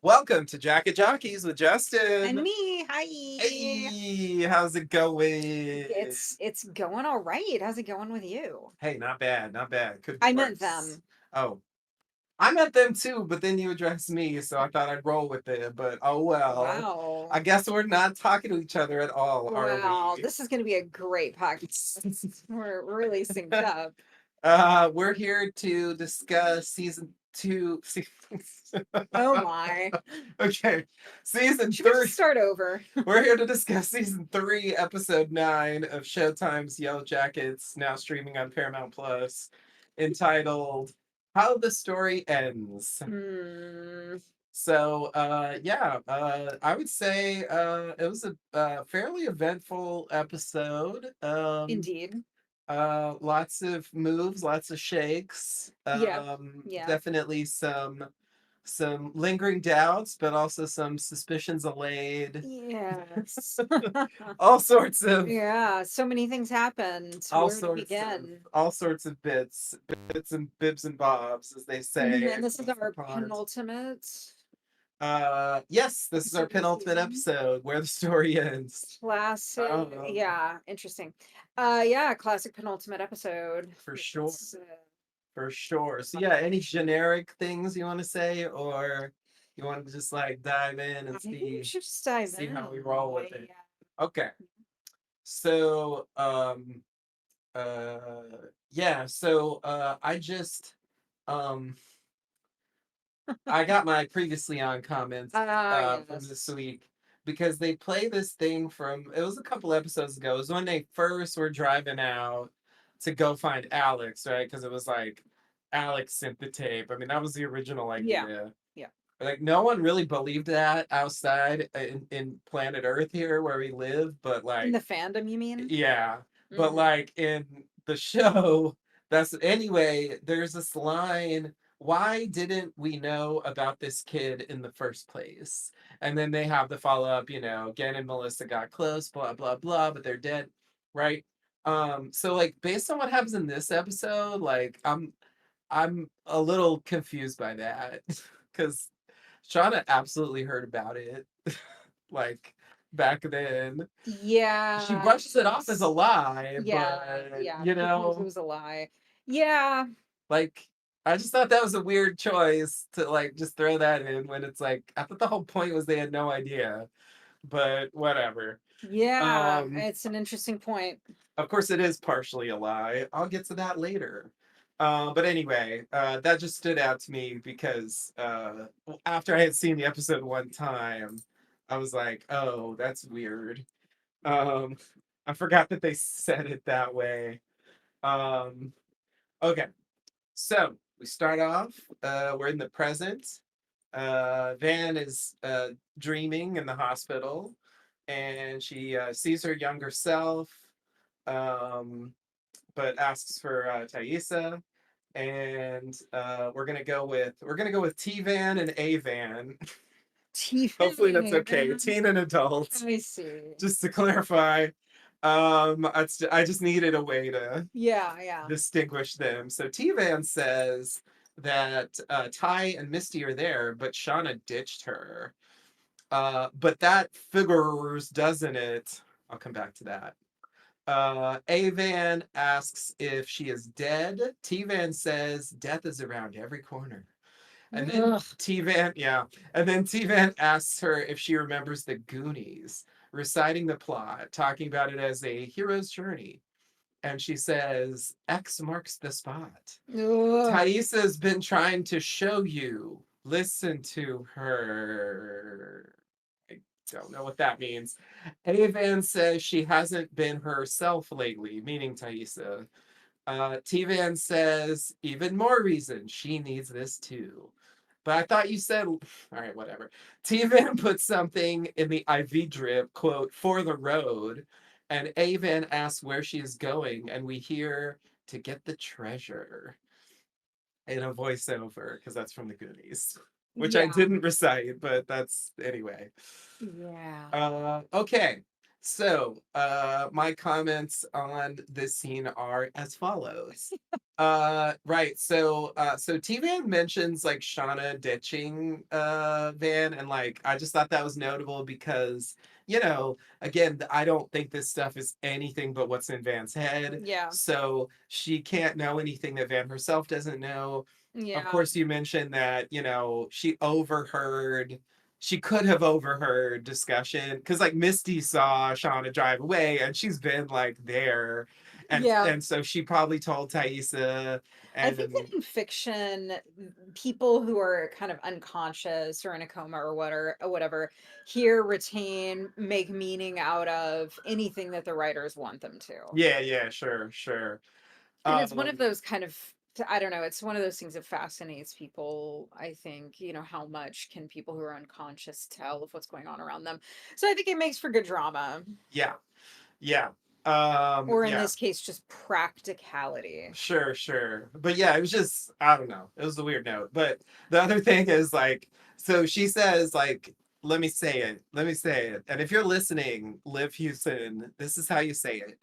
Welcome to Jacket Jockeys with And Justin. me, hi. Hey, how's it going? It's going all right. How's it going with you? Hey, not bad, not bad. Could be I meant worse. them. Oh, I met them too, but then you addressed me, so I thought I'd roll with it. But oh well. I Wow. guess we're not talking to each other at all, are Wow, we? this is going to be a great podcast. We're really synced up. We're here to discuss season two. Oh my. Okay, season Should we three. just start over? We're here to discuss season 3, episode 9 of Showtime's Yellowjackets, now streaming on Paramount Plus, entitled How the Story Ends. Hmm. I would say it was a fairly eventful episode. Indeed. Lots of moves, lots of shakes. Yep. Yep. Definitely some lingering doubts, but also some suspicions allayed. Yes. all sorts of Yeah, so many things happened. all Where to sorts of begin? all sorts of bits and bibs and bobs, as they say And this is across the our pond. penultimate Yes, this is our episode of the penultimate season. episode where the story ends. Classic. Um, Yeah, interesting. Yeah, classic penultimate episode. for sure, It's for sure. So yeah, any generic things you want to say, or you want to just like dive in I and think we see should just dive see how we in. roll with it? Okay. So uh I just um I got my previously on comments from this Yes. week because they play this thing from it was a couple episodes ago. It was when they first were driving out to go find Alex, right? Because it was like Alex sent the tape. I mean, that was the original Yeah. idea. Yeah. Like no one really believed that outside in planet Earth here where we live, but In like the fandom, you mean? yeah, but Hmm. like in the show, that's anyway, there's this line, why didn't we know about this kid in the first place? And then they have the follow up, Gen and Melissa got close, blah blah blah, but they're dead, right? So like based on what happens in this episode, like I'm a little confused by that because Shauna absolutely heard about it. Like back then she Yeah. brushes it off as a lie, Yeah. but Yeah. She claims it was a lie. Yeah. like I just thought that was a weird choice to like just throw that in when it's like I thought the whole point was they had no idea, but whatever. Yeah. Um, It's an interesting point. of course it is partially a lie. I'll get to that later. But anyway, that just stood out to me because after I had seen the episode one time, I was like, oh, that's weird. Um, I forgot that they said it that way. Um, okay, so we start off. We're in the present. Van is dreaming in the hospital, and she sees her younger self, um, but asks for Thaisa. And we're gonna go with T Van and A Van. Hopefully that's okay. TV. Teen and adult. I see. Just to clarify, I just needed a way to Yeah. Yeah. distinguish them. So T Van says that Ty and Misty are there, but Shauna ditched her. But that figures, doesn't it? I'll come back to that. Avan asks if she is dead. T Van says death is around every corner. And then Ugh. T Van asks her if she remembers the Goonies, reciting the plot, talking about it as a hero's journey. And she says, X marks the spot. Ugh. Thaisa's been trying to show you. Listen to her. I don't know what that means. Avan says she hasn't been herself lately, meaning Thaisa. T-Van says, even more reason she needs this too. But I thought you said, all right, whatever. T-Van put something in the IV drip, quote, for the road. And A-Van asks where she is going. And we hear to get the treasure in a voiceover, because that's from the Goonies, which I Yeah. didn't recite, but that's anyway. Yeah. Okay. My comments on this scene are as follows. Right. So T-Van mentions like Shauna ditching Van, and like I just thought that was notable because, again, I don't think this stuff is anything but what's in Van's head. Yeah. So she can't know anything that Van herself doesn't know. Of Yeah. course, you mentioned that, she could have overheard discussion because like Misty saw Shauna drive away and she's been like there, and Yeah. so she probably told Thaisa. I think that And in fiction, people who are kind of unconscious or in a coma or whatever, here retain, make meaning out of anything that the writers want them to. yeah, yeah, sure, sure. And it's one of um those kind of, I don't know, it's one of those things that fascinates people, I think, how much can people who are unconscious tell of what's going on around them. So I think it makes for good drama, yeah, yeah, or in yeah, this case, just practicality. sure, sure. But yeah, it was just, I don't know, it was a weird note. But the other thing is like, so she says like, let me say it, and if you're listening, Liv Houston, this is how you say it.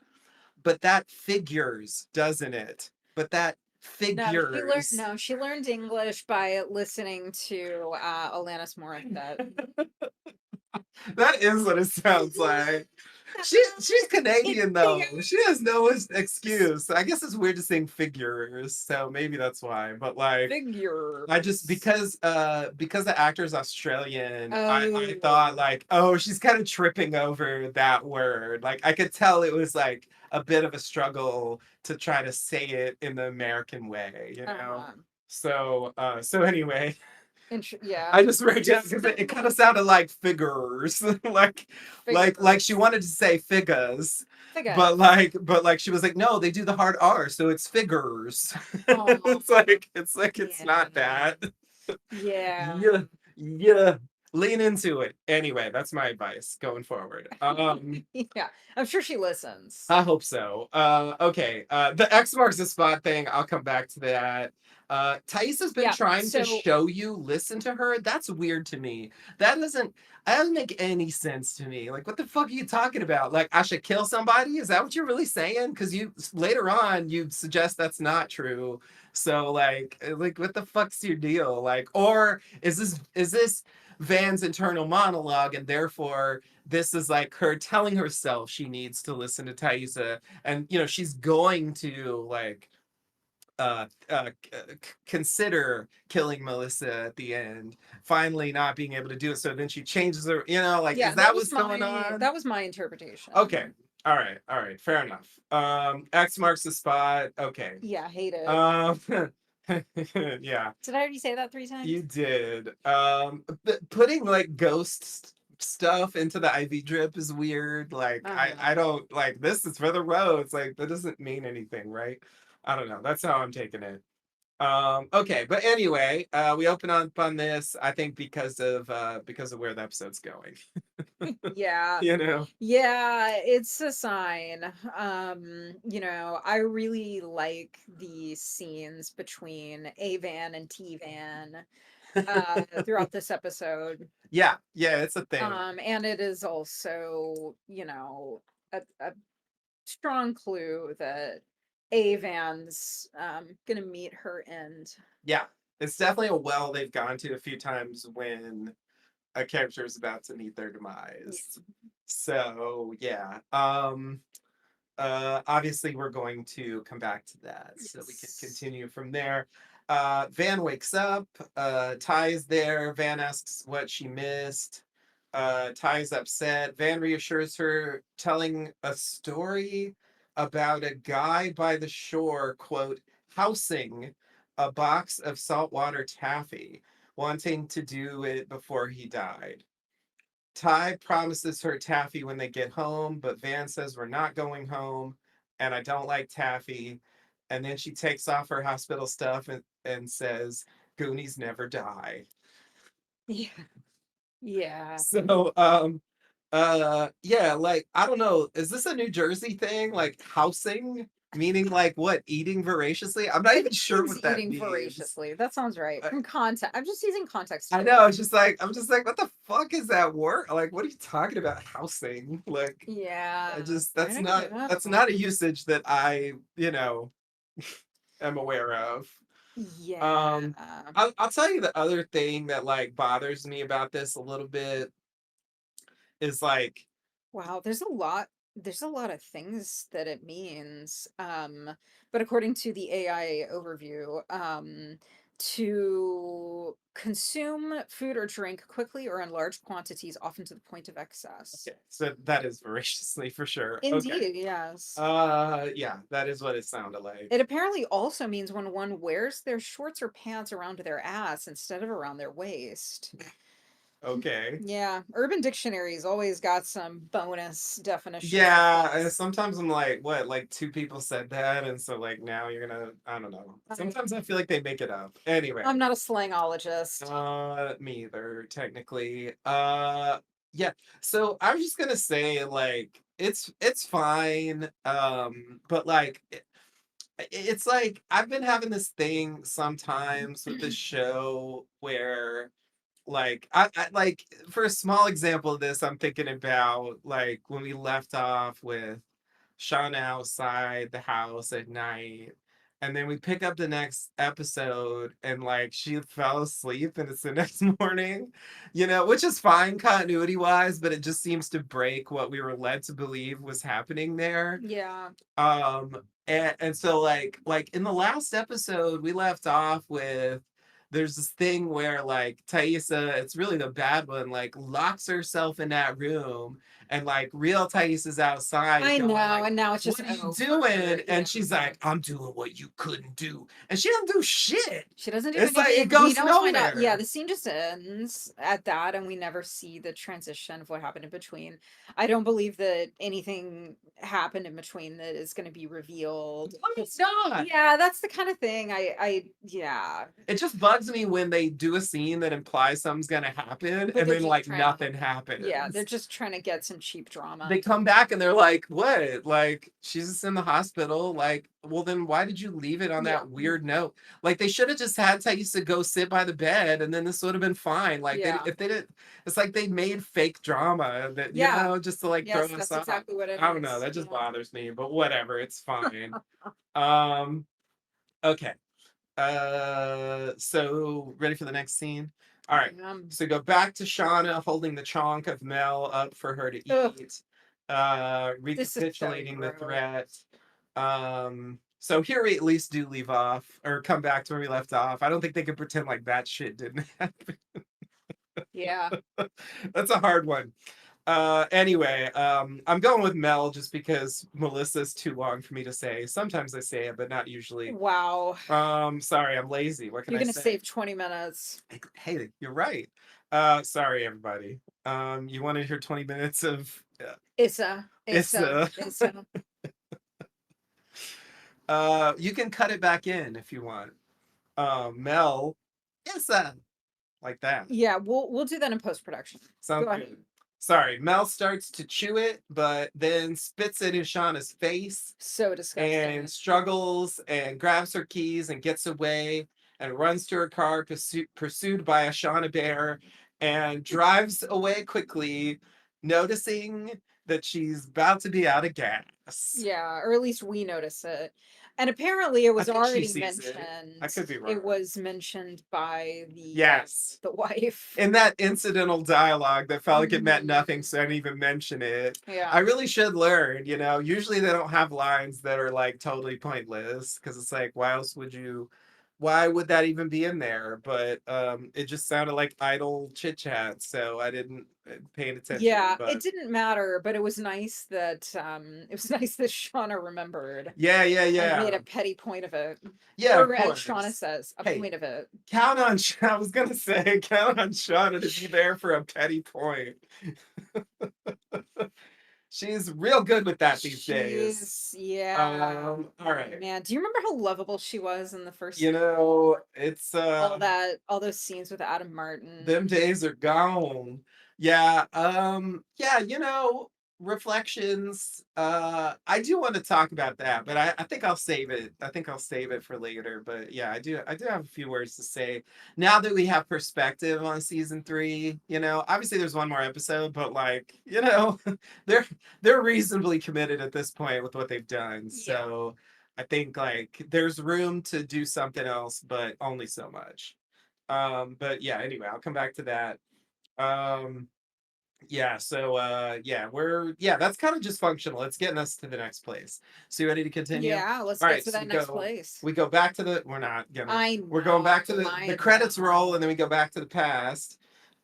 But that figures, doesn't it? But that figures. No, she learned English by listening to Alanis Morissette. That is what it sounds like. She's Canadian though. She has no excuse. I guess it's weird to sing figures, so maybe that's why. But like, I just Figures. because the actor's Australian, I thought Oh, like, oh, she's kind of tripping over that word. Like I could tell it was like a bit of a struggle to try to say it in the American way, you know. uh-huh. So anyway, Yeah. I just wrote down because it kind of sounded like figures, like she Figures. wanted to say figures, but Figures. like she was like, no, they do the hard R, so it's figures. Oh, It's not yeah. that. Yeah. Yeah, yeah. Lean into it. Anyway, that's my advice going forward. Yeah. I'm sure she listens. I hope so. Okay. The X marks the spot thing. I'll come back to that. Thais has been Yeah. trying to So, show you, listen to her. That's weird to me. That doesn't make any sense to me. Like, what the fuck are you talking about? Like, I should kill somebody? Is that what you're really saying? Because you later on you suggest that's not true. So like, what the fuck's your deal? Like, or is this Van's internal monologue, and therefore this is like her telling herself she needs to listen to Thaisa, and she's going to like consider killing Melissa at the end, finally not being able to do it. So then she changes her, like, yeah, is that what's going on? that was my Okay. interpretation. All right, fair enough. X marks the spot. Okay. Yeah, hate it. Um yeah, Did I already say that three you times? did. Putting like ghost stuff into the IV drip is weird. Like I Uh-huh. don't like, this is for the roads. Like that doesn't mean anything, right? I don't know. That's how I'm taking it. Okay, but anyway, we open up on this, I think, because of where the episode's going. Yeah. You know? Yeah, it's a sign. I really like the scenes between Avan and T-Van throughout this episode. Yeah, yeah, it's a thing. And it is also, a strong clue that Avan's gonna meet her end. Yeah. It's definitely a well they've gone to a few times when a character is about to meet their Yeah. demise. So yeah. Obviously we're going to come back to that so we can Yes. continue from there. Van wakes up, Ty's there. Van asks what she missed. Ty's upset. Van reassures her, telling a story about a guy by the shore, quote, housing a box of saltwater taffy, wanting to do it before he died. Ty promises her taffy when they get home, but Van says we're not going home, and I don't like taffy. And then she takes off her hospital stuff and says, Goonies never die. Yeah. Yeah. So yeah, like I don't know, is this a New Jersey thing? Like housing? Meaning like what? Eating voraciously? I'm not I even think it sure means what that eating means. voraciously. That sounds right. I, From context. I'm just using context I clues. know. It's just like I'm just like, what the fuck is that word? Like, what are you talking about? Housing? Like, Yeah. I just I don't that's know. not a usage that I am aware of. Yeah. Um, I'll tell you the other thing that like bothers me about this a little bit is like, Wow, there's a lot of things that it means. But according to the AI overview, to consume food or drink quickly or in large quantities, often to the point of excess. okay, so that is voraciously for sure. Okay. Indeed, yes. Yeah, that is what it sounded like. It apparently also means when one wears their shorts or pants around their ass instead of around their waist. Okay. Yeah, Urban Dictionary's always got some bonus definitions of Yeah, and things. sometimes I'm like, what, like two people said that, and so like now you're gonna, I don't know. I, Sometimes I feel like they make it up. Anyway, I'm not a slangologist. me either, technically. Yeah. So I was just gonna say, like, it's fine. But like it's like I've been having this thing sometimes with this show where like I like for a small example of this, I'm thinking about like when we left off with Shauna outside the house at night. And then we pick up the next episode and like she fell asleep and it's the next morning, which is fine continuity wise, but it just seems to break what we were led to believe was happening there. Yeah. And so like in the last episode we left off with there's this thing where like Thaisa, it's really the bad one, like locks herself in that room and like real Thais is outside I going know, like, and now it's just what are you over. doing? Yeah. And she's like, I'm doing what you couldn't do. And she doesn't do shit. She doesn't do It's like it anything. We goes don't find out. Yeah, nowhere. the scene just ends at that, and we never see the transition of what happened in between. I don't believe that anything happened in between that is going to be revealed. I mean, it's not. Yeah, that's the kind of thing. Yeah, It just bugs me when they do a scene that implies something's gonna happen but and they're then just like trying to. nothing Yeah, they're happens. just trying to get some cheap drama. They come back and they're like, what? Like, she's just in the hospital. Like, well, then why did you leave it on Yeah, that weird note? Like, they should have just had Thaisa go sit by the bed and then this would have been fine. Like, yeah, if they didn't, it's like they made fake drama that, yeah. just to like throw Yes, us that's off. exactly what it I don't know. is. That just Yeah. bothers me, but whatever. It's fine. Um, okay. So ready for the next scene? All right. Um, So go back to Shauna holding the chunk of Mel up for her to ugh, eat, this is so recapitulating the gross. threat. So here we at least do leave off or come back to where we left off. I don't think they can pretend like that shit didn't happen. Yeah. That's a hard one. Anyway, I'm going with Mel just because Melissa's too long for me to say. Sometimes I say it, but not usually. Wow. Sorry, I'm lazy. What can You're I gonna say? save 20 minutes. Hey, you're right. Sorry, everybody. You want to hear 20 minutes of Issa, it's Issa, Issa. you can cut it back in if you want. Mel, it's like that. Yeah, we'll do that in post production. Go Sounds ahead. good. Sorry, Mel starts to chew it, but then spits it in Shauna's face So and disgusting. struggles and grabs her keys and gets away and runs to her car, pursued by a Shauna bear, and drives away quickly, noticing that she's about to be out of gas. Yeah, or at least we notice it. And apparently it I was think she already sees it. I mentioned. could be It wrong. was mentioned by Yes. the wife. In that incidental dialogue that felt like it meant nothing, Mhm. so I didn't even mention it. I Yeah. really should learn, Usually they don't have lines that are like totally pointless because it's like, why would that even be in there? But it just sounded like idle chit chat, so I didn't pay attention. Yeah, it But didn't matter, but it was nice that Shauna remembered yeah, yeah, and made yeah. a petty point of it. Yeah, of Or as Shauna course. says, a Hey, point of it. count on I was gonna say count on Shauna to be there for a petty point. She's real good with that these days. Yeah. All right. Man, do you remember how lovable she was in the first It's all those scenes with Adam Martin? them days are gone. Yeah, yeah, reflections. I do want to talk about that, but I think I'll save it. I think I'll save it for later. But yeah, I do have a few words to say now that we have perspective on season three. Obviously there's one more episode, but like, they're they're reasonably committed at this point with what they've done. Yeah. So I think like there's room to do something else, but only so much. But yeah, anyway, I'll come back to that. Um, yeah, so that's kind of just functional. It's getting us to the next place. So you ready to continue? Yeah, let's All get right, to so that next place. we go back to the we're not gonna I we're going know, back to the I credits roll, know. and then we go back to the past.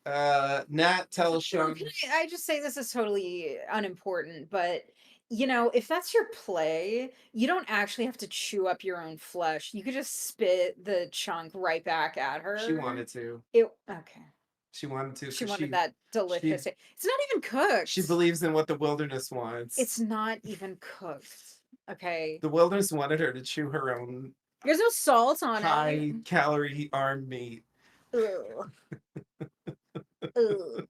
Nat tells Oh, Sean. can I just say this is totally unimportant, but if that's your play, you don't actually have to chew up your own flesh. You could just spit the chunk right back at She her. wanted to. It okay. She wanted to She because wanted she that she delicious. It's not even she cooked. believes in what the wilderness wants. It's not even cooked. Okay. The wilderness wanted her to chew her own There's no salt on it. high calorie armed meat. Ugh. Ugh.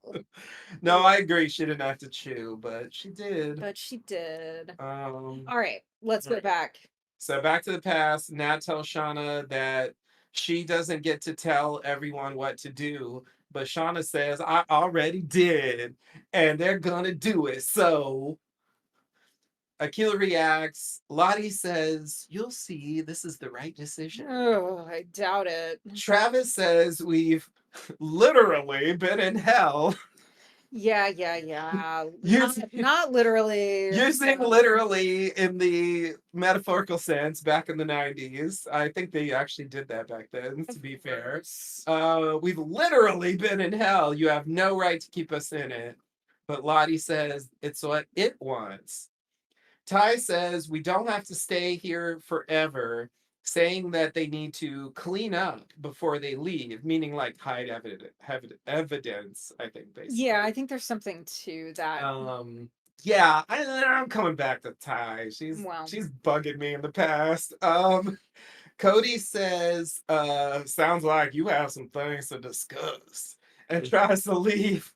No, Ugh. I agree. She didn't have to chew, but she did. But she did. Um, All right, let's all go right. back. So back to the past. Nat tells Shauna that she doesn't get to tell everyone what to do, but Shauna says, "I already did, and they're gonna do it." So Akila reacts. Lottie says, "You'll see. This is the right decision." Oh, I doubt it. Travis says, "We've literally been in hell." Yeah, yeah, yeah. Not Using not literally. using literally in the metaphorical sense back in the 90s. I think they actually did that back then, to Of be fair. course. We've literally been in hell. You have no right to keep us in it. But Lottie says it's what it wants. Ty says we don't have to stay here forever, saying that they need to clean up before they leave, meaning like hide evidence, I think, Yeah, basically. I think there's something to that. Um, yeah, I'm coming back to Ty. Well, She's bugging me in the past. Cody says, sounds like you have some things to discuss, and tries to leave.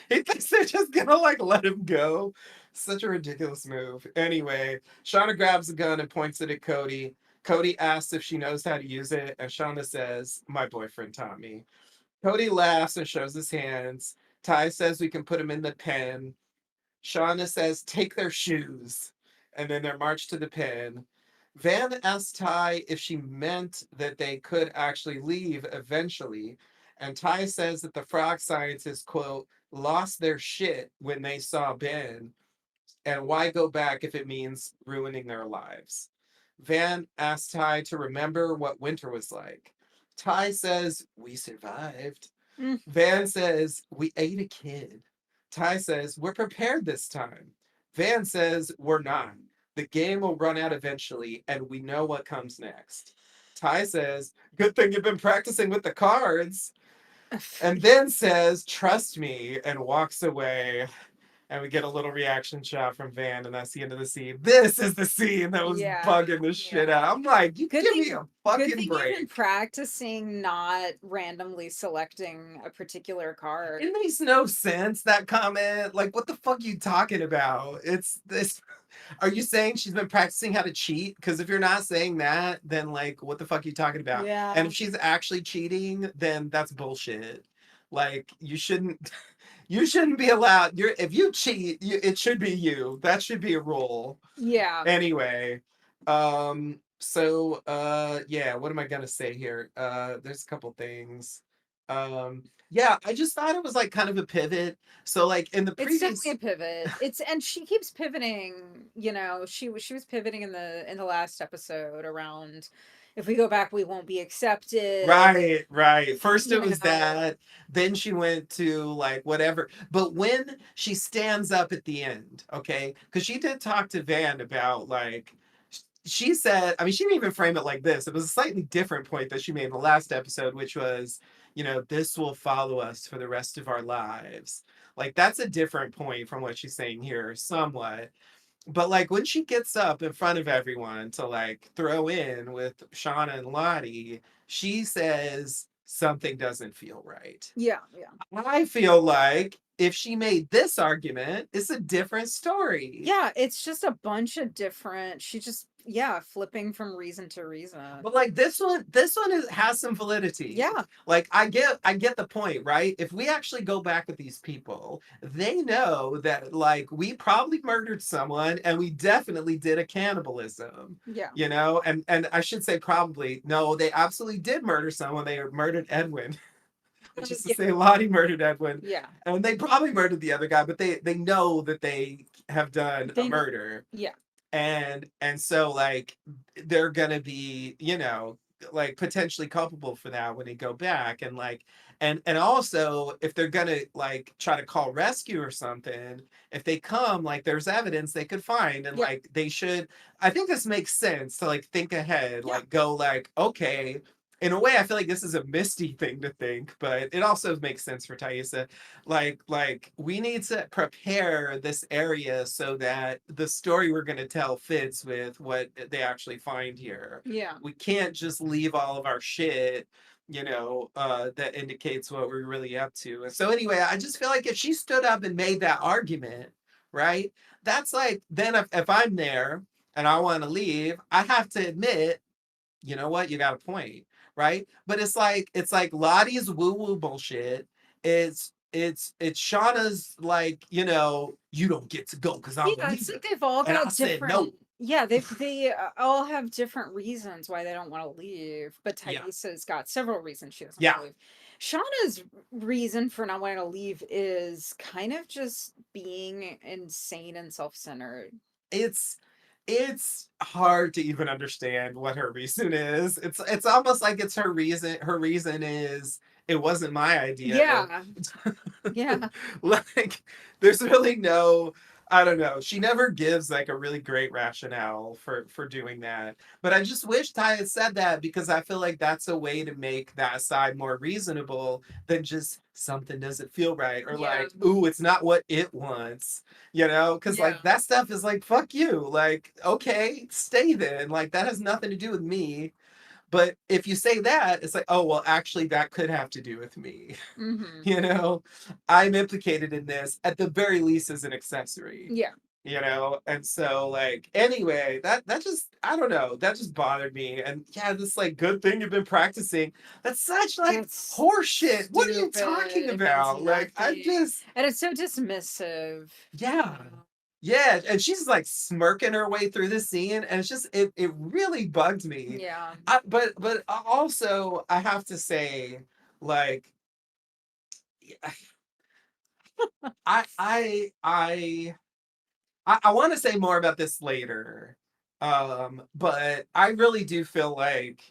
He thinks they're just gonna like let him go. Such a ridiculous move. Anyway, Shauna grabs a gun and points it at Cody. Cody asks if she knows how to use it, and Shauna says, "My boyfriend taught me." Cody laughs and shows his hands. Ty says we can put him in the pen. Shauna says, "Take their shoes." And then they're marched to the pen. Van asks Ty if she meant that they could actually leave eventually. And Ty says that the frog scientists, quote, lost their shit when they saw Ben. And why go back if it means ruining their lives? Van asks Ty to remember what winter was like. Ty says, "We survived." mm, Van says, "We ate a kid." Ty says, "We're prepared this time." Van says, "We're not. The game will run out eventually, and we know what comes next." Ty says, "Good thing you've been practicing with the cards." And then says, "Trust me," and walks away. And we get a little reaction shot from Van, and that's the end of the scene. This is the scene that was yeah, bugging the shit yeah. out. I'm like, you Good give me a thing good fucking thing you've been break. practicing not randomly selecting a particular card. It makes no sense, that comment. Like, what the fuck are you talking about? It's this. Are you saying she's been practicing how to cheat? Because if you're not saying that, then like, what the fuck are you talking about? And Yeah. if she's actually cheating, then that's bullshit. Like, you shouldn't. You shouldn't be allowed. If you cheat, it should be you. That should be a rule. Yeah. Anyway, yeah, what am I gonna say here? There's a couple things. Yeah, I just thought it was like kind of a pivot. So like in the It's definitely previous. a pivot. It's and she keeps pivoting, she was pivoting in the last episode around if we go back we won't be accepted. Right, right. First it You was know. that, then she went to like whatever. But when she stands up at the end, okay? Because she did talk to Van about like she said, I mean, she didn't even frame it like this. It was a slightly different point that she made in the last episode, which was, this will follow us for the rest of our lives. Like that's a different point from what she's saying here, somewhat. But like when she gets up in front of everyone to like throw in with Shauna and Lottie, she says something doesn't feel right. Yeah, yeah. I feel like if she made this argument, it's a different story. Yeah, it's just a bunch of different she just yeah, flipping from reason to reason. But like this one has some validity. Yeah, Like I get the point, right? If we actually go back with these people, they know that like we probably murdered someone and we definitely did a cannibalism. yeah. And I should say probably no, they absolutely did murder someone. They murdered Edwin, which is to Yeah, say Lottie murdered Edwin, yeah. and they probably murdered the other guy, but they know that they have done a They murder, yeah, and so like they're gonna be like potentially culpable for that when they go back, and like and also if they're gonna like try to call rescue or something, if they come, like there's evidence they could find, and yeah, like they should. I think this makes sense to like think ahead, yeah. like go like okay. In a way, I feel like this is a Misty thing to think, but it also makes sense for Thaisa. Like we need to prepare this area so that the story we're going to tell fits with what they actually find here. Yeah. We can't just leave all of our shit, that indicates what we're really up to. And so anyway, I just feel like if she stood up and made that argument, right, that's like then if I'm there and I want to leave, I have to admit, you know what, you got a point, right? But it's like Lottie's woo woo bullshit. It's Shauna's like, you don't get to go because I'm the Yeah, it's leader, like they've all and I got said different no. yeah, they all have different reasons why they don't wanna leave, but Yeah, Thaisa's got several reasons she doesn't yeah. wanna leave. Shauna's reason for not wanting to leave is kind of just being insane and self-centered. It's it's hard to even understand what her reason is. It's almost like it's her reason. Her reason is it wasn't my idea. Yeah, yeah, Like there's really no, I don't know. She never gives like a really great rationale for doing that. But I just wish Ty had said that because I feel like that's a way to make that side more reasonable than just something doesn't feel right or yeah, like, ooh, it's not what it wants, because yeah, like that stuff is like, fuck you. Like, okay, stay then. Like that has nothing to do with me. But if you say that, it's like, oh, well, actually, that could have to do with me. mhm, you know, I'm implicated in this at the very least as an accessory. yeah. And so like anyway, that just I don't know, that just bothered me. And yeah, this like good thing you've been practicing. That's such like That's horseshit. What are you talking stupid, it means about? Like I nothing, just and it's so dismissive. yeah. Yeah, and she's like smirking her way through the scene, and it's just it really bugged me. Yeah. But also I have to say, like, I I I I want to say more about this later. But I really do feel like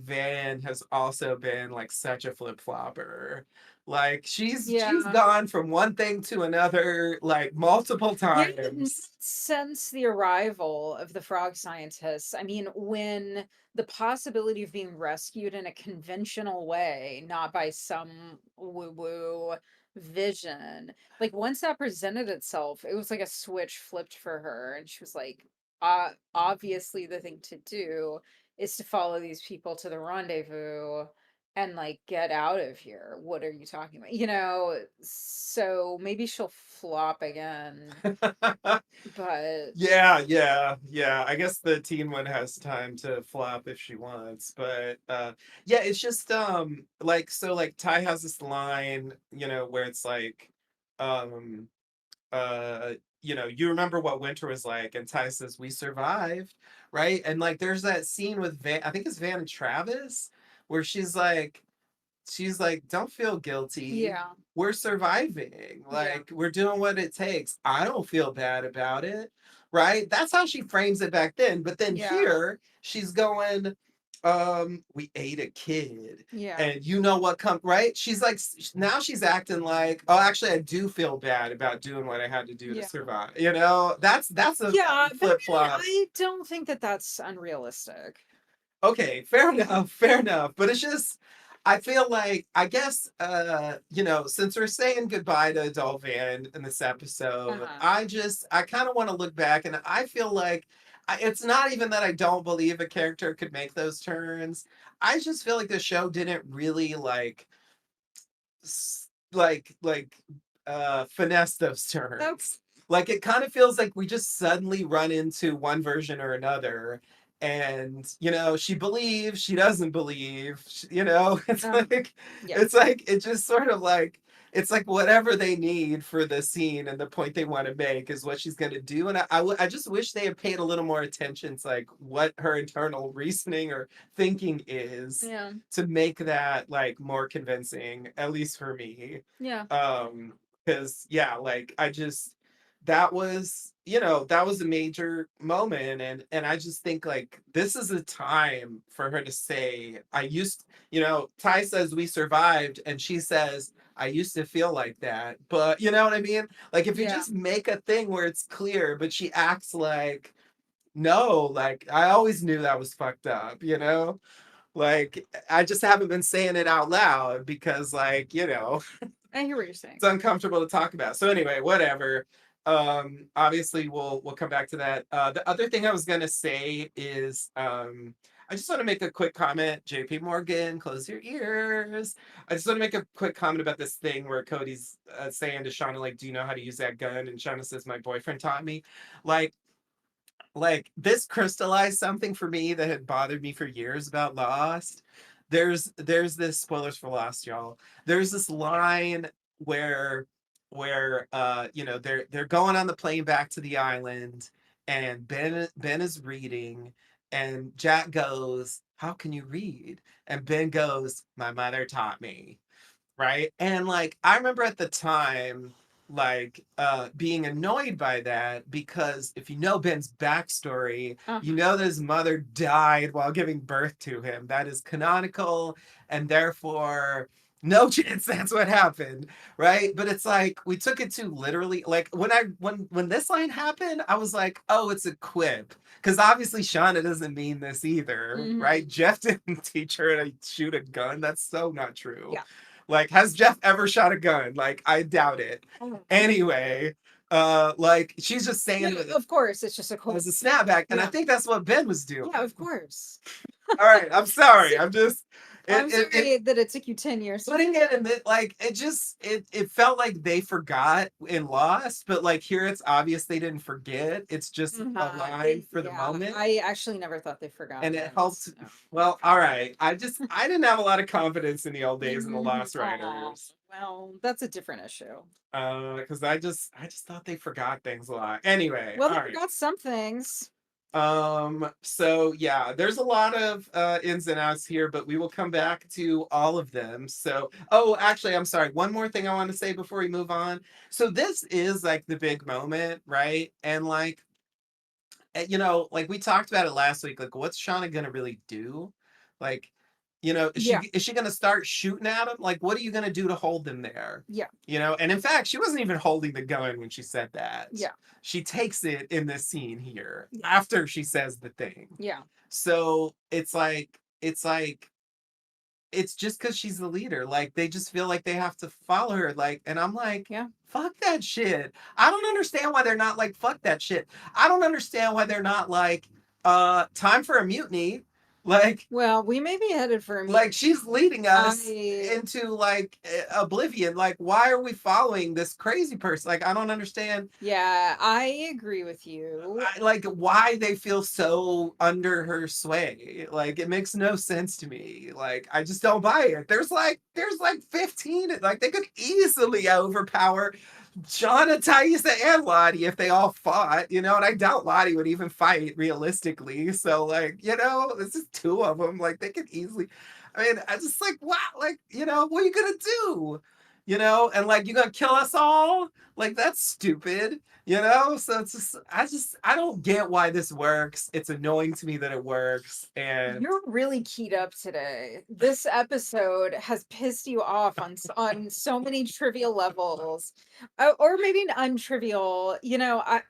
Van has also been like such a flip-flopper. Like she's Yeah. gone from one thing to another like multiple Yeah, not times. since the arrival of the frog scientists. I mean, when the possibility of being rescued in a conventional way, not by some woo-woo vision, like once that presented itself, it was like a switch flipped for her, and she was like, obviously the thing to do is to follow these people to the rendezvous and like get out of here. What are you talking about? So maybe she'll flop again. But Yeah, yeah, yeah. I guess the teen one has time to flop if she wants, but yeah, it's just like so like Ty has this line, where it's like um you remember what winter was like, and Ty says we survived, right? And like there's that scene with Van, I think it's Van and Travis, where she's like, don't feel guilty. yeah, We're surviving. yeah, Like, we're doing what it takes. I don't feel bad about it. Right? That's how she frames it back then. But then yeah, here, she's going, we ate a kid. yeah, And you know what come right? She's like now she's acting like, oh, actually I do feel bad about doing what I had to do to yeah. survive. That's a Yeah, but I flip mean, flop. I don't think that that's unrealistic. Okay, fair enough, fair enough. But it's just, I feel like, I guess, since we're saying goodbye to Adult Van in this episode, Uh-huh. I kind of want to look back, and I feel like it's not even that I don't believe a character could make those turns. I just feel like the show didn't really like like finesse those That's turns. Like it kind of feels like we just suddenly run into one version or another, and she believes, she doesn't believe, it's uh, like yeah, it just sort of like it's like whatever they need for the scene and the point they want to make is what she's going to do. And I just wish they had paid a little more attention to like what her internal reasoning or thinking is yeah, to make that like more convincing, at least for me. yeah. Because yeah, like I just that was that was a major moment, and I just think like this is a time for her to say I used, Ty says we survived and she says I used to feel like that, but you know what I mean, like if you Yeah. just make a thing where it's clear but she acts like no, like I always knew that was fucked up, like I just haven't been saying it out loud because like I hear what you're it's saying. uncomfortable to talk about. So anyway, whatever. Obviously we'll come back to that. The other thing I was gonna say is I just want to make a quick comment. JP Morgan, close your ears. I just want to make a quick comment about this thing where Cody's saying to Shauna, like, do you know how to use that gun? And Shauna says, my boyfriend taught me. Like, this crystallized something for me that had bothered me for years about Lost. There's this, spoilers for Lost, y'all. There's this line where they're going on the plane back to the island, and Ben is reading, and Jack goes, how can you read? And Ben goes, my mother taught me, right? And like I remember at the time like being annoyed by that, because if you know Ben's backstory, Uh, you know that his mother died while giving birth to him. That is canonical, and therefore no chance that's what happened, right? But it's like we took it too literally. Like when this line happened, I was like, oh, it's a quip, because obviously Shauna doesn't mean this either, right? mhm. Jeff didn't teach her to shoot a gun. That's so not true. Yeah. Like, has Jeff ever shot a gun? Like, I doubt it. Oh, Anyway, like she's just saying yeah, it of course, it's just a as quote. a snapback, and I Yeah. think that's what Ben was doing. Yeah, of course. All right, I'm sorry. I'm just I'm it sorry that it took you 10 years to putting it in the, like it just it felt like they forgot in Lost, but like here it's obvious they didn't forget. It's just a line for the Yeah, moment. I actually never thought they forgot And it and helped. no. Well, all right. I didn't have a lot of confidence in the old days in the Mhm. Lost Aw, Writers. well, that's a different issue. Because I just thought they forgot things a lot. Anyway, Well, they all right. forgot some things. So yeah, there's a lot of ins and outs here, but we will come back to all of them. So, oh, actually, I'm sorry. One more thing I want to say before we move on. So this is like the big moment, right? And like like we talked about it last week. Like, what's Shauna gonna really do? Like, is Yeah, she gonna start shooting at him? Like, what are you gonna do to hold them there? yeah, And in fact, she wasn't even holding the gun when she said that. yeah, She takes it in this scene here after she says the thing. yeah, So it's just because she's the leader. Like they just feel like they have to follow her. Like, and I'm like, yeah. fuck that shit. I don't understand why they're not like, fuck that shit. I don't understand why they're not like, time for a mutiny. Like, Well, we may be headed for a like mutiny. she's leading us I into like oblivion. Like, why are we following this crazy person? Like, I don't understand. Yeah, I agree with you. Like why they feel so under her sway. Like it makes no sense to me. Like I just don't buy it. There's like 15. Like they could easily overpower Shauna, Thaisa, and Lottie if they all fought, and I doubt Lottie would even fight realistically. So like, this is two of them. Like they could easily. I mean, I just like wow, like what are you gonna do? And like you gonna kill us all? Like that's stupid. So it's I don't get why this works. It's annoying to me that it works. And You're really keyed up today. This episode has pissed you off on so many trivial levels, or maybe an untrivial.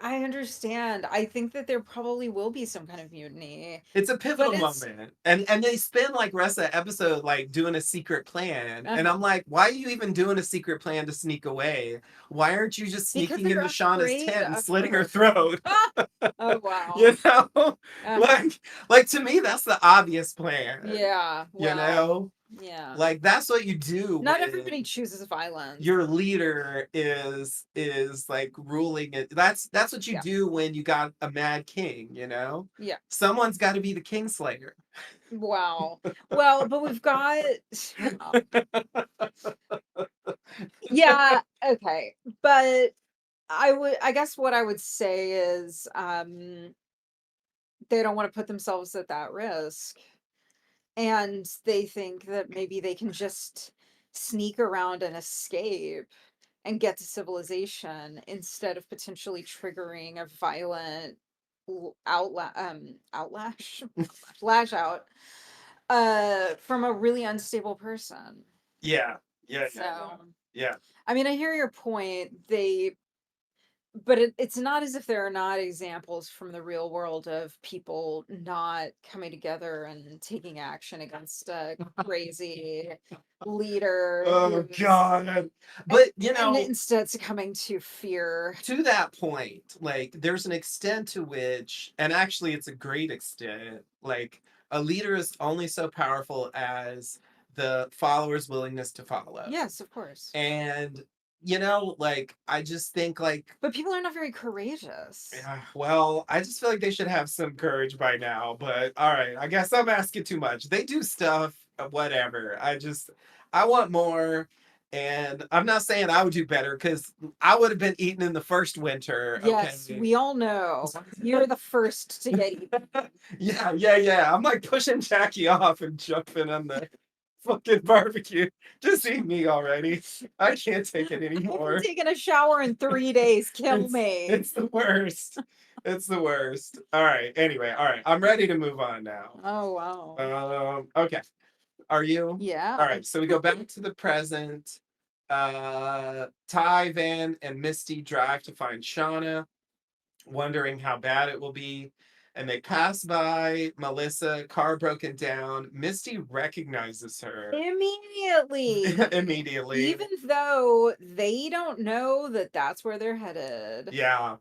I understand. I think that there probably will be some kind of mutiny, it's a but pivotal it's moment. And they spend like rest of the episode like doing a secret plan. And uh I'm like, why are you even doing a secret plan to sneak away? Why aren't you just Because sneaking they're into Shauna's afraid tent and of slitting her her. throat. Oh, wow. You know? Uh-huh. Like like to me that's the obvious plan. Yeah, You well, know? yeah. Like that's what you do Not when everybody chooses violence. your leader is like ruling it. That's what you Yeah, do when you got a mad king, you know? yeah. Someone's got to be the kingslayer. Wow. Well, but we've got yeah, okay. But I guess what I would say is, they don't wanna put themselves at that risk, and they think that maybe they can just sneak around and escape and get to civilization instead of potentially triggering a violent outlash lash out from a really unstable person. Yeah. Yeah, yeah, yeah. So Yeah. I mean, I hear your point. But it's not as if there are not examples from the real world of people not coming together and taking action against a crazy leader Oh who's god. and, But you and know, instead succumbing to fear. to that point, like there's an extent to which, and actually it's a great extent, like a leader is only so powerful as the followers' willingness to follow. Yes, of course. And like I just think like But people are not very courageous. yeah, well, I just feel like they should have some courage by now, but all right, I guess I'm asking too much. They do stuff, whatever. I want more. And I'm not saying I would do better because I would have been eaten in the first winter. Yes, Okay. we all know. You're the first to get eaten. Yeah, yeah, yeah. I'm like pushing Jackie off and jumping on the fucking barbecue. Just eat me already. I can't take it I haven't anymore. taken a shower in 3 days. Kill It's me. it's the worst. It's the worst. All right. Anyway, all right. I'm ready to move on now. Oh, wow. Okay. Are you? All Yeah. right. So we go back to the present. Ty, Van, and Misty drive to find Shauna, wondering how bad it will be. And they pass by Melissa, car broken down. Misty recognizes her Immediately. immediately. Even though they don't know that that's where they're headed. Yeah.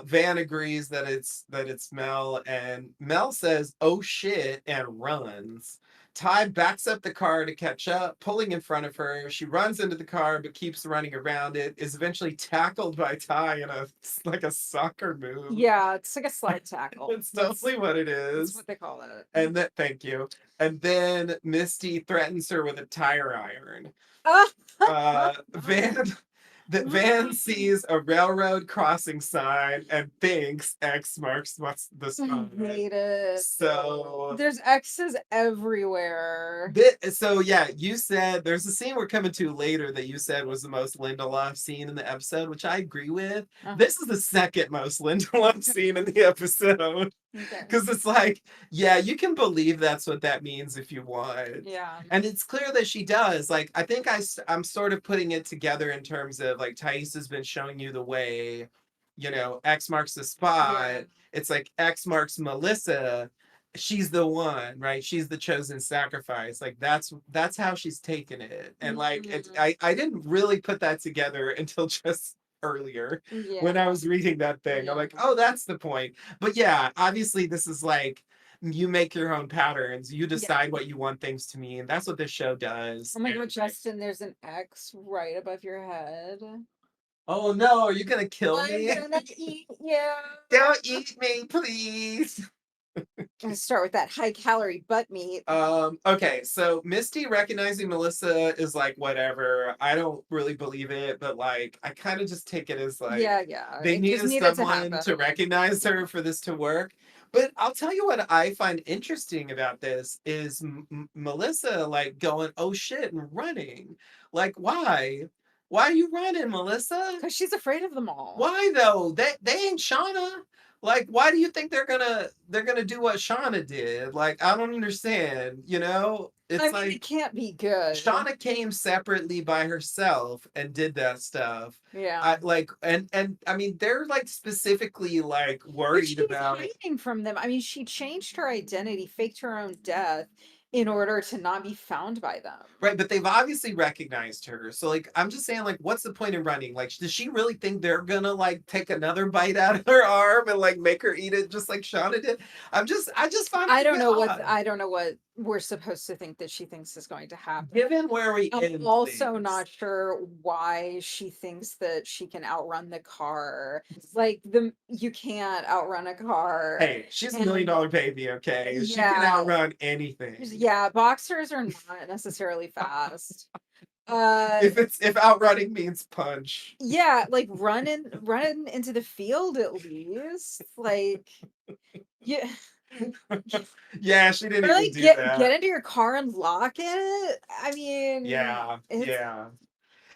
Van agrees that it's Mel, and Mel says, "Oh shit," and runs. Ty backs up the car to catch up, pulling in front of her. She runs into the car but keeps running around it, is eventually tackled by Ty in a like a soccer move. Yeah, it's like a slide tackle. It's totally what it That's is. what they call it. And then thank you. And then Misty threatens her with a tire iron. Ah! Van Van sees a railroad crossing sign and thinks X marks what's the I spot. hate it. So There's X's everywhere. so yeah, you said there's a scene we're coming to later that you said was the most Lindelof scene in the episode, which I agree with. Uh-huh. This is the second most Lindelof scene in the episode. Okay. Because it's like, yeah, you can believe that's what that means if you want. Yeah. And it's clear that she does. Like, I think I'm sort of putting it together in terms of like Thais has been showing you the way, X marks the spot. Yeah. It's like X marks Melissa. She's the one, right? She's the chosen sacrifice. Like that's how she's taken it. And like I didn't really put that together until just earlier when I Yeah. was reading that thing. I'm Yeah. like, oh, that's the point. But yeah, obviously this is like you make your own patterns. You Yeah. decide what you want things to mean. That's what this show Oh does. my And god, Justin, there's an X right above your head. oh no, are you gonna kill I'm me? gonna eat you. Don't eat me, please. Gonna start with that high calorie butt meat. Okay, so Misty recognizing Melissa is like whatever. I don't really believe it, but like I kind of just take it as like Yeah, yeah. they It just needed needed to someone to happen. recognize Yeah. her for this to work. But I'll tell you what I find interesting about this is Melissa like going, "Oh shit," and running. Like why? Why are you running, Melissa? Because she's afraid of them all. Why though? They ain't Shauna. Like, why do you think they're gonna do what Shauna did? Like, I don't understand. I It's mean, it like can't be good. Shauna came separately by herself and did that stuff. Yeah. I like and I mean they're like specifically like But worried she was about hiding from them. I mean, she changed her identity, faked her own death in order to not be found by them. Right, but they've obviously recognized her. So like I'm just saying, like, what's the point in running? Like, does she really think they're gonna like take another bite out of her arm and like make her eat it just like Shauna did? I just find it I a don't bit know what odd. I don't know what we're supposed to think that she thinks is going to happen. Given where we I'm end also things. not sure why she thinks that she can outrun the car. Like the you can't outrun a car. Hey, she's a million And dollar baby, okay? She can yeah, outrun anything. yeah, boxers are not necessarily fast. If it's if outrunning means punch. Yeah, like run into the field at least. Like yeah, Yeah, she didn't or even like do get that. into your car and lock it. I mean, Yeah, it's yeah.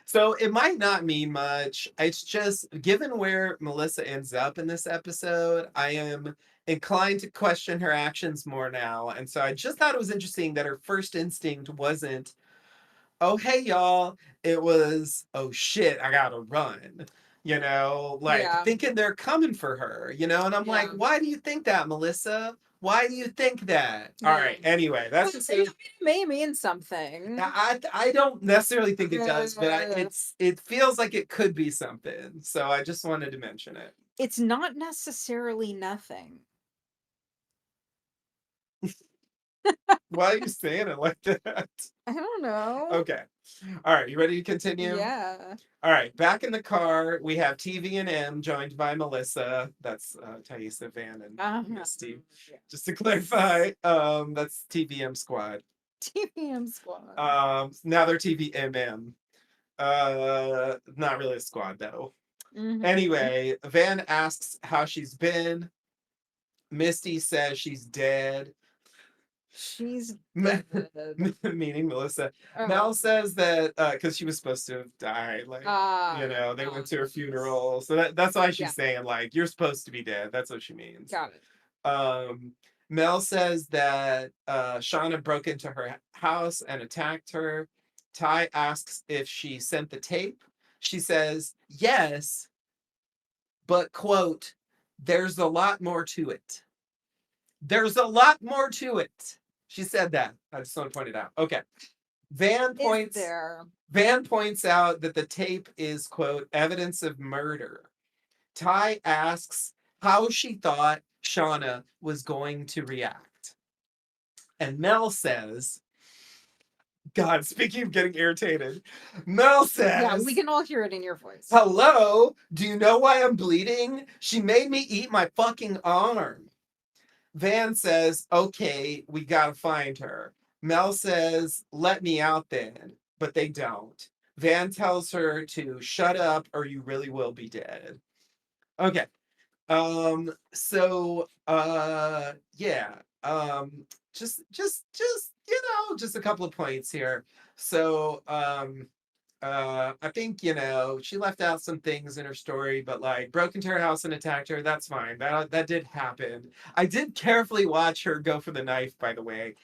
So it might not mean much. It's just given where Melissa ends up in this episode, I am inclined to question her actions more now. And so I just thought it was interesting that her first instinct wasn't, oh, hey, y'all. It was, oh, shit, I gotta run. Like yeah, thinking they're coming for her, And I'm like, yeah. why do you think that, Melissa? Why do you think that? All right. Hmm. Anyway, that's Well, just it may mean something. I don't necessarily think it does, but Uh, it feels like it could be something. So I just wanted to mention it. it's not necessarily nothing. Why are you saying it like that? I don't know. Okay. All right. You ready to continue? Yeah. All right. Back in the car, we have TV and M joined by Melissa. That's Thaisa, Van, and Uh-huh. Misty. Just to Yes. clarify, that's TVM squad. TPM squad. Now they're TVMM. Not really a squad though. Hmm. Anyway, Van asks how she's been. Misty says she's dead. She's dead. Meaning Melissa. Mel Oh. says that because she was supposed to have died, like they went to her Yes. funeral, so that's why Yeah, she's saying like you're supposed to be dead. That's what she means. got it. Um, Mel says that Shauna broke into her house and attacked her. Ty asks if she sent the tape. She says yes, but quote, there's a lot more to it. There's a lot more to it. She said that. I just want to point it out. Okay. Van Is points there? Van points out that the tape is, quote, evidence of murder. Ty asks how she thought Shauna was going to react. And Mel says, God, speaking of getting irritated, Mel Yeah, we says, can all hear it in your voice. hello, do you know why I'm bleeding? She made me eat my fucking arm. Van says, okay, we gotta find her. Mel says, let me out then, but they don't. Van tells her to shut up or you really will be dead. Okay. Yeah. Just just a couple of points here. So I think she left out some things in her story, but like broke into her house and attacked her. That's fine. That did happen. I did carefully watch her go for the knife. By the way,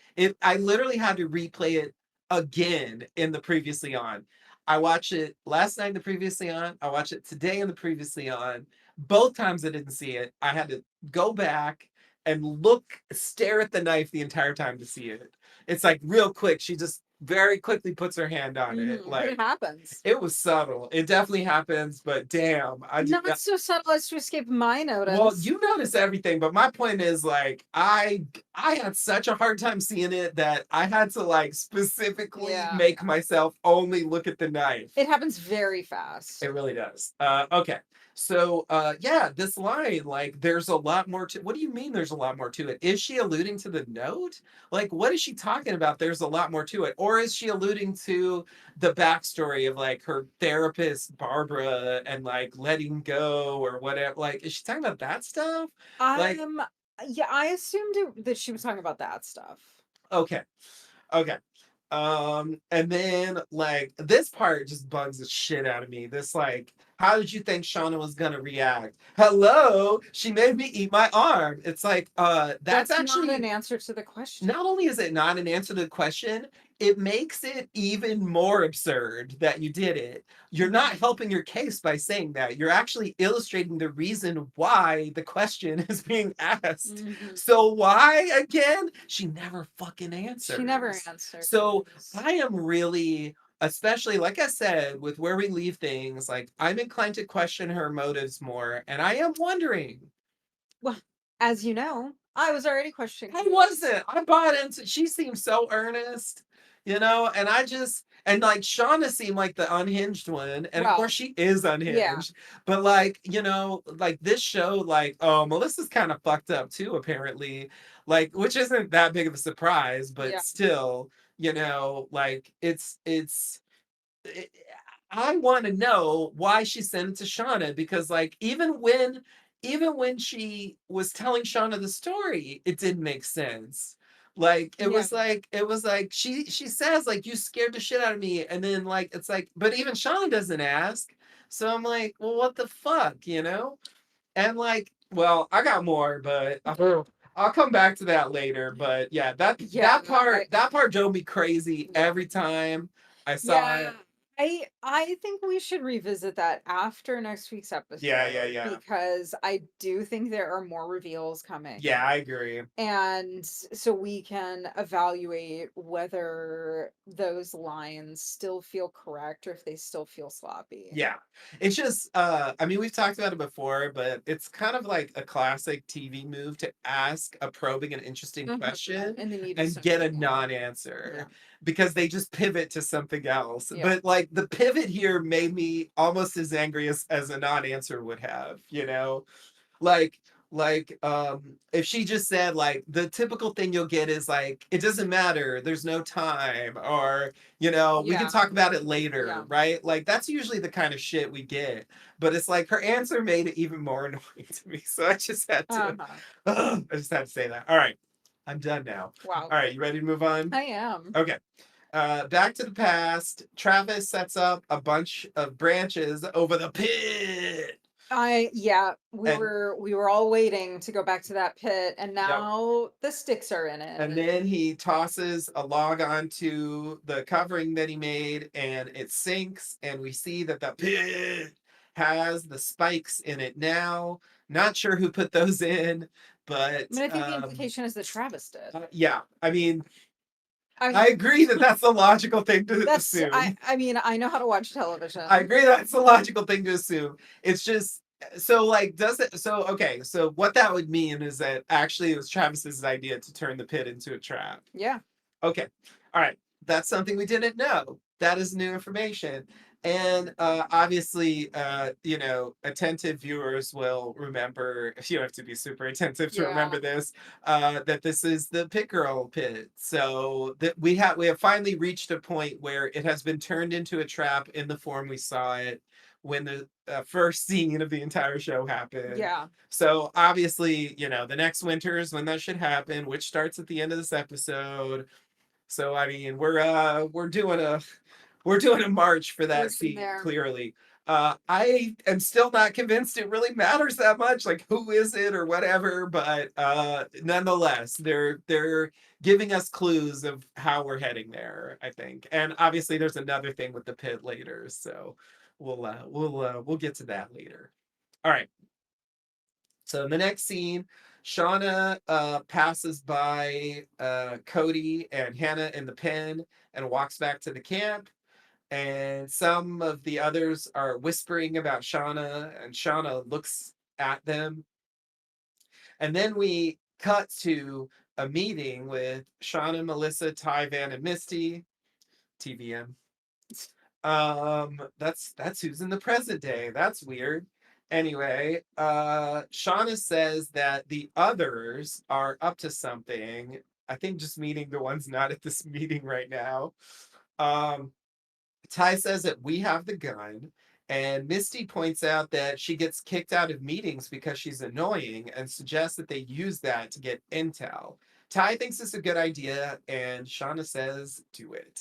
I literally had to replay it again in the previously on. I watched it last night in the previously on. I watched it today in the previously on. Both times I didn't see it. I had to go back and stare at the knife the entire time to see it. It's like real quick. She just very quickly puts her hand on it. But it Like happens. it was subtle. It definitely happens, but damn, Not so subtle as to escape my well, notice. you notice everything, but my point is like I had such a hard time seeing it that I had to like specifically Yeah. make myself only look at the knife. It happens very fast. It really does. Okay. So yeah, this line, like there's a lot more to what do you mean there's a lot more to it? Is she alluding to the note? Like what is she talking about? There's a lot more to it. Or is she alluding to the backstory of like her therapist Barbara and like letting go or whatever? Like, is she talking about that stuff? Like, I'm yeah, I assumed that she was talking about that stuff. okay, okay. And then like this part just bugs the shit out of me. This like, how did you think Shauna was gonna react? Hello, she made me eat my arm. It's like, that's That's not an actually answer to the question. not only is it not an answer to the question, it makes it even more absurd that you did it. You're not Mhm. helping your case by saying that. You're actually illustrating the reason why the question is being asked. Mhm. So why again? She never fucking She never answers. So answers. I am really, especially like I said, with where we leave things, like I'm inclined to question her motives more. And I am wondering, Well, as you know, I was already questioning I hers. wasn't. I bought into. She seemed so earnest, and I just and like Shauna seemed like the unhinged one, and of course Well, she is yeah, unhinged. But like like this show, like oh Melissa's kind of fucked up too, apparently, like which isn't that big of a surprise, but yeah, still, like it, I want to know why she sent it to Shauna because like even when she was telling Shauna the story, it didn't make sense. Like yeah, it was like she says like you scared the shit out of me, and then like it's like but even Shauna doesn't ask. So I'm like, well, what the fuck, And like, well, I got more, but I'll come back to that later. But yeah, that yeah. that part that part drove me crazy Yeah, every time I saw yeah. it. I think we should revisit that after next week's Yeah, yeah, episode yeah. because I do think there are more reveals coming. Yeah, I agree. And so we can evaluate whether those lines still feel correct or if they still feel sloppy. Yeah. It's just I mean we've talked about it before, but it's kind of like a classic TV move to ask a probing and interesting Mhm. question And then you just and don't get a get one. non-answer Yeah. because they just pivot to something else. Yeah. But like the pivot here made me almost as angry as a non-answer would have. like if she just said like the typical thing you'll get is like it doesn't matter, there's no time, or we can Yeah. talk about it Yeah. later, right? Like that's usually the kind of shit we get, but it's like her answer made it even more annoying to me, so Uh-huh. I just had to say that. All right, I'm done now. Wow. All right, you ready to move on? I am. Okay. Back to the past. Travis sets up a bunch of branches over the pit. Yeah, And we were all waiting to go back to that pit and yep. now the sticks are in And it. then he tosses a log onto the covering that he made, and it sinks. And we see that the pit has the spikes in it now. Not sure who put those in, I but mean, I think the implication is that Travis did. yeah. I mean, I I agree that that's a logical thing to that's assume. I mean, I know how to watch I television. agree that's a logical thing to assume. It's just so like does it so okay, so what that would mean is that actually it was Travis's idea to turn the pit into a trap. Yeah. Okay. All right. That's something we didn't know. That is new information. And obviously, attentive viewers will remember, you have to be super attentive to Yeah. remember this, that this is the Pit Girl pit. So that we have finally reached a point where it has been turned into a trap in the form we saw it when the first scene of the entire show happened. Yeah. So obviously, the next winter is when that should happen, which starts at the end of this episode. So I mean, we're doing a march for We're that getting scene, there. clearly. I am still not convinced it really matters that much, like who is it or whatever, but nonetheless, they're giving us clues of how we're heading there, I think. And obviously there's another thing with the pit later, so we'll get to that later. All right. So in the next scene, Shauna passes by Cody and Hannah in the pen and walks back to the camp. And some of the others are whispering about Shauna, and Shauna looks at them. And then we cut to a meeting with Shauna, Melissa, Ty, Van, and Misty. TVM. That's who's in the present day. That's weird. Anyway, Shauna says that the others are up to something. I think just meaning the ones not at this meeting right now. Um, Ty says that we have the gun, and Misty points out that she gets kicked out of meetings because she's annoying and suggests that they use that to get intel. Ty thinks it's a good idea, and Shauna says, do it.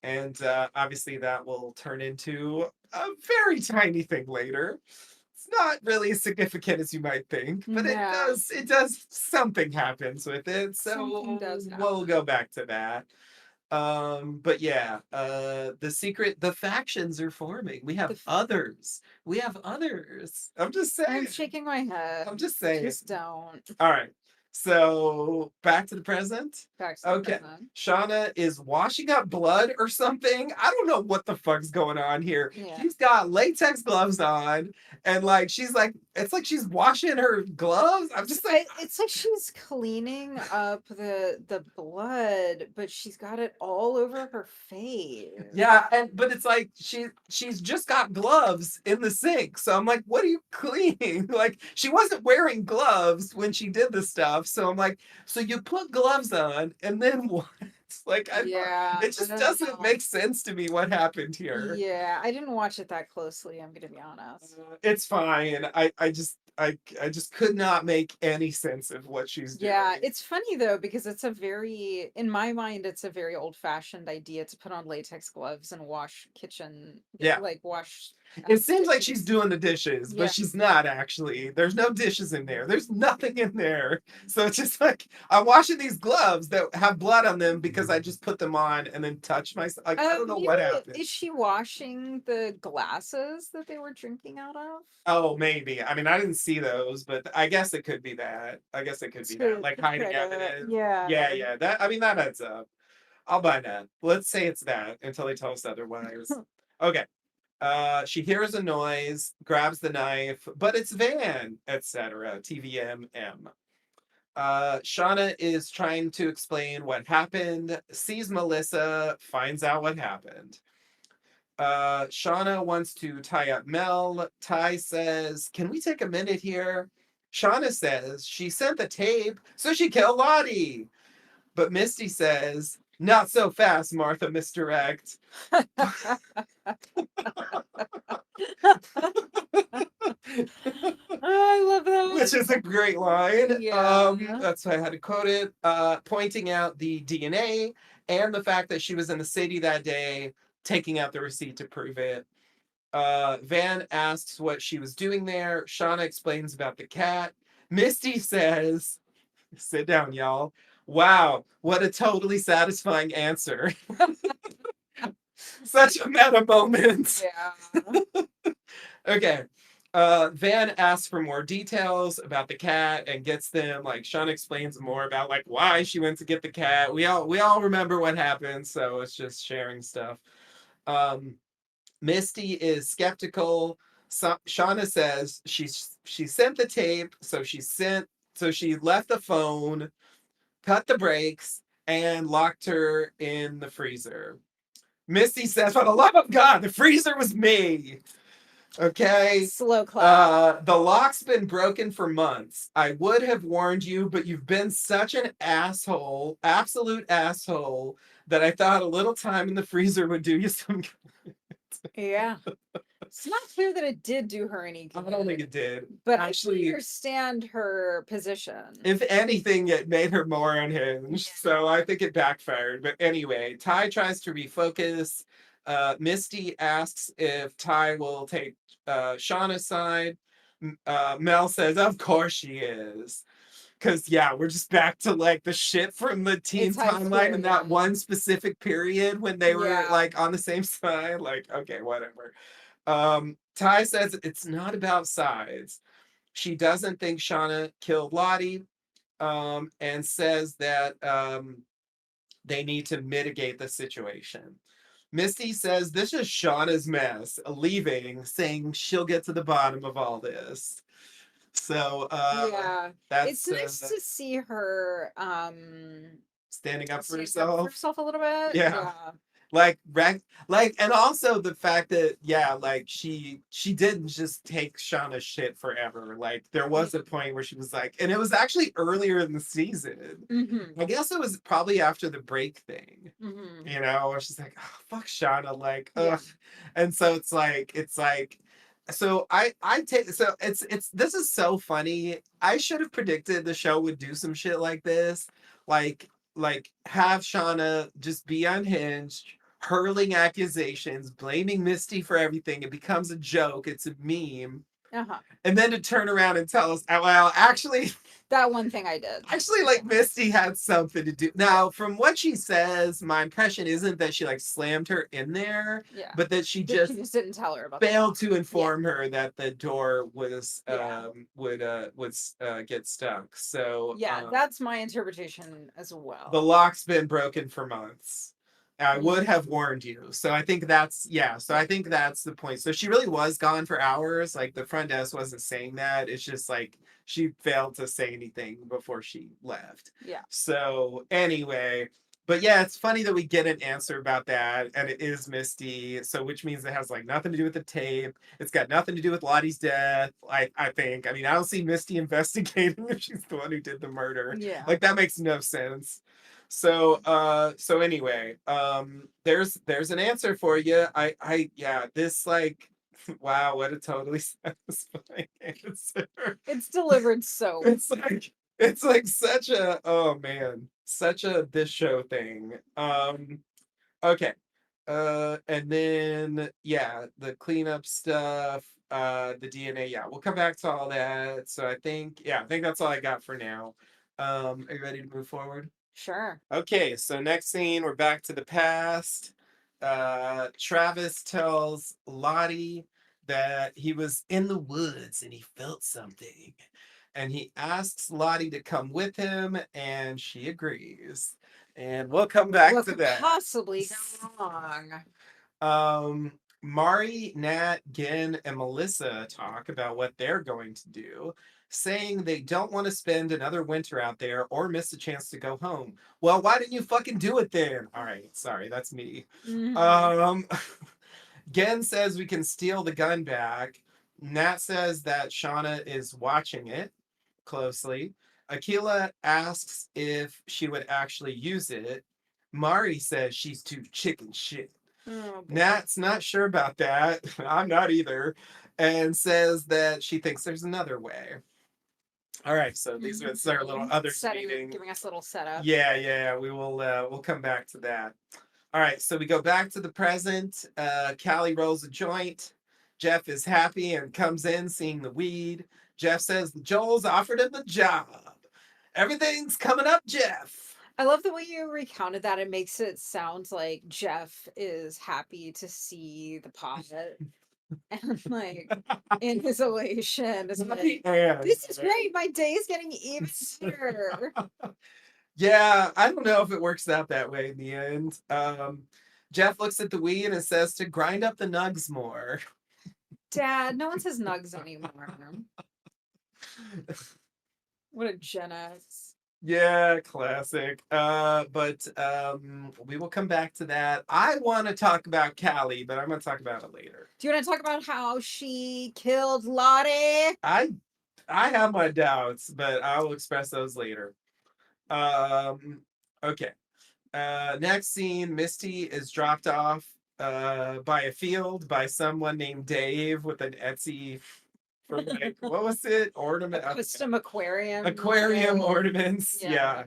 And obviously that will turn into a very tiny thing later. It's not really as significant as you might think, but it No. does it does something happens with it. Something So does we'll go happen. back to that. But yeah, the factions are forming. We The have f- others. We have others. I'm just I'm saying. shaking my head. I'm just saying. Just don't. All right. So back to the present. Back to the Okay. present. Shauna is washing up blood or something. I don't know what the fuck's going on here. Yeah. She's got latex gloves on, and like she's like, it's like she's washing her gloves. I'm just like, It's like she's cleaning up the blood, but she's got it all over her face. yeah, and but it's like she's just got gloves in the sink. So I'm like, what are you cleaning? Like she wasn't wearing gloves when she did the stuff. So I'm like, so you put gloves on and then what? Like I don't, Yeah, it I just don't doesn't know. make sense to me what happened here. Yeah, I didn't watch it that closely, I'm gonna be honest. It's fine. I just could not make any sense of what she's Yeah, doing. it's funny though because it's a very, in my mind, it's a very old-fashioned idea to put on latex gloves and wash kitchen, Yeah. like wash It seems like she's dishes. doing the dishes, but Yeah. she's not actually. There's no dishes in there. There's nothing in there. So it's just like I'm washing these gloves that have blood on them because I just put them on and then touch myself. Like I don't know Maybe what happened. is she washing the glasses that they were drinking out of? Oh, maybe. I mean, I didn't see those, but I guess it could be that. I guess it could be that. Like To try hiding to, evidence. yeah. Yeah, yeah. That I mean that adds up. I'll buy that. Let's say it's that until they tell us otherwise. Okay. She hears a noise, grabs the knife, but it's Van, etc. TVMM. Shauna is trying to explain what happened, sees Melissa, finds out what happened. Shauna wants to tie up Mel. Ty says, "Can we take a minute here?" Shauna says she sent the tape, so she killed Lottie. But Misty says, "Not so fast, Martha Misdirect." I love Which that. is a great line. Yeah. That's why I had to quote it. Pointing out the DNA and the fact that she was in the city that day, taking out the receipt to prove it. Van asks what she was doing there. Shauna explains about the cat. Misty says, "Sit down, y'all. Wow, what a totally satisfying answer." Such a meta moment. Yeah. Okay. Van asks for more details about the cat and gets them. Like Sean explains more about like why she went to get the cat. We all remember what happened, so it's just sharing stuff. Um, Misty is skeptical. Shauna says she sent the tape, so she left the phone, cut the brakes, and locked her in the freezer. Misty says, "For the love of God, the freezer was me." Okay. Slow clap. The lock's been broken for months. I would have warned you, but you've been such an asshole, absolute asshole, that I thought a little time in the freezer would do you some good. Yeah. It's not clear that it did do her any I don't think good, it did. but I can Actually, understand her position. if anything, it made her more unhinged. Yeah. So I think it backfired. But anyway, Ty tries to refocus. Misty asks if Ty will take Shauna's side. Mel says, "Of course she is." Because, yeah, we're just back to like the shit from the teen It's high timeline school in that again. one specific period when they were Yeah. like on the same side. Like, okay, whatever. Ty says it's not about sides. She doesn't think Shauna killed Lottie, and says that they need to mitigate the situation. Misty says this is Shauna's mess, leaving, saying she'll get to the bottom of all this. So Yeah. It's that's nice to see her standing up for stand up for herself. herself a little bit. Yeah. Yeah. Like and also the fact that yeah like she didn't just take Shauna's shit forever. Like there was a point where she was like, and it was actually earlier in the season. Mm-hmm. I guess it was probably after the break thing, Mm-hmm. where she's like, oh, fuck Shauna, like Yeah. ugh. And so it's like so I take so it's this is so funny. I should have predicted the show would do some shit like this, like have Shauna just be unhinged, hurling accusations, blaming Misty for everything. It becomes a joke. It's a meme. Uh-huh. And then to turn around and tell us, well, actually, That one thing I did. actually, like Misty had something to do. Now, from what she says, my impression isn't that she like slammed her in there, Yeah. but that she That she just just didn't tell her about the failed to Yeah. inform her that the door Yeah. would get stuck. So Yeah, that's my interpretation as the well. lock's been broken for months. I would Mhm. have warned you. So I think that's yeah. So I Yeah. think that's the point. So she really was gone for hours. Like the front desk wasn't saying that. It's just like she failed to say anything before she left. Yeah. So anyway, but yeah, it's funny that we get an answer about that, and it is Misty. So which means it has like nothing to do with the tape. It's got nothing to do with Lottie's death. I think. I mean, I don't see Misty investigating if she's the one who did the murder. Yeah. Like that makes no sense. So anyway, there's an answer for you. Yeah, this like wow, what a totally satisfying answer. It's delivered so It's like it's like such a oh man, such a this show thing. Okay. And then yeah, the cleanup stuff, the DNA, yeah, we'll come back to all that. So I think that's all I got for now. Are you ready to move forward? Sure. Okay, so next scene, we're back to the past. Travis tells Lottie that he was in the woods and he felt something. And he asks Lottie to come with him, and she agrees. And we'll come back What to could that. possibly go wrong? Mari, Nat, Gin, and Melissa talk about what they're going to do, saying they don't want to spend another winter out there or miss a chance to go home. Well, why didn't you fucking do it then? All right, sorry, that's me. Mhm. Um, Gen says we can steal the gun back. Nat says that Shauna is watching it closely. Akila asks if she would actually use it. Mari says she's too chicken shit. Oh boy. Nat's not sure about that. I'm not either. And says that she thinks there's another way. All right, so these are our little others meeting. Giving us a little setup. Yeah, we will we'll come back to that. All right, so we go back to the present. Callie rolls a joint. Jeff is happy and comes in seeing the weed. Jeff says Joel's offered him the job. Everything's coming up, Jeff. I love the way you recounted that. It makes it sound like Jeff is happy to see the pot and like in his elation is like, And this is great. My day is getting even better. yeah, I don't know if it works out that way in the end. Jeff looks at the weed and says to grind up the nugs more. Dad, no one says nugs anymore. What a Gen X. Yeah, classic. But we will come back to that. I want to talk about Callie, but I'm going to talk about it later. Do you want to talk about how she killed Lottie? I I have my doubts, but I will express those later. Um, okay. Next scene, Misty is dropped off by a field by someone named Dave with an Etsy for like what was it? A Ornament custom aquarium model. ornaments. Yeah.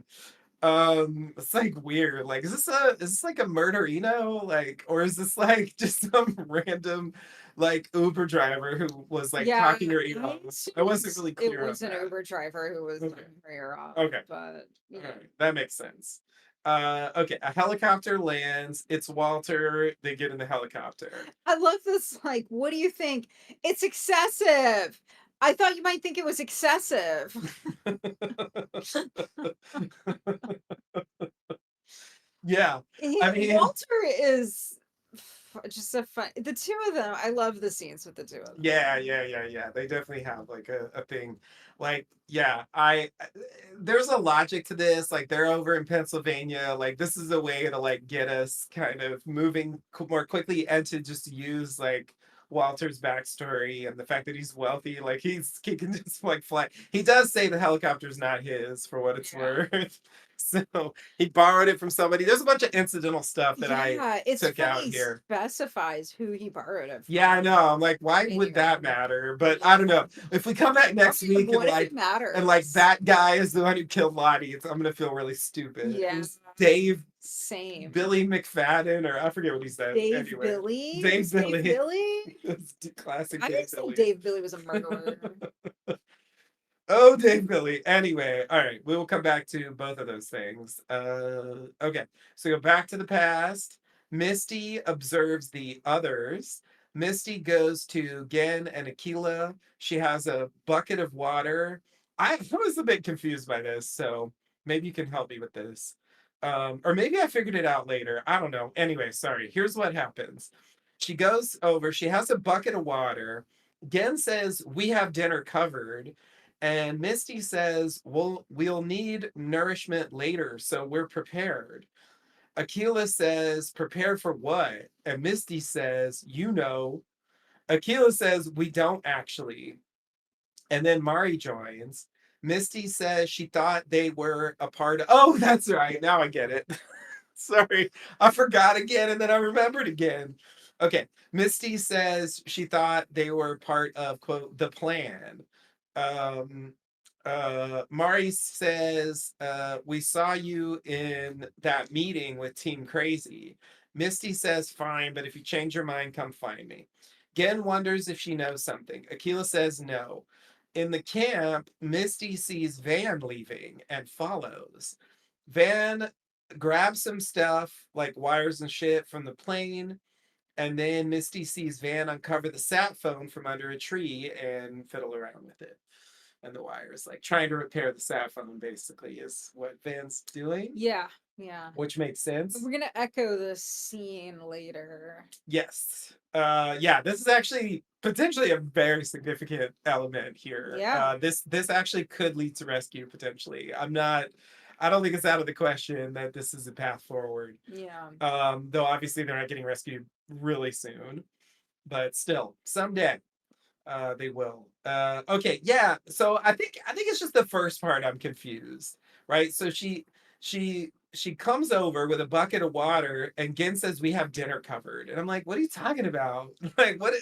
Yeah. It's like weird. Like, is this like a murderino? Like, or is this like just some random like Uber driver who was like Yeah, talking her ear I off? I wasn't really it clear on was an that. Uber driver who was Okay. her off, Okay. but All yeah. right. That makes sense. Okay, a helicopter lands. It's Walter. They get in the helicopter. I love this. Like, what do you think? It's excessive. I thought you might think it was excessive. Yeah. I mean, Walter is just a fun. The two of them, I love the scenes with the two of them. yeah. They definitely have like a thing. Like, yeah, there's a logic to this. Like they're over in Pennsylvania. Like this is a way to like get us kind of moving more quickly and to just use like Walter's backstory and the fact that he's wealthy. Like he can just like fly. He does say the helicopter's not his for what it's Yeah. worth. So he borrowed it from somebody. There's a bunch of incidental stuff that I Yeah, it's took funny. out He here. specifies who he borrowed it Yeah, I from. know. I'm like, why would Anyway, that matter? But I don't know. If we come back next week what if it matters? and like that guy is the one who killed Lottie, I'm gonna feel really stupid. Yeah, Dave Same. Billy McFadden, or I forget what he said. Dave Anyway, Billy? Dave It's Dave Billy. Billy? It's classic I Dave just think Billy. Dave Billy was a murderer. Oh, Dave Billy. Anyway, all right, we will come back to both of those things. Okay, so go back to the past. Misty observes the others. Misty goes to Gen and Aquila. She has a bucket of water. I was a bit confused by this, so maybe you can help me with this. Or maybe I figured it out later. I don't know. Anyway, sorry. Here's what happens. She goes over, she has a bucket of water. Gen says, "We have dinner covered." And Misty says, we'll need nourishment later, so we're prepared. Aquila says, prepared for what? And Misty says, you know. Aquila says, we don't actually. And then Mari joins. Misty says she thought they were a part of. Oh, that's right. Now I get it. Sorry, I forgot again and then I remembered again. Okay, Misty says she thought they were part of, quote, the plan. Um, Mari says, we saw you in that meeting with Team Crazy. Misty says, fine, but if you change your mind, come find me. Gen wonders if she knows something. Aquila says no. In the camp, Misty sees Van leaving and follows. Van grabs some stuff like wires and shit from the plane, and then Misty sees Van uncover the sat phone from under a tree and fiddle around with it and the wires, like trying to repair the sat phone. Basically, is what Van's doing, Yeah, yeah. which makes sense. We're gonna echo this scene later. Yes. Yeah, this is actually potentially a very significant element here. Yeah. This actually could lead to rescue potentially. I don't think it's out of the question that this is a path forward. Yeah. Though obviously they're not getting rescued really soon, but still, someday they will. Okay, yeah. So I think it's just the first part I'm confused, right? So she comes over with a bucket of water, and Gin says we have dinner covered, and I'm like, what are you talking about? Like, what?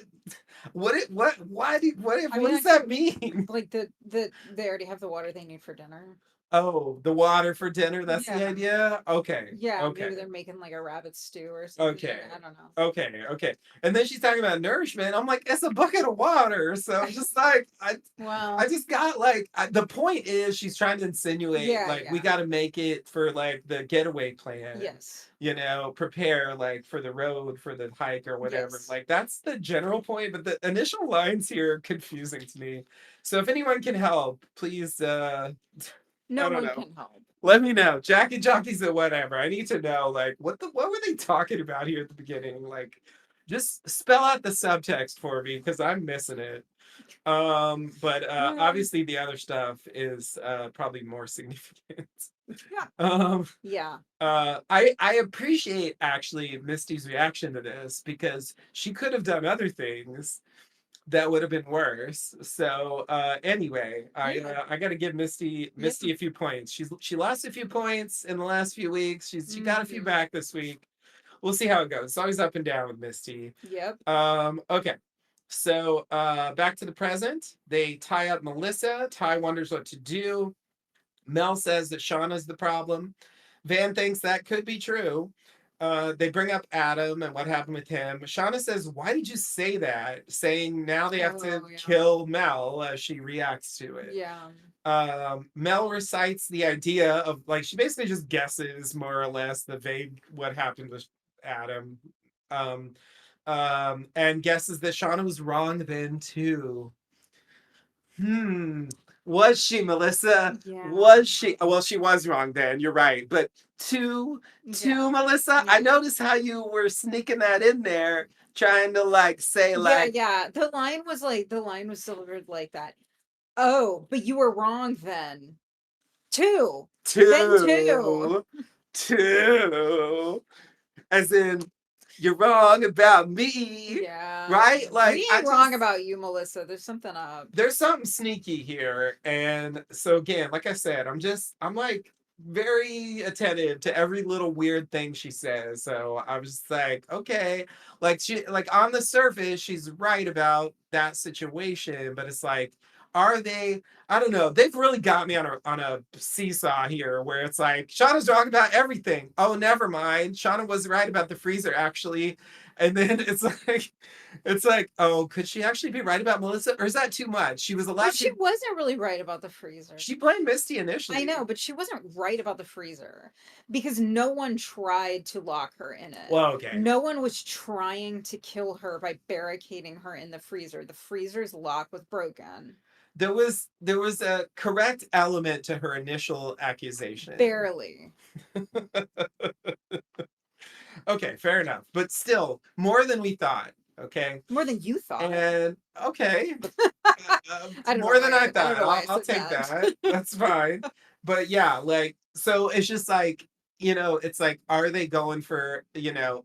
Why do I what mean, does I could that mean? like they already have the water they need for dinner. Oh, the water for dinner. That's the Yeah. idea. Okay, Yeah, maybe okay. they're making like a rabbit stew or something. Okay. I don't know. Okay. Okay. And then she's talking about nourishment. I'm like, it's a bucket of water. So I'm just like, I Well, just got like, the point is she's trying to insinuate yeah, like we yeah. got to make it for like the getaway plan, Yes. prepare like for the road, for the hike or whatever. Yes. Like that's the general point. But the initial lines here are confusing to me. So if anyone can help, please, I No don't one know. can help. Let me know. Jackie jockeys or whatever. I need to know like what were they talking about here at the beginning? Like just spell out the subtext for me because I'm missing it. But Um, obviously the other stuff is probably more significant. yeah. um Yeah. I appreciate actually Misty's reaction to this because she could have done other things that would have been worse. So anyway, Yeah. I got to give Yeah. Misty a few points. She lost a few points in the last few weeks. She got a few Hmm. back this week. We'll see how it goes. It's always up and down with Misty. Yep. Okay. So back to the present. They tie up Melissa. Ty wonders what to do. Mel says that Shauna's the problem. Van thinks that could be true. They bring up Adam and what happened with him. Shauna says, why did you say that? Saying now they have to Oh, yeah. kill Mel as she reacts to it. Yeah. Mel recites the idea of like, she basically just guesses more or less the vague what happened with Adam. Um, and guesses that Shauna was wrong then too. Hmm. Was she, Melissa? Yeah. Was she? Well, she was wrong then. You're right. But Yeah. Melissa, I Yeah. noticed how you were sneaking that in there, trying to like say Yeah, like yeah. The line was delivered like that. Oh, but you were wrong then. Two. Then two. two, two, as in you're wrong about me, Yeah. right? We Like I ain't wrong just about you, Melissa. There's something up. there's something sneaky here. And so again, like I said, I'm like very attentive to every little weird thing she says. So I was just like, okay, like she like on the surface, she's right about that situation, but it's like Are they? I don't know. They've really got me on a seesaw here, where it's like Shauna's wrong about everything. Oh, never mind. Shauna was right about the freezer, actually. And then it's like, oh, could she actually be right about Melissa, or is that too much? She was But allowed she to. wasn't really right about the freezer. She blamed Misty I initially. know, but she wasn't right about the freezer because no one tried to lock her in it. Well, okay. No one was trying to kill her by barricading her in the freezer. The freezer's lock was broken. There was a correct element to her initial accusation. Barely. Okay, fair enough. But still, more than we thought. Okay. More than you thought. And okay, I don't know more than I why I don't thought. know why I I'll said take that. that. That's fine. But yeah, like, so it's just like, it's like, are they going for,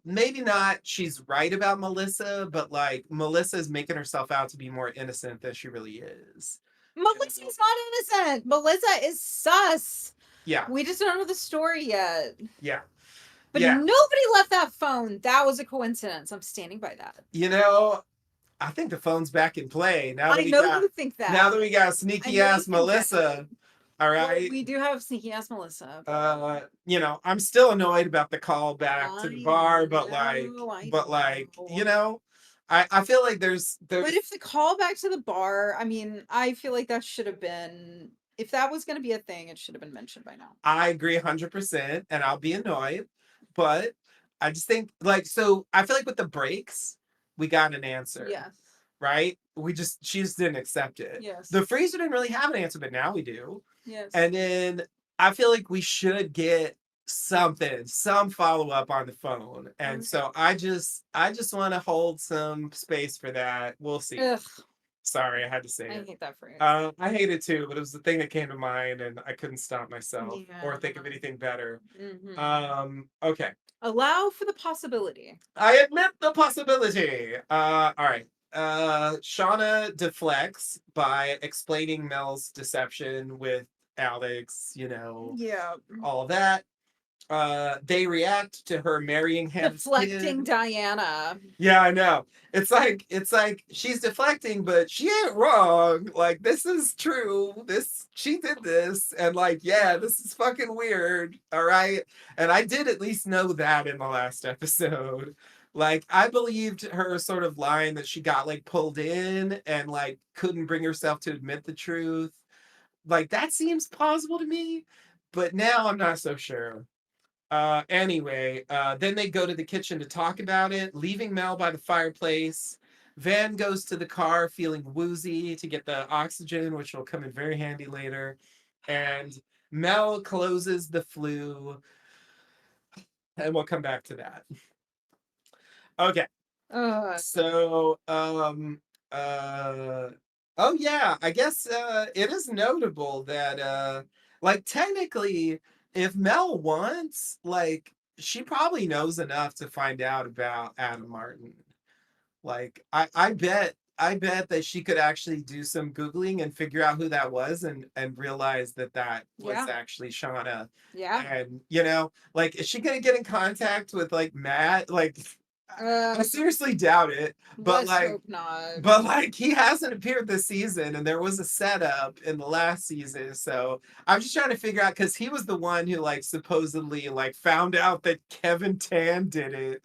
maybe not she's right about Melissa, but like Melissa's making herself out to be more innocent than she really is. You know? Melissa's not innocent. Melissa is sus. Yeah, We just don't know the story yet. yeah, But yeah. nobody left that phone. That was a coincidence. I'm standing by that. You know, I think the phone's back in play now that I we know got you think now that. that we got I sneaky know you ass think that. Melissa. All Well, right. we do have sneaky ass Melissa. But I'm still annoyed about the call back to the bar, but I know. I feel like there's But if the call back to the bar, I mean, I feel like that should have been, if that was going to be a thing, it should have been mentioned by now. I agree 100%, and I'll be annoyed, but I just think, like, so I feel like with the breaks, we got an answer, Yes. right? She just didn't accept it. Yes. The freezer didn't really have an answer, but now we do. Yes. And then I feel like we should get some follow up on the phone. And so I just want to hold some space for that. We'll see. Ugh, Sorry, I had to say I it. hate that phrase. I hate it too, but it was the thing that came to mind, and I couldn't stop myself or think of Yeah. anything better. Okay. Allow for the possibility. I admit the possibility. All right. Shauna deflects by explaining Mel's deception with Alex, Yeah. all of that. They react to her marrying Hannah's Deflecting kid. Diana. Yeah, I know. It's like she's deflecting, but she ain't wrong. Like, this is true. She did this, and like, yeah, this is fucking weird. All right. And I did at least know that in the last episode. Like, I believed her sort of line that she got like pulled in and like couldn't bring herself to admit the truth. Like, that seems plausible to me, but now I'm not so sure. Anyway, then they go to the kitchen to talk about it, leaving Mel by the fireplace. Van goes to the car feeling woozy to get the oxygen, which will come in very handy later. And Mel closes the flue, and we'll come back to that. Okay. Ugh. So, oh yeah, I guess it is notable that like, technically, if Mel wants, like, she probably knows enough to find out about Adam Martin. Like, I bet that she could actually do some googling and figure out who that was, and realize that that was Yeah. actually Shauna. Yeah. And like, is she gonna get in contact with like Matt? Like, I seriously doubt it. But Let's like, hope not. he hasn't appeared this season, and there was a setup in the last season. So I'm just trying to figure out, because he was the one who like supposedly like found out that Kevin Tan did it,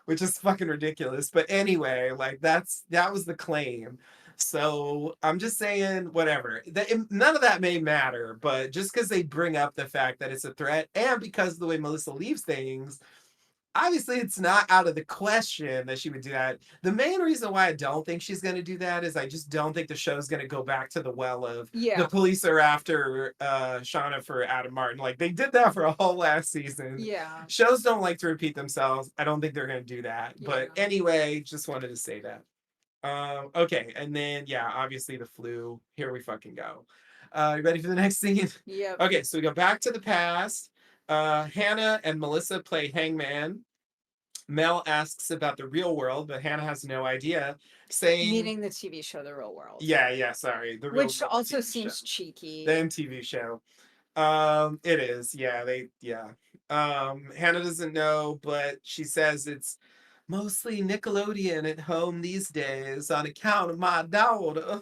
which is fucking ridiculous. But anyway, like, that was the claim. So I'm just saying, whatever. None of that may matter, but just because they bring up the fact that it's a threat, and because of the way Melissa leaves things, obviously it's not out of the question that she would do that. The main reason why I don't think she's going to do that is I just don't think the show's going to go back to the well of the police are after Shauna for Adam Martin. Like, they did that for a whole last season. Yeah. Shows don't like to repeat themselves. I don't think they're going to do that. But Yeah. anyway, just wanted to say that. Okay, and then yeah, obviously the flu. Here we fucking go. You ready for the next scene? Yep. Okay, so we go back to the past. Hannah and Melissa play hangman. Mel asks about the real world, but Hannah has no idea, saying, Meaning the TV show The Real World. yeah, sorry, the real Which world also TV seems show. cheeky. The MTV show. It is. Yeah. Hannah doesn't know, but she says it's mostly Nickelodeon at home these days on account of my daughter.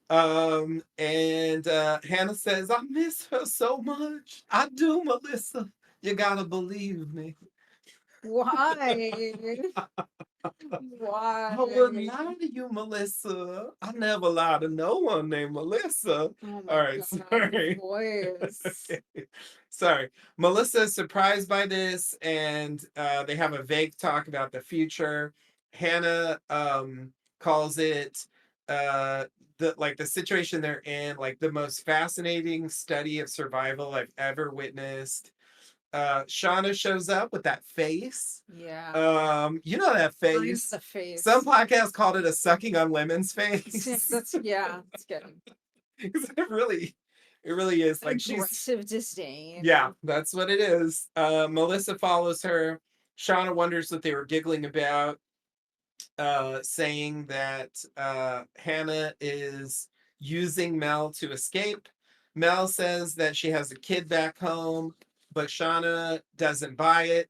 And Hannah says, I miss her so much. I do, Melissa. You gotta believe me. Why? I wouldn't Why? lie to you, Melissa. I never lie to no one named Melissa. Oh All my right, god, the sorry. voice. Sorry. Melissa is surprised by this, and they have a vague talk about the future. Hannah calls it uh, the situation they're in, like the most fascinating study of survival I've ever witnessed. Shauna shows up with that face. Yeah. You know that I know face. the Some face. podcasts called it a sucking on lemons face. That's yeah, it's good. 'Cause it really is like she's Aggressive disdain. yeah, that's what it is. Melissa follows her. Shauna wonders what they were giggling about, saying that Hannah is using Mel to escape. Mel says that she has a kid back home, but Shauna doesn't buy it.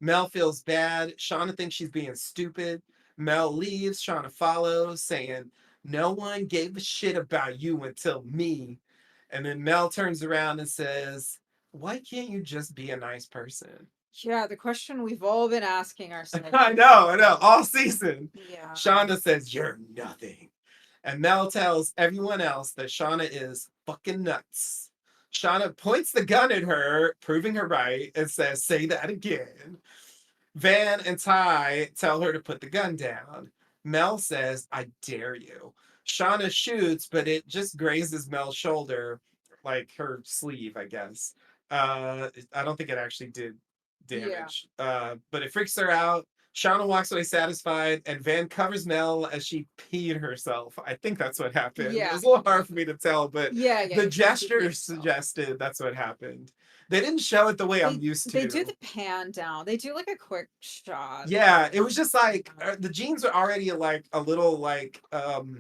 Mel feels bad. Shauna thinks she's being stupid. Mel leaves. Shauna follows, saying, no one gave a shit about you until me. And then Mel turns around and says, why can't you just be a nice person? Yeah, the question we've all been asking ourselves I this know, I know, season. all season. Yeah. Shauna says, you're nothing. And Mel tells everyone else that Shauna is fucking nuts. Shauna points the gun at her, proving her right, and says, say that again. Van and Ty tell her to put the gun down. Mel says, I dare you. Shauna shoots, but it just grazes Mel's shoulder, like her sleeve, I guess. I don't think it actually did Yeah. damage, but it freaks her out. Shauna walks away satisfied, and Van covers Mel as she peed herself. I think that's what happened. It Yeah. was a little hard for me to tell, but Yeah, yeah, the she did gesture herself. suggested that's what happened. They didn't show it the way I'm used They do to. the pan down. They do like a quick shot Yeah, it of was just like that. the jeans are already like a little like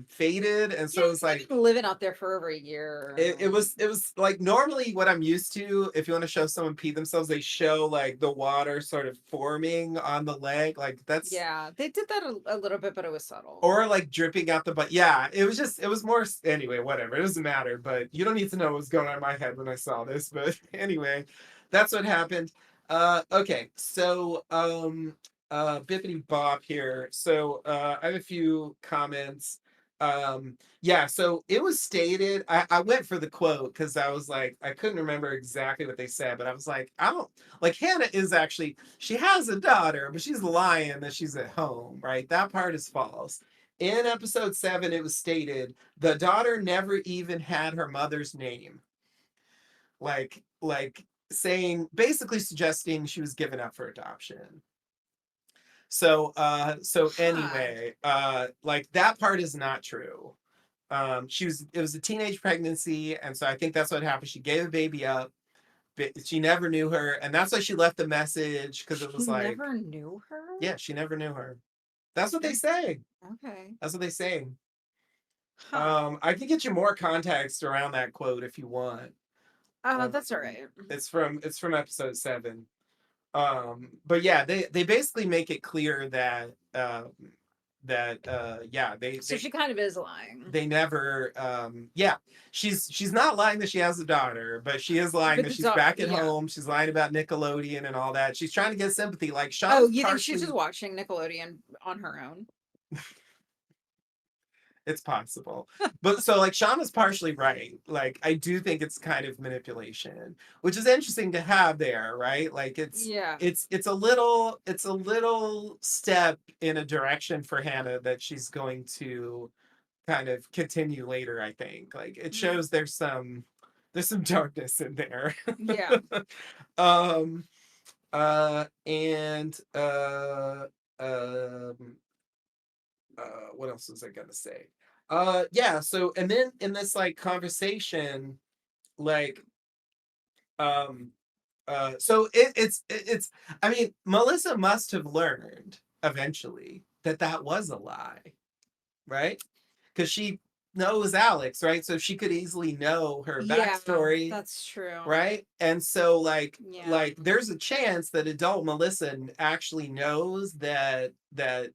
faded, and Yeah, so it was they've like been living out there for over a year. it was like normally what I'm used to. If you want to show someone pee themselves, they show like the water sort of forming on the leg, like that's Yeah, they did that a little bit, but it was subtle. or like dripping out the butt. Yeah, it was more anyway, whatever. It doesn't matter, but you don't need to know what was going on in my head when I saw this. But anyway, that's what happened. Okay, so bippity bop here. So I have a few comments. Yeah, so it was stated. I went for the quote because I was like, I couldn't remember exactly what they said, but I was like, I don't like Hannah is actually she has a daughter, but she's lying that she's at home, right? That part is false. In episode 7, it was stated the daughter never even had her mother's name. Like saying basically suggesting she was given up for adoption. So Huh. anyway, like that part is not true. She was it was a teenage pregnancy, and so I think that's what happened. She gave a baby up, but she never knew her, and that's why she left the message because it She was like, never knew her? yeah, she never knew her. That's what they Mm, say. okay. That's what they say. Huh. I can get you more context around that quote if you want. That's all Um, right. it's from episode 7. But yeah, they basically make it clear that yeah, So she kind of is lying. they never yeah, she's not lying that she has a daughter, but she is lying But that the she's daughter, back at yeah. home. She's lying about Nickelodeon and all that. She's trying to get sympathy. Like Oh, Shauna's you think she's just partially watching Nickelodeon on her own? it's possible. But so like Shauna's partially right. Like I do think it's kind of manipulation, which is interesting to have there, right? Like Yeah. it's a little step in a direction for Hannah that she's going to kind of continue later, I think. Like it Mm, shows there's some darkness in there. yeah. um and um what else was I gonna say? Yeah, so and then in this like conversation, like um so it's I mean, Melissa must have learned eventually that that was a lie, right? Because she knows Alex, right? So she could easily know her Yeah, backstory, that's true. right? And so Yeah. like there's a chance that adult Melissa actually knows that that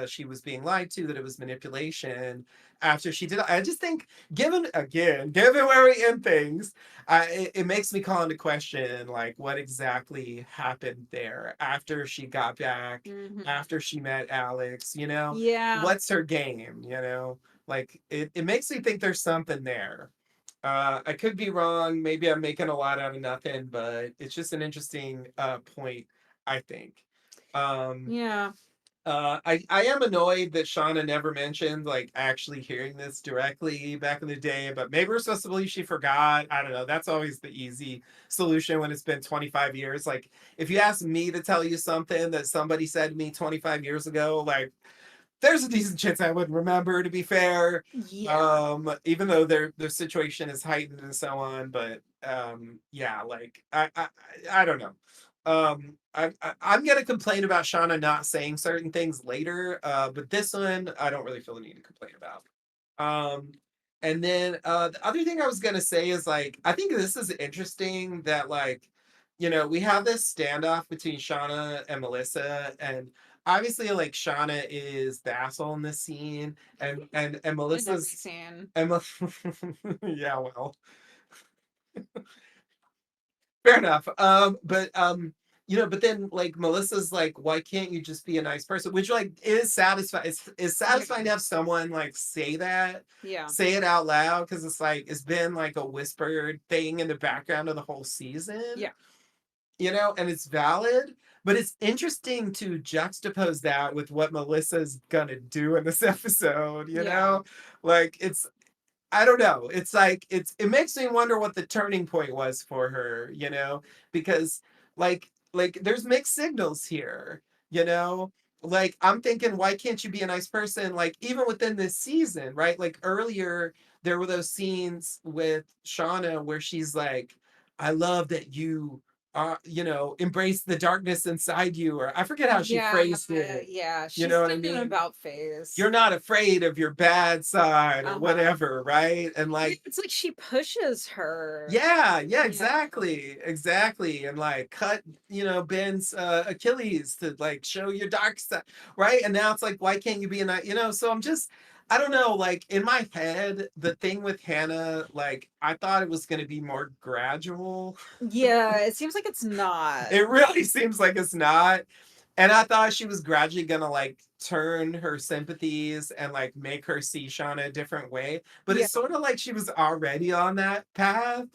she was being lied to, that it was manipulation after she did it. I just think, given where we end things, it makes me call into question like what exactly happened there after she got back, Mhm. after she met Alex. Yeah. What's her game? Like it makes me think there's something there. I could be wrong. Maybe I'm making a lot out of nothing, but it's just an interesting point, I think. Um, Yeah. I am annoyed that Shauna never mentioned like actually hearing this directly back in the day, but maybe we're supposed to believe she forgot. I don't know. That's always the easy solution when it's been 25 years. Like if you ask me to tell you something that somebody said to me 25 years ago, like there's a decent chance I wouldn't remember, to be fair. Yeah. Even though their situation is heightened and so on, but yeah, like I don't know. I'm gonna complain about Shauna not saying certain things later, but this one I don't really feel the need to complain about. Um, and then the other thing I was gonna say is like I think this is interesting that like we have this standoff between Shauna and Melissa, and obviously like Shauna is the asshole in this scene, and In every Melissa's scene. and yeah, well, fair enough. But then like Melissa's like, why can't you just be a nice person? Which like is satisfying. Is Yeah. satisfying to have someone like say that, Yeah. say it out loud, because it's like it's been like a whispered thing in the background of the whole season, Yeah. and it's valid. But it's interesting to juxtapose that with what Melissa's gonna do in this episode, Yeah. Like I don't know. It's like it makes me wonder what the turning point was for her, because like there's mixed signals here, you know? Like I'm thinking, why can't you be a nice person? Like even within this season, right? Like earlier there were those scenes with Shauna where she's like, I love that you embrace the darkness inside you, or I forget how she Yeah. phrased it. Yeah. You She's know what I still in an mean? about phase. You're not afraid of your bad side or Uh-huh. whatever, right? And Yeah, like, it's like she pushes her. yeah, Yeah. exactly. And like cut, Ben's Achilles to like show your dark side, right? And now it's like, why can't you be a night, So I don't know, like in my head, the thing with Hannah, like I thought it was gonna be more gradual. Yeah, it seems like it's not. It really seems like it's not. And I thought she was gradually gonna like turn her sympathies and like make her see Shauna a different way. But Yeah. it's sort of like she was already on that path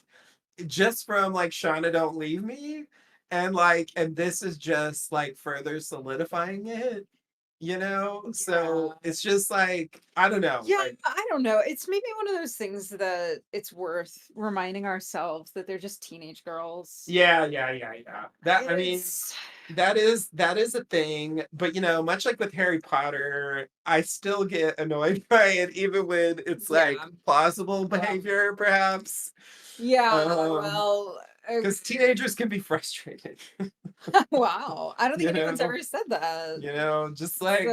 just from like Shauna don't leave me. And this is just like further solidifying it, So Yeah. it's just like I don't know. Yeah, Like I don't know. It's maybe one of those things that it's worth reminding ourselves that they're just teenage girls. yeah. That I mean It's that is a thing, but much like with Harry Potter, I still get annoyed by it even when it's like yeah. plausible Well, behavior, perhaps. yeah, Um, well, because teenagers can be frustrated, wow. I don't think you anyone's know, ever said that. just It's like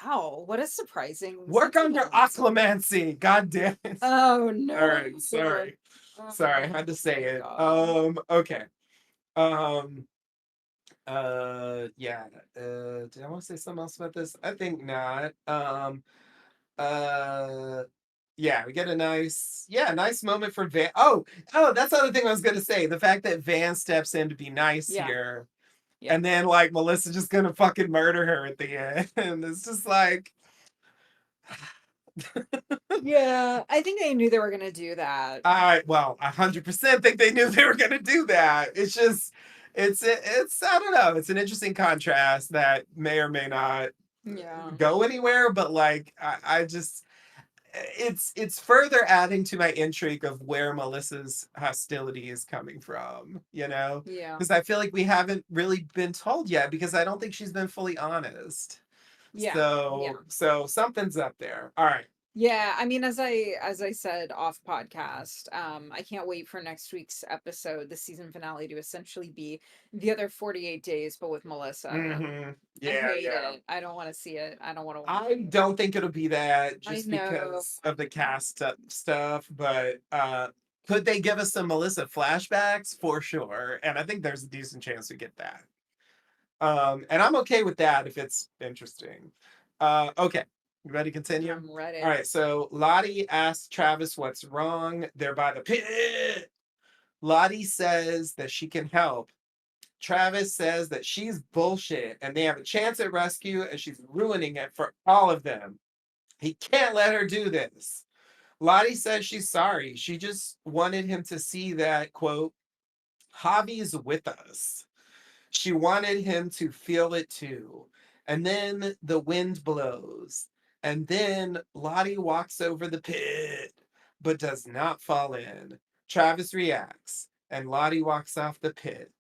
wow, what a surprising work on your sentiment. occlumency. God damn it. Oh All no. right, sorry. Sorry, I Oh had to say my it. god. Okay. Um, yeah. Did I want to say something else about this? I think not. Uh yeah, we get a nice moment for Van. Oh, that's the other thing I was gonna say. The fact that Van steps in to be nice Yeah, here, yeah. and then like Melissa just gonna fucking murder her at the end. And it's just like Yeah, I think they knew they were gonna do that. I 100% think they knew they were gonna do that. It's just it's I don't know, it's an interesting contrast that may or may not Yeah. go anywhere, but like I just it's further adding to my intrigue of where Melissa's hostility is coming from, Yeah. because I feel like we haven't really been told yet because I don't think she's been fully honest. Yeah. Yeah. So something's up there. All right. Yeah, I mean, as I said off podcast, I can't wait for next week's episode, the season finale, to essentially be the other 48 days, but with Melissa. I Yeah, hate yeah. it. I don't want to see it. I don't want to watch I it. don't think it'll be that I just know. because of the cast stuff, but could they give us some Melissa flashbacks for sure? And I think there's a decent chance we get that. And I'm okay with that if it's interesting. Okay, you ready to continue? I'm All ready. right, so Lottie asks Travis what's wrong. They're by the pit. Lottie says that she can help. Travis says that she's bullshit and they have a chance at rescue and she's ruining it for all of them. He can't let her do this. Lottie says she's sorry. She just wanted him to see that, quote, Javi's with us. She wanted him to feel it too. And then the wind blows. And then Lottie walks over the pit, but does not fall in. Travis reacts, and Lottie walks off the pit.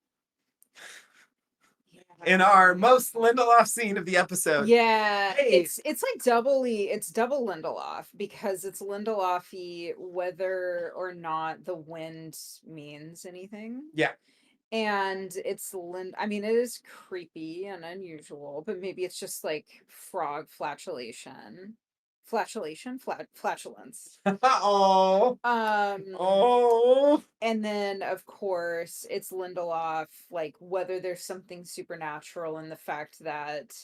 In our most Lindelof scene of the episode. Yeah, Hey, it's like it's double Lindelof because it's Lindelofy whether or not the wind means anything. yeah, And it's I mean, it is creepy and unusual, but maybe it's just like frog flatulation. Flatulence. oh, Um, oh, and then of course it's Lindelof, like whether there's something supernatural in the fact that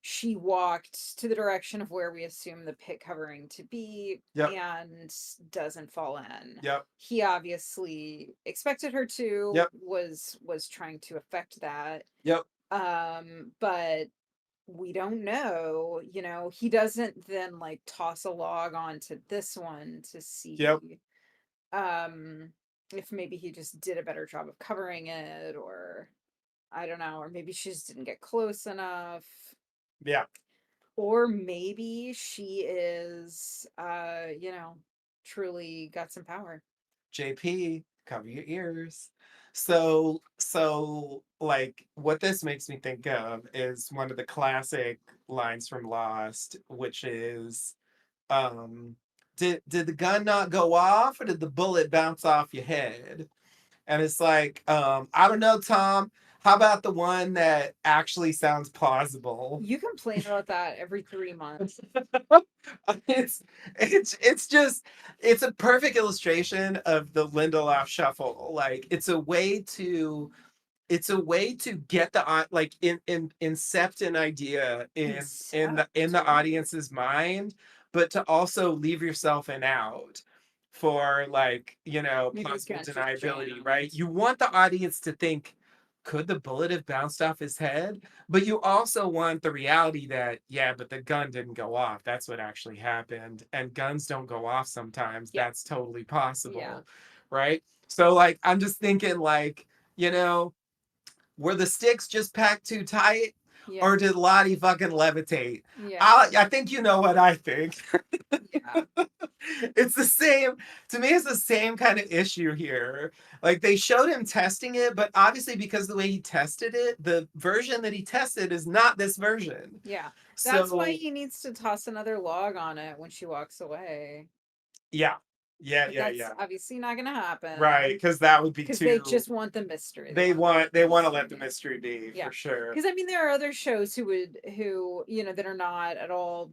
she walked to the direction of where we assume the pit covering to be yep, and doesn't fall in. yep, He obviously expected her to, yep, was trying to affect that. yep, But we don't know, he doesn't then like toss a log onto this one to yep, see um if maybe he just did a better job of covering it, or I don't know, or maybe she just didn't get close enough, yeah. or maybe she is truly got some power. JP, cover your ears. So like what this makes me think of is one of the classic lines from Lost, which is did the gun not go off or did the bullet bounce off your head? And it's like, I don't know, Tom. How about the one that actually sounds plausible? You complain about that every 3 months. it's it's just it's a perfect illustration of the Lindelof shuffle. Like it's a way to get like in incept an idea in the Totally. audience's mind, but to also leave yourself an out for like Maybe his possible gun just deniability, right? jammed. You want the audience to think, could the bullet have bounced off his head? But you also want the reality that, yeah, but the gun didn't go off. That's what actually happened. And guns don't go off sometimes. Yeah. That's totally Yeah. possible, right? So like I'm just thinking like, you know, were the sticks just packed too tight? Yeah. Or did Lottie fucking levitate? Yeah. I think you know what I think. Yeah. It's the same, to me, it's the same kind of issue here. Like they showed him testing it, but obviously because the way he tested it, the version that he tested is not this version. Yeah. That's why So he needs to toss another log on it when she walks away. yeah, yeah, But yeah, that's yeah. obviously not gonna Right, happen because that would be because they too. just want the mystery. They They want to let want the they want to mystery let the be. mystery be Yeah. for sure. Because I mean, there are other shows that are not at all,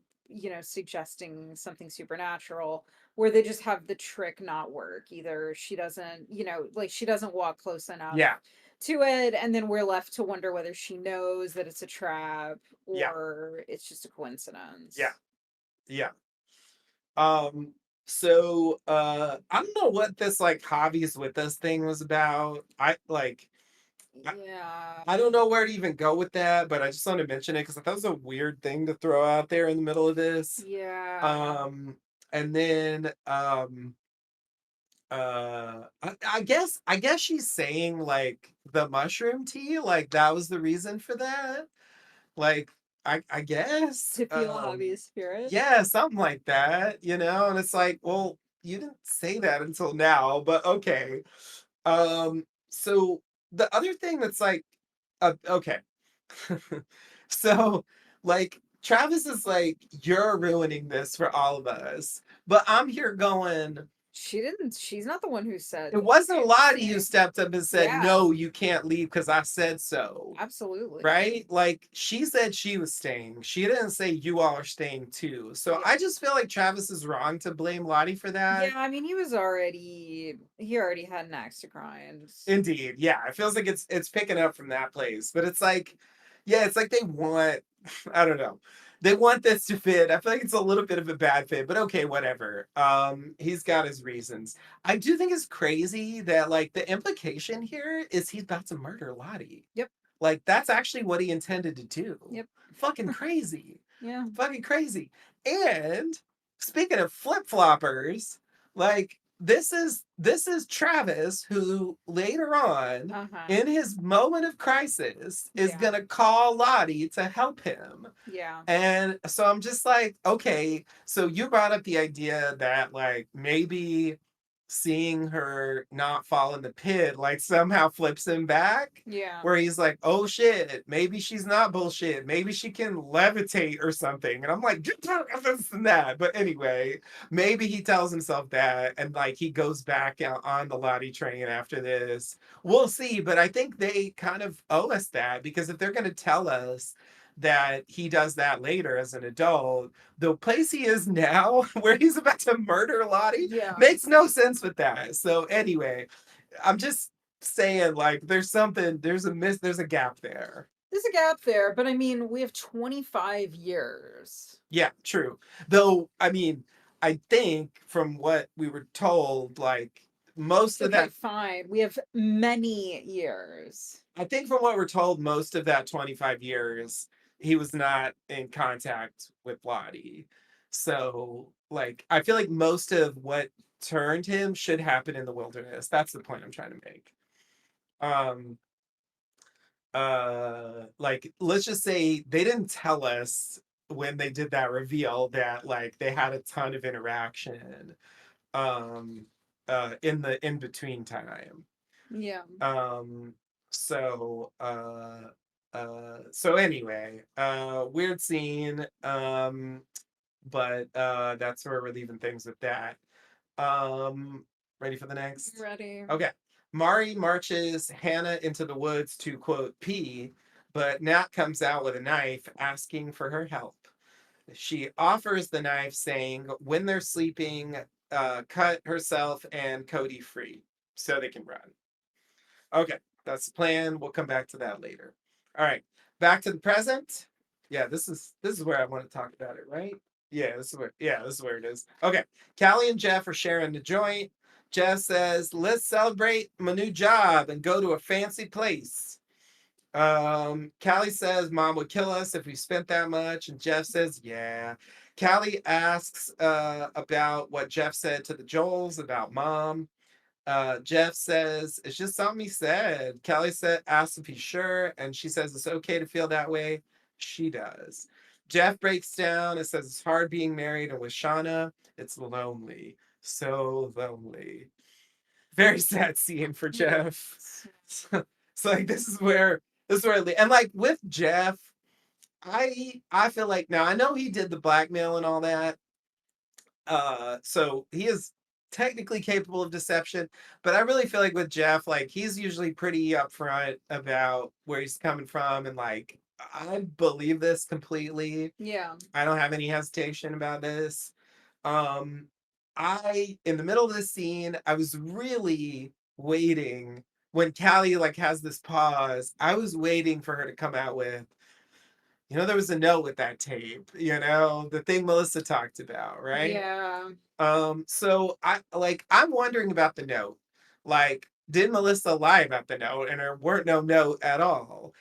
suggesting something supernatural where they just have the trick not work. Either she doesn't, like she doesn't walk close enough Yeah, to it, and then we're left to wonder whether she knows that it's a trap yeah, or it's just a yeah, coincidence. yeah. Um, I don't know what this like hobbies with us thing was about. I, Yeah. I don't know where to even go with that, but I just want to mention it because I thought it was a weird thing to throw out there in the middle of this. Yeah. Um, and then I guess she's saying like the mushroom tea, like that was the reason for that. Like I guess To feel Javi's spirit. yeah, something like that, and it's like, well, you didn't say that until now, but okay. So the other thing that's like, okay. So like Travis is like, you're ruining this for all of us, but I'm here going, She's not the one who it said wasn't stay. Lottie who stepped up and said, Yeah, no, you can't leave because I said so. absolutely. Right? Like she said she was staying. She didn't say you all are staying too. So Yeah. I just feel like Travis is wrong to blame Lottie for that. Yeah, I mean, he already had an axe to grind. Indeed. Yeah. It feels like it's picking up from that place. But it's like, Yeah, it's like they want, I don't know. They want this to fit. I feel like it's a little bit of a bad fit, but okay, whatever. He's got his reasons. I do think it's crazy that like the implication here is he's about to murder Lottie. Yep. Like that's actually what he intended to do. Yep. Fucking crazy. Yeah. Fucking crazy. And speaking of flip-floppers, like this is Travis who later on Uh-huh. in his moment of crisis is Yeah. gonna call Lottie to help him. Yeah. And so I'm just like, okay, so you brought up the idea that like maybe seeing her not fall in the pit like somehow flips him back, Yeah. where he's like, oh shit, maybe she's not bullshit, maybe she can levitate or something. And I'm like, get more evidence than that. But anyway, maybe he tells himself that and like he goes back out on the Lottie train after this. We'll see, but I think they kind of owe us that, because if they're going to tell us that he does that later as an adult, the place he is now, where he's about to murder Lottie, Yeah. makes no sense with that. So anyway, I'm just saying, like, there's a gap there. There's a gap there, but I mean, we have 25 years. Yeah, true. Though, I mean, I think from what we were told, like most of Okay, that, fine. We have many years. I think from what we're told, most of that 25 years, he was not in contact with Lottie. So, like, I feel like most of what turned him should happen in the wilderness. That's the point I'm trying to make. Um, like, let's just say they didn't tell us when they did that reveal that like they had a ton of interaction um in the in between time. Yeah. Um, so so anyway, weird scene. But that's where we're leaving things with that. Um, ready for the next? Ready. Okay. Mari marches Hannah into the woods to quote pee, but Nat comes out with a knife asking for her help. She offers the knife, saying, when they're sleeping, cut herself and Cody free so they can run. Okay, that's the plan. We'll come back to that later. All right, back to the present. Yeah, this is where I want to talk about it, right? This is where it is. Okay, Callie and Jeff are sharing the joint. Jeff says, "Let's celebrate my new job and go to a fancy place." Callie says, "Mom would kill us if we spent that much," and Jeff says, "Yeah." Callie asks about what Jeff said to the Joels about mom. Jeff says it's just something he said. Kelly asks if he's sure, and she says it's okay to feel that way. She does. Jeff breaks down and says it's hard being married, and with Shauna, it's lonely. So lonely. Very sad scene for Jeff. Yes. So like and like with Jeff, I feel like now I know he did the blackmail and all that, so he is technically capable of deception, but I really feel like with Jeff, like he's usually pretty upfront about where he's coming from, and like I believe this completely. Yeah. I don't have any hesitation about this. um I in the middle of this scene, I was really waiting when Callie like has this pause. I was waiting for her to come out with, there was a note with that tape, the thing Melissa talked about, right? Yeah. So I'm wondering about the note. Like, did Melissa lie about the note and there weren't no note at all?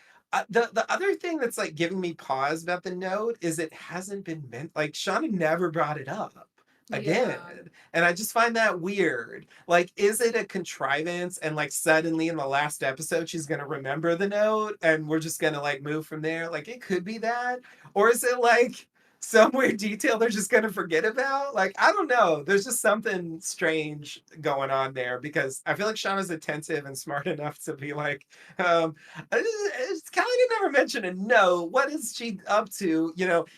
The other thing that's like giving me pause about the note is it hasn't been meant, like Shauna never brought it up Yeah. again. And I just find that weird. Like, is it a contrivance and like suddenly in the last episode she's gonna remember the note and we're just gonna like move from there? Like it could be that. Or is it like some weird detail they're just going to forget about? Like, I don't know. There's just something strange going on there, because I feel like Shauna's attentive and smart enough to be like, Callie didn't ever mention a no. What is she up to?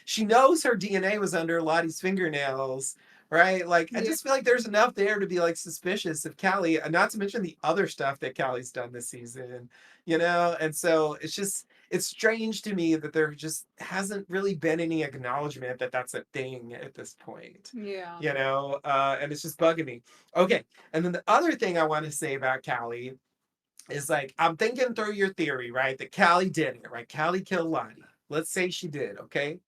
She knows her DNA was under Lottie's fingernails. Right, like I Yeah. just feel like there's enough there to be like suspicious of Callie, not to mention the other stuff that Callie's done this season, and so it's strange to me that there just hasn't really been any acknowledgement that that's a thing at this point, Yeah. and it's just bugging me. Okay, and then the other thing I want to say about Callie is like, I'm thinking through your theory, right? That Callie did it, right? Callie killed Lottie. Let's say she did, okay?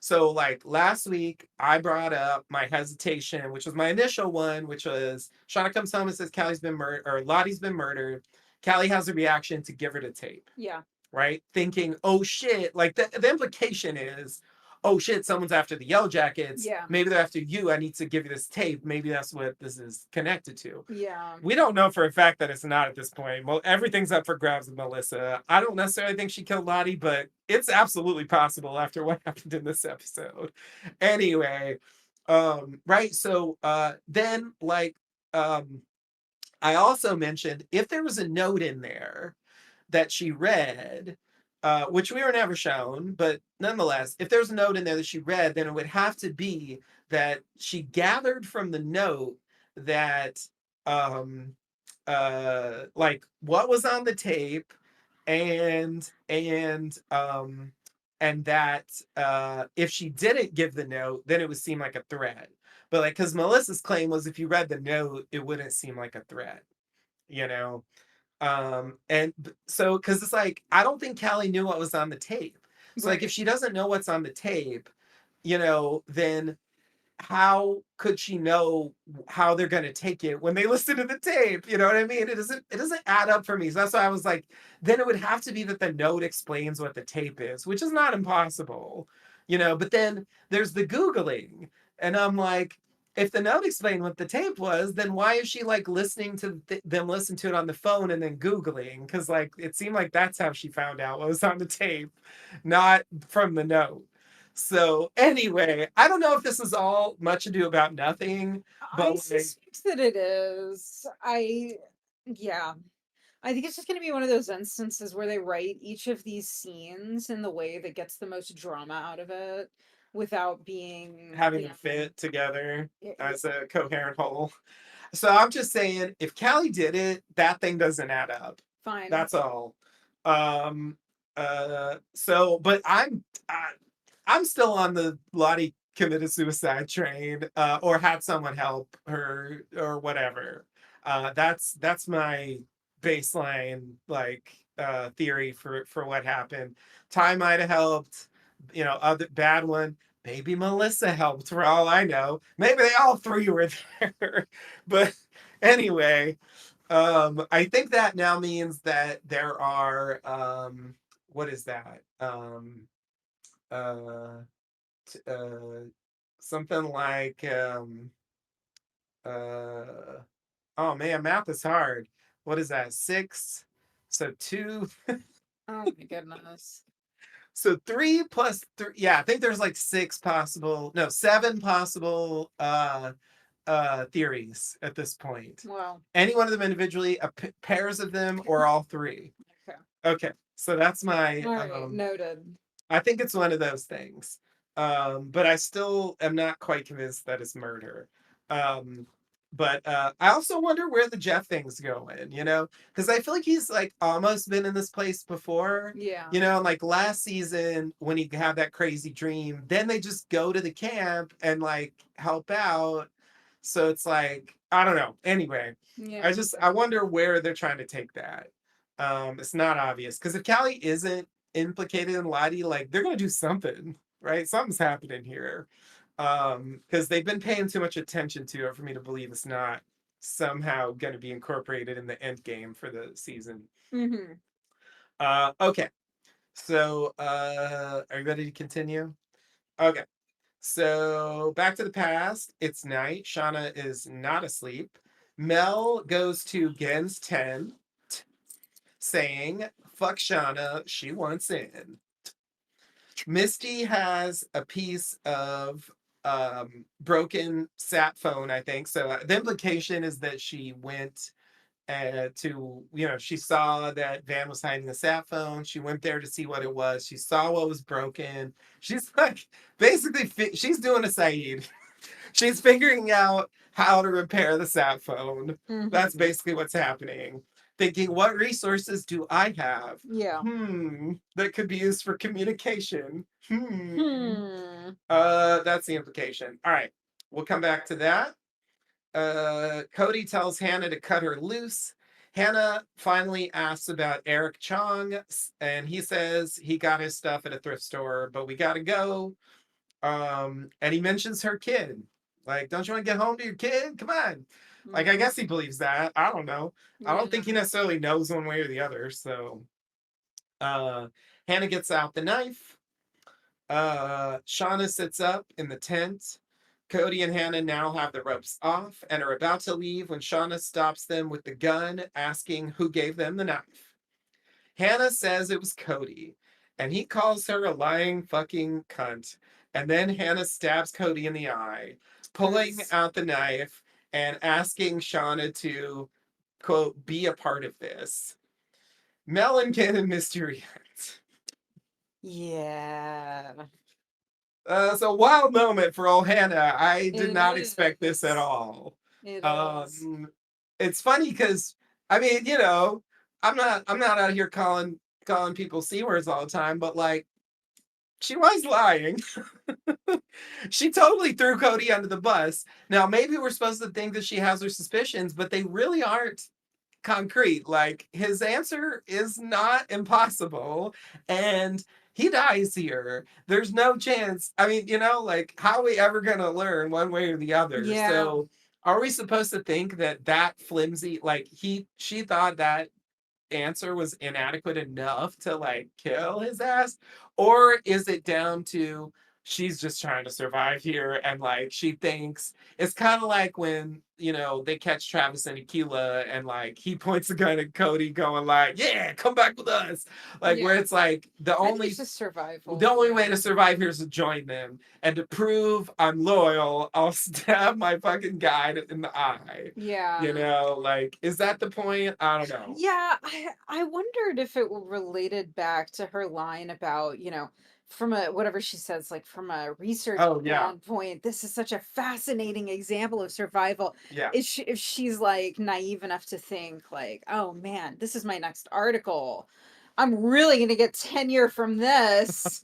So, like last week, I brought up my hesitation, which was my initial one, which was Shauna comes home and says Callie's been murdered or Lottie's been murdered. Callie has a reaction to give her the tape, Yeah. right? Thinking, oh shit, like the implication is, oh shit, someone's after the Yellowjackets. Yeah. Maybe they're after you. I need to give you this tape. Maybe that's what this is connected to. Yeah. We don't know for a fact that it's not at this point. Well, everything's up for grabs with Melissa. I don't necessarily think she killed Lottie, but it's absolutely possible after what happened in this episode. Anyway, right. So then um I also mentioned if there was a note in there that she read, which we were never shown, but nonetheless, if there's a note in there that she read, then it would have to be that she gathered from the note that um like what was on the tape and that if she didn't give the note, then it would seem like a threat. But like because Melissa's claim was if you read the note, it wouldn't seem like a threat, you know. And so because it's like I don't think Callie knew what was on the tape. So like if Right. she doesn't know what's on the tape, then how could she know how they're going to take it when they listen to the tape? You know what I mean? It doesn't add up for me. So that's why I was like, then it would have to be that the note explains what the tape is, which is not impossible, but then there's the Googling. And I'm like, if the note explained what the tape was, then why is she like listening to them listen to it on the phone and then Googling? Because like it seemed like that's how she found out what was on the tape, not from the note. So anyway, I don't know if this is all much ado about nothing, I but like suspect that it is. Yeah. I think it's just going to be one of those instances where they write each of these scenes in the way that gets the most drama out of it without being, having them fit together yeah, as a coherent whole. So I'm just saying, if Callie did it, that thing doesn't add up. fine. That's all. Um. But I'm still on the Lottie committed suicide train, or had someone help her, or whatever. That's my baseline theory for what happened. Ty might have helped. Other bad one. Maybe Melissa helped for all I know. Maybe they all three were there. But anyway, I think that now means that there are what is that? Uh, Something like uh, oh man, math is hard. What is that? Six. So two. Oh my goodness. So three plus three. Yeah, I think there's like six possible. No, seven possible theories at this point. Well, Any one of them individually, pairs of them, or all three. okay. Okay, so that's my. All right, noted. I think it's one of those things, but I still am not quite convinced that it's murder. Um, but I also wonder where the Jeff thing's going. Because I feel like he's like almost been in this place before. Yeah. And like last season when he had that crazy dream, then they just go to the camp and like help out. So it's like I don't know. Anyway, Yeah. I wonder where they're trying to take that. It's not obvious because if Callie isn't implicated in Lottie, like they're gonna do something, right? Something's happening here. Because they've been paying too much attention to it for me to believe it's not somehow gonna be incorporated in the end game for the season. Mm-hmm. Okay. So are you ready to continue? Okay. So back to the past. It's night. Shauna is not asleep. Mel goes to Gen's tent saying, fuck Shauna, she wants in. Misty has a piece of broken sat phone, I think. So the implication is that she went she saw that Van was hiding the sat phone. She went there to see what it was. She saw what was broken. She's like, basically, she's doing a Saeed. She's figuring out how to repair the sat phone. That's Mm-hmm. basically what's happening. Thinking, what resources do I have? Yeah. That could be used for communication. Hmm. That's the implication. All right, we'll come back to that. Cody tells Hannah to cut her loose. Hannah finally asks about Eric Chong, and he says he got his stuff at a thrift store, but we gotta go. And he mentions her kid. Like, don't you want to get home to your kid? Come on. Like, I Mhm. guess he believes that. I don't know. I don't think he Yeah. necessarily knows one way or the other. So, uh, Hannah gets out the knife. Shauna sits up in the tent. Cody and Hannah now have the ropes off and are about to leave when Shauna stops them with the gun, asking who gave them the knife. Hannah says it was Cody, and he calls her a lying fucking cunt. And then Hannah stabs Cody in the eye, pulling It's out the knife and asking Shauna to, quote, be a part of this. Mel and Ken and Mystery react. yeah. It's a wild moment for old Hannah. I did It not expect this at is. all. It is. Um, it's funny because I mean, I'm not out here calling people c words all the time, but like she was lying. She totally threw Cody under the bus. Now maybe we're supposed to think that she has her suspicions, but they really aren't concrete. Like his answer is not impossible, and he dies here. There's no chance. I mean, like how are we ever gonna learn one way or the other? Yeah. So are we supposed to think that that flimsy, like she thought that answer was inadequate enough to like kill his ass, or is it down to she's just trying to survive here and like she thinks it's kind of like when they catch Travis and Aquila and like he points the gun at Cody going like, yeah, come back with us, like where Yeah. it's like the I think only it's just survival. the only way Yeah. to survive here is to join them. And to prove I'm loyal, I'll stab my fucking guy in the eye. Yeah. Like, is that the point? I don't know. Yeah, I wondered if it related back to her line about, from a whatever she says, like from a research Oh, yeah. standpoint, this is such a fascinating example of survival. Yeah. Is she, if she's like naive enough to think like, oh man, this is my next article. I'm really gonna get tenure from this.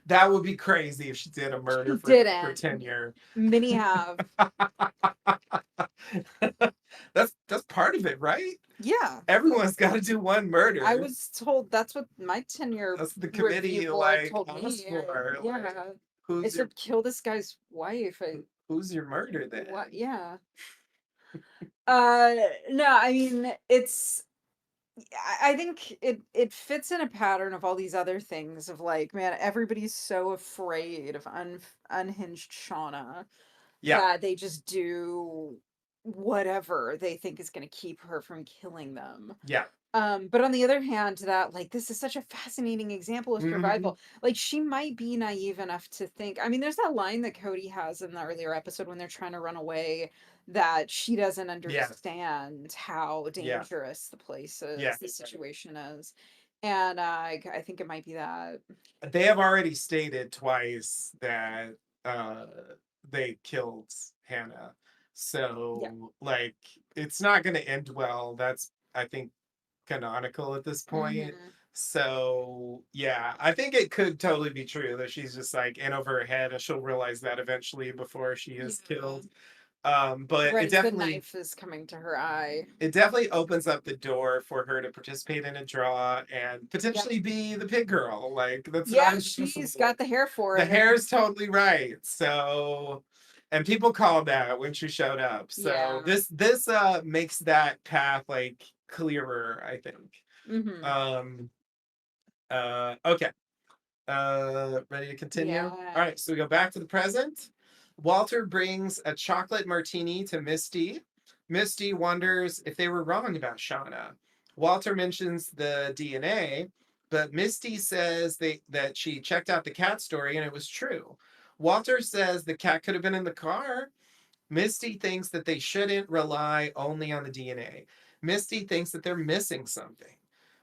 That would be crazy if she did a murder She for didn't. tenure. Many have. That's part of it, right? Yeah. Everyone's got to do one I murder. was told that's what my tenure That's the review committee board like told asked me. for. Like, Yeah. It who's your said kill this guy's wife. who's your murder What? then? Yeah. No, I mean it's I think it fits in a pattern of all these other things of like, man, everybody's so afraid of unhinged Shauna Yeah. that they just do whatever they think is going to keep her from killing them. Yeah. But on the other hand, that like this is such a fascinating example of Hmm. survival. Like she might be naive enough to think. I mean, there's that line that Cody has in the earlier episode when they're trying to run away that she doesn't Yeah. understand how Yeah. dangerous the place Yeah. is, the situation is. And I think it might be that. They have already stated twice that uh they killed Hannah. Yeah. So like it's not going to end well. That's I think canonical at this point. Hmm. So yeah, I think it could totally be true that she's just like in over her head and she'll realize that eventually before she is Yeah. killed. But Right as the knife is coming to her eye. it definitely opens up the door for her to participate in a draw and Yep. potentially be the pig girl. Like that's not Yeah, she's got impossible. the hair for The it. hair is totally right. So, and people called that when she showed up. So Yeah. this makes that path like clearer, I think. Hmm. Um okay. Ready to continue? All Yeah. right, so we go back to the present. Walter brings a chocolate martini to Misty. Misty wonders if they were wrong about Shauna. Walter mentions the DNA, but Misty says that she checked out the cat story and it was true. Walter says the cat could have been in the car. Misty thinks that they shouldn't rely only on the DNA. Misty thinks that they're missing something.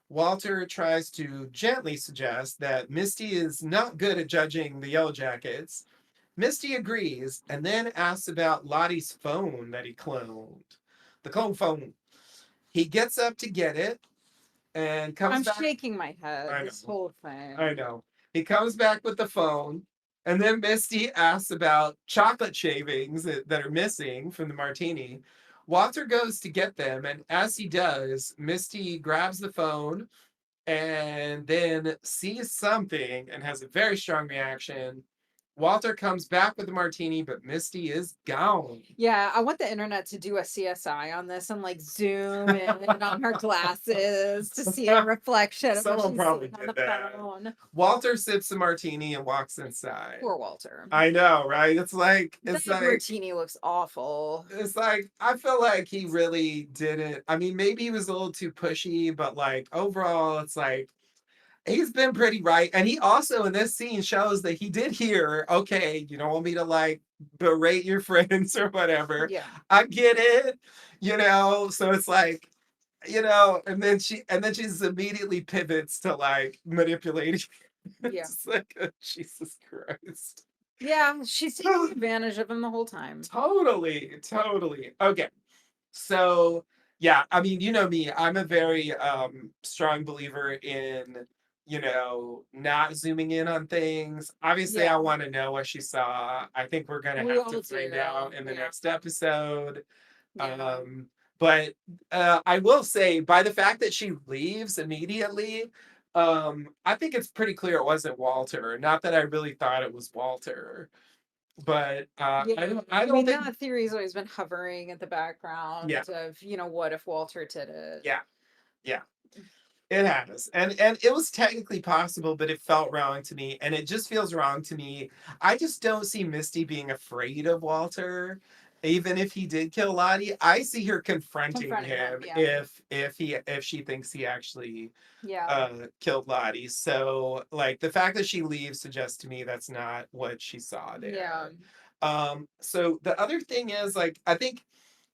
Walter tries to gently suggest that Misty is not good at judging the Yellowjackets. Misty agrees and then asks about Lottie's phone that he cloned. The clone phone. He gets up to get it and comes I'm back. shaking my head I this know. whole I thing. know. He comes back with the phone, and then Misty asks about chocolate shavings that are missing from the martini. Walter goes to get them, and as he does, Misty grabs the phone and then sees something and has a very strong reaction. Walter comes back with the martini, but Misty is gone. Yeah, I want the internet to do a CSI on this and like zoom in on her glasses to see a reflection of what Someone she's probably seeing on did the that. phone. Walter sips the martini and walks inside. Poor Walter. I know, right? That martini looks awful. it's like I feel like he really didn't. I mean, maybe he was a little too pushy, but like overall, it's like he's been pretty right. And he also in this scene shows that he did hear, okay, you don't want me to like berate your friends or whatever. Yeah. I get it, So it's like, and then she's immediately pivots to like manipulating. Yeah. It's like, oh, Jesus Christ. Yeah, she's taking advantage of him the whole time. Totally, totally. Okay. So, yeah, I mean, you know me, I'm a very strong believer in, not zooming in on things. Obviously, I Yeah, want to know what she saw. I think we're going to we have to all do. find out in the Yeah, next episode. yeah, Um, but I will say, by the fact that she leaves immediately, I think it's pretty clear it wasn't Walter. Not that I really thought it was Walter, but yeah. I I don't mean, think, that theory's always been hovering at the yeah, background of, what if Walter did it? yeah, yeah. It has. And it was technically possible, but it felt wrong to me. And it just feels wrong to me. I just don't see Misty being afraid of Walter. Even if he did kill Lottie, I see her confronting Confronting him. him Yeah, if she thinks he actually yeah, killed Lottie. So like the fact that she leaves suggests to me that's not what she saw yeah, there. So the other thing is like I think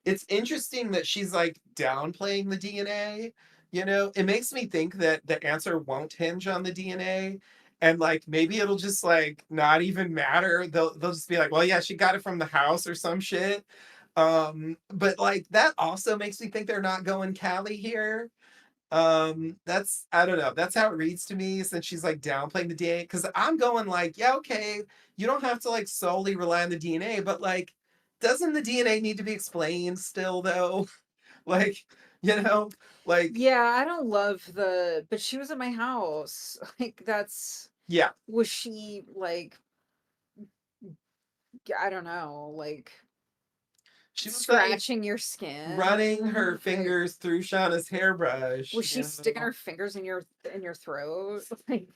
it's interesting that she's like downplaying the DNA. It makes me think that the answer won't hinge on the DNA. And like maybe it'll just like not even matter. They'll just be like, well, yeah, she got it from the house or some shit. But like that also makes me think they're not going Callie here. That's I don't know. That's how it reads to me since she's like downplaying the DNA. Because I'm going like, yeah, okay, you don't have to like solely rely on the DNA, but like, doesn't the DNA need to be explained still though? Like, you know, like, yeah. I don't love but she was at my house. Like, yeah, was she like, I don't know, like she was like scratching your running her skin? Like, fingers through Shauna's hairbrush, was she sticking her fingers in your throat? Like,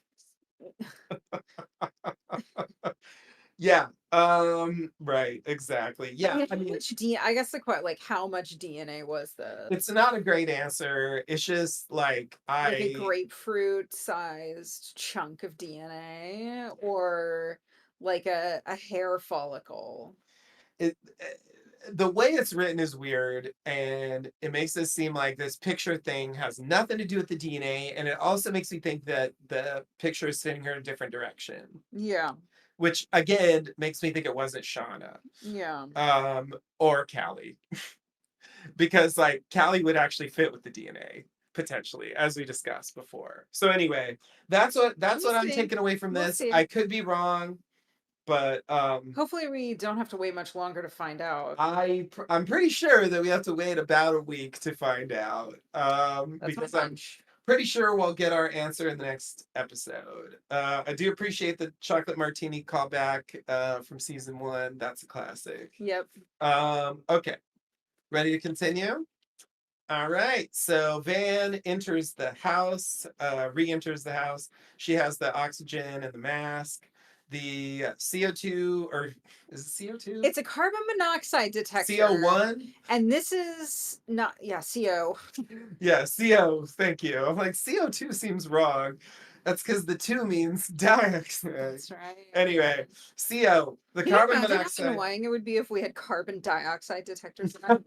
Yeah. Right, exactly. I Yeah, mean, I how mean, much D I guess the quite like how much DNA was it's this? not a great answer. It's just like Like a I grapefruit sized chunk of DNA or like a hair follicle? it the way it's written is weird and it makes it seem like this picture thing has nothing to do with the DNA and it also makes me think that the picture is sending her in a different direction, Yeah. which again makes me think it wasn't Shauna Yeah. um or Callie because like Callie would actually fit with the DNA potentially as we discussed before. So anyway, that's We'll what I'm see. taking away from We'll this. see. I could be wrong, but Hopefully we don't have to wait much longer to find out. I'm pretty sure that we have to wait about a week to find out. That's my Because I'm hunch. pretty sure we'll get our answer in the next episode. I do appreciate the chocolate martini callback from season one. That's a classic. Yep. Okay, ready to continue? All right. So Van enters the house, re-enters the house. She has the oxygen and the mask. The CO2, or is it CO2? It's a carbon monoxide detector. CO1? And this is not, yeah, CO. Yeah, CO. Thank you. I'm like, CO2 seems wrong. That's because the two means dioxide. That's right. Anyway, CO, the Can you carbon imagine how monoxide. annoying it would be if we had carbon dioxide detectors now?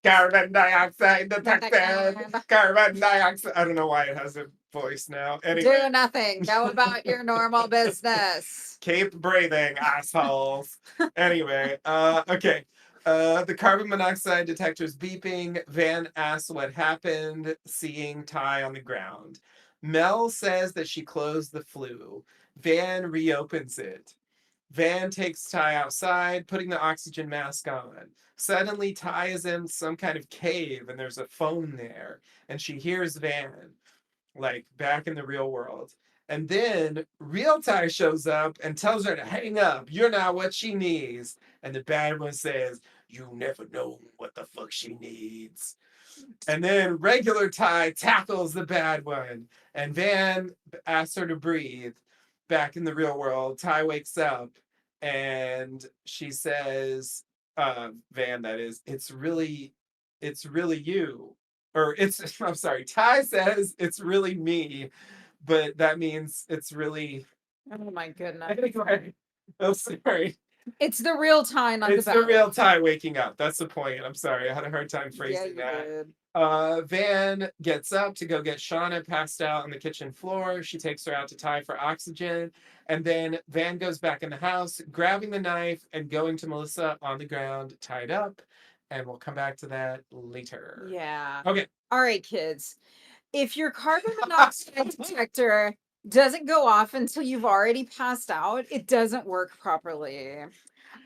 Carbon dioxide detected. Carbon dioxide. I don't know why it has a voice now. Anyway, Do nothing. Go about your normal business. keep breathing, assholes. Anyway, okay. The carbon monoxide detector's beeping. Van asks what happened, seeing Ty on the ground. Mel says that she closed the flue. Van reopens it. Van takes Ty outside, putting the oxygen mask on. Suddenly, Ty is in some kind of cave and there's a phone there. And she hears Van, like back in the real world. And then real Ty shows up and tells her to hang up. You're not what she needs. And the bad one says, "You never know what the fuck she needs." And then regular Ty tackles the bad one. And Van asks her to breathe. Back in the real world, Ty wakes up and she says, Van, that is, it's really you. Or it's, I'm sorry, Ty says it's really me, but that means it's really, Oh my goodness. anyway, I'm sorry. It's the real Ty, not the It's the bad real one. Ty waking up. That's the point. I'm sorry. I had a hard time Yeah, phrasing you that. did. Van gets up to go get Shauna passed out on the kitchen floor. She takes her out to Ty for oxygen. And then Van goes back in the house, grabbing the knife and going to Melissa on the ground, tied up. And we'll come back to that later. Yeah. Okay. All right, kids. If your carbon monoxide detector doesn't go off until you've already passed out, it doesn't work properly.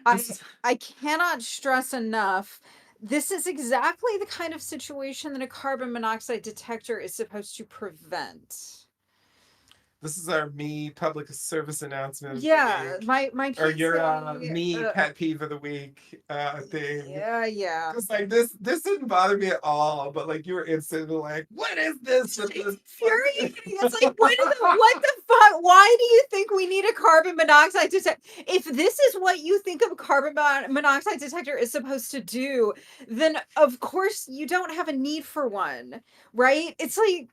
I This is I cannot stress enough. This is exactly the kind of situation that a carbon monoxide detector is supposed to prevent. this is our me public service announcement of the Yeah, week. my Or your PSA, me pet peeve of the week thing. yeah, yeah. Because like this didn't bother me at all, but like you were instantly like, what is this with It's this infuriating. fucking It's like, what the fuck? Why do you think we need a carbon monoxide detector? If this is what you think a carbon monoxide detector is supposed to do, then of course you don't have a need for one, right? It's like,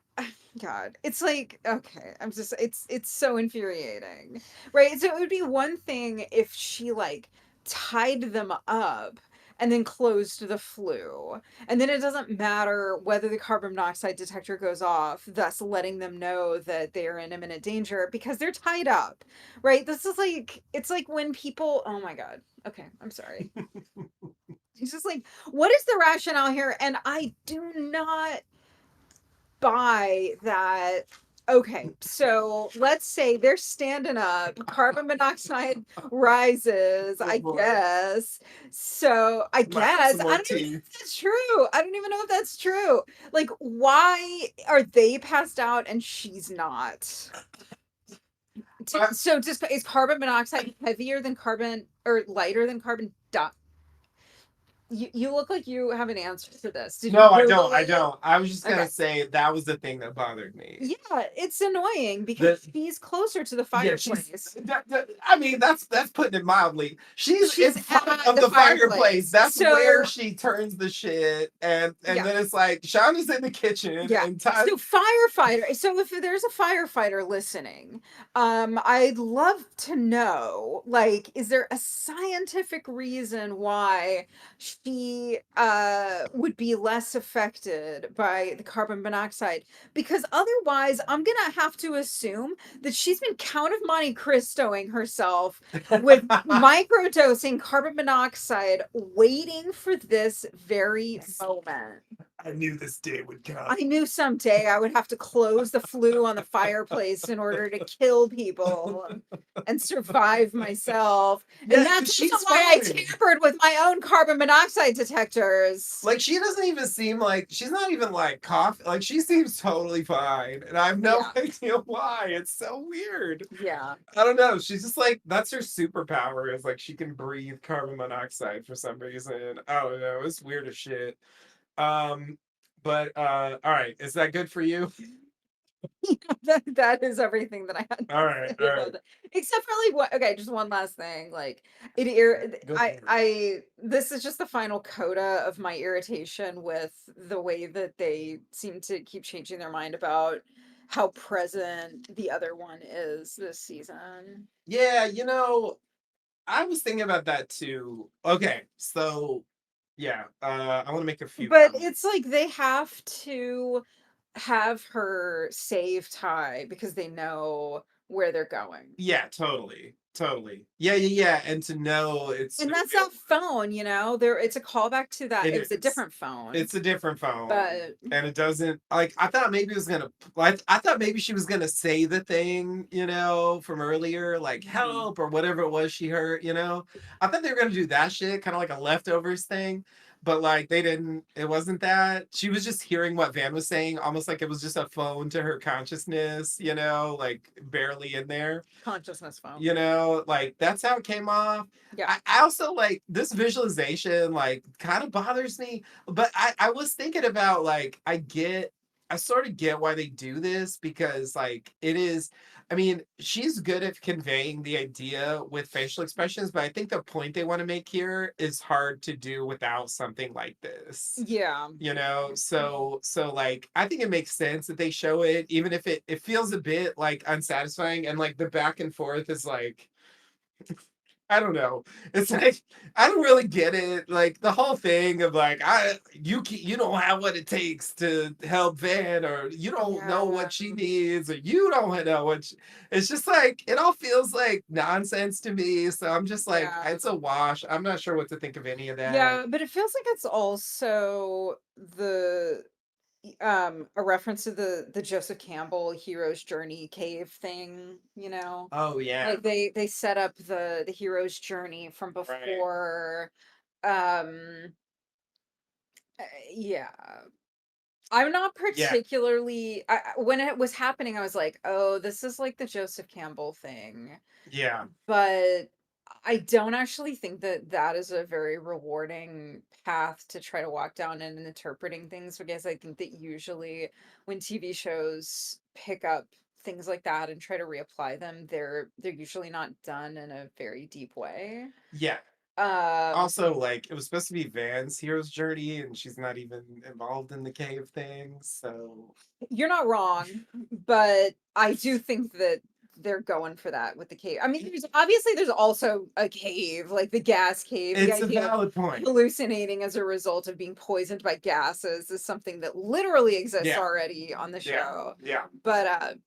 God, it's like, okay, I'm just, it's so infuriating, right? So it would be one thing if she like tied them up and then closed the flue, and then it doesn't matter whether the carbon monoxide detector goes off, thus letting them know that they are in imminent danger because they're tied up, right? This is like, it's like when people, oh my God. Okay, I'm sorry. He's just like, what is the rationale here? And I do not buy that. Okay, so let's say they're standing up, carbon monoxide rises, oh I boy. guess. So I Might have guess some I more don't even know tea. if that's true. I don't even know if that's true. Like, why are they passed out and she's not? I, So just is carbon monoxide heavier than carbon or lighter than carbon you look like you have an answer to this. Did you no, I Google don't. I it? don't. I was just Okay. gonna say that was the thing that bothered me. Yeah, it's annoying The because she's closer to the Yeah, she's. fireplace. I mean, that's putting it mildly. She's She's in front at of the the fireplace. fireplace. That's where So, she turns the shit, and yeah. then it's like Shauna's in the kitchen, Yeah. and Ty. So firefighter. So if there's a firefighter listening, I'd love to know, like, is there a scientific reason why she would be less affected by the carbon monoxide? Because otherwise, I'm gonna have to assume that she's been Count of Monte Cristoing herself with microdosing carbon monoxide, waiting for this very moment. I knew this day would I come. knew someday I would have to close the flue on the fireplace in order to kill people and survive myself. Yeah, And that's also she's why I fine. tampered with my own carbon monoxide detectors. Like she doesn't even seem like she's not even like cough. Like she seems totally fine, and I have no Yeah. idea why. It's so weird. Yeah. I don't know. She's just like that's her superpower is like she can breathe carbon monoxide for some reason. I don't know. It's weird as shit. Um, but all right, is that good for you? That is everything that I had All to right, say all about right. that. Except for like what, okay, just one last thing. Like Go for it. I this is just the final coda of my irritation with the way that they seem to keep changing their mind about how present the other one is this season. Yeah, I was thinking about that too. Okay, so yeah, I want to make a few But it's comments. like they have to have her save Ty because they know where they're going. Yeah, totally. Totally. Yeah, yeah, yeah. And to know it's And a that's real that phone, you know? There it's a callback to that. it It was a is. different phone, It's a different phone. but And it doesn't like I thought maybe it was gonna like I thought maybe she was gonna say the thing, from earlier, like mhm. help or whatever it was she heard. I thought they were gonna do that shit, kind of like a leftovers thing. But like they didn't, it wasn't that. She was just hearing what Van was saying, almost like it was just a phone to her consciousness, like barely in there. Consciousness phone. Like that's how it came off. Yeah. I also like this visualization, like kind of bothers me, but I was thinking about like I sort of get why they do this because like it is. I mean, she's good at conveying the idea with facial expressions, but I think the point they want to make here is hard to do without something like this. Yeah. So like I think it makes sense that they show it, even if it feels a bit like unsatisfying, and like the back and forth is like I don't know. It's like I don't really get it. Like the whole thing of like you don't have what it takes to help Van, or you don't know Yeah. what she needs, or you don't know it's just like it all feels like nonsense to me. So I'm just like Yeah. it's a wash. I'm not sure what to think of any of that. Yeah, but it feels like it's also a reference to the Joseph Campbell hero's journey cave thing, you know? Oh yeah. Like they set up the hero's journey from Right. before um yeah. I'm not Yeah. particularly when it was happening I was like, "Oh, this is like the Joseph Campbell thing." Yeah. But I don't actually think that that is a very rewarding path to try to walk down in interpreting things, because I think that usually when TV shows pick up things like that and try to reapply them, they're usually not done in a very deep way. Yeah. Um, Also, like it was supposed to be Van's hero's journey, and she's not even involved in the cave thing. So you're not wrong, but I do think that they're going for that with the cave. I mean, there's also a cave, like the gas cave. The it's a idea of valid point. hallucinating as a result of being poisoned by gases is something that literally exists Yeah. already on the Yeah. show. Yeah. But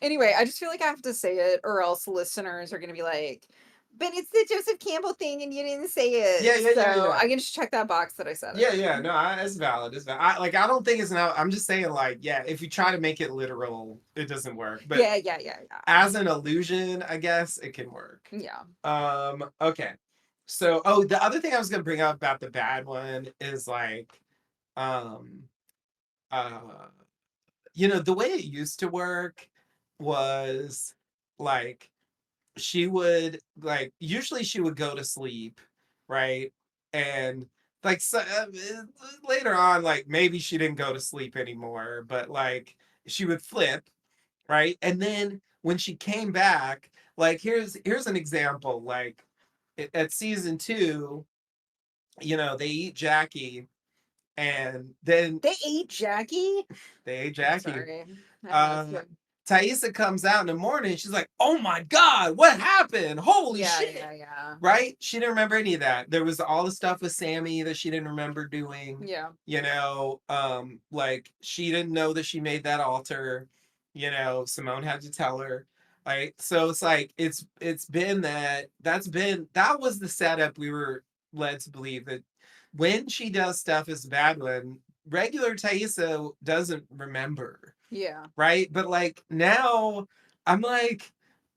anyway, I just feel like I have to say it, or else listeners are gonna be like, "But it's the Joseph Campbell thing, and you didn't say Yeah. it." Yeah. Yeah. So Yeah. I can just check that box that I said Yeah. it. Yeah. No, it's valid. It's valid. I don't think it's now. I'm just saying, like, yeah, if you try to make it literal, it doesn't work. But Yeah, yeah, yeah, yeah, as an illusion, I guess it can work. yeah. Okay. So, oh, the other thing I was gonna bring up about the bad one is like, um, uh, the way it used to work was like she would like usually she would go to sleep, right? And like later on, like maybe she didn't go to sleep anymore, but like she would flip, right? And then when she came back, like here's an example, like at season 2, they eat Jackie, and then They ate Jackie? they ate Jackie. Sorry. I missed Uh, it. Thaisa comes out in the morning. She's like, "Oh my god, what happened? Holy Yeah, shit!" yeah, yeah. Right? She didn't remember any of that. There was all the stuff with Sammy that she didn't remember doing. Yeah. Like she didn't know that she made that altar. Simone had to tell her. Right? So it's like it's been that was the setup we were led to believe that when she does stuff as bad one, regular Thaisa doesn't remember, Yeah. right? But like now, I'm like,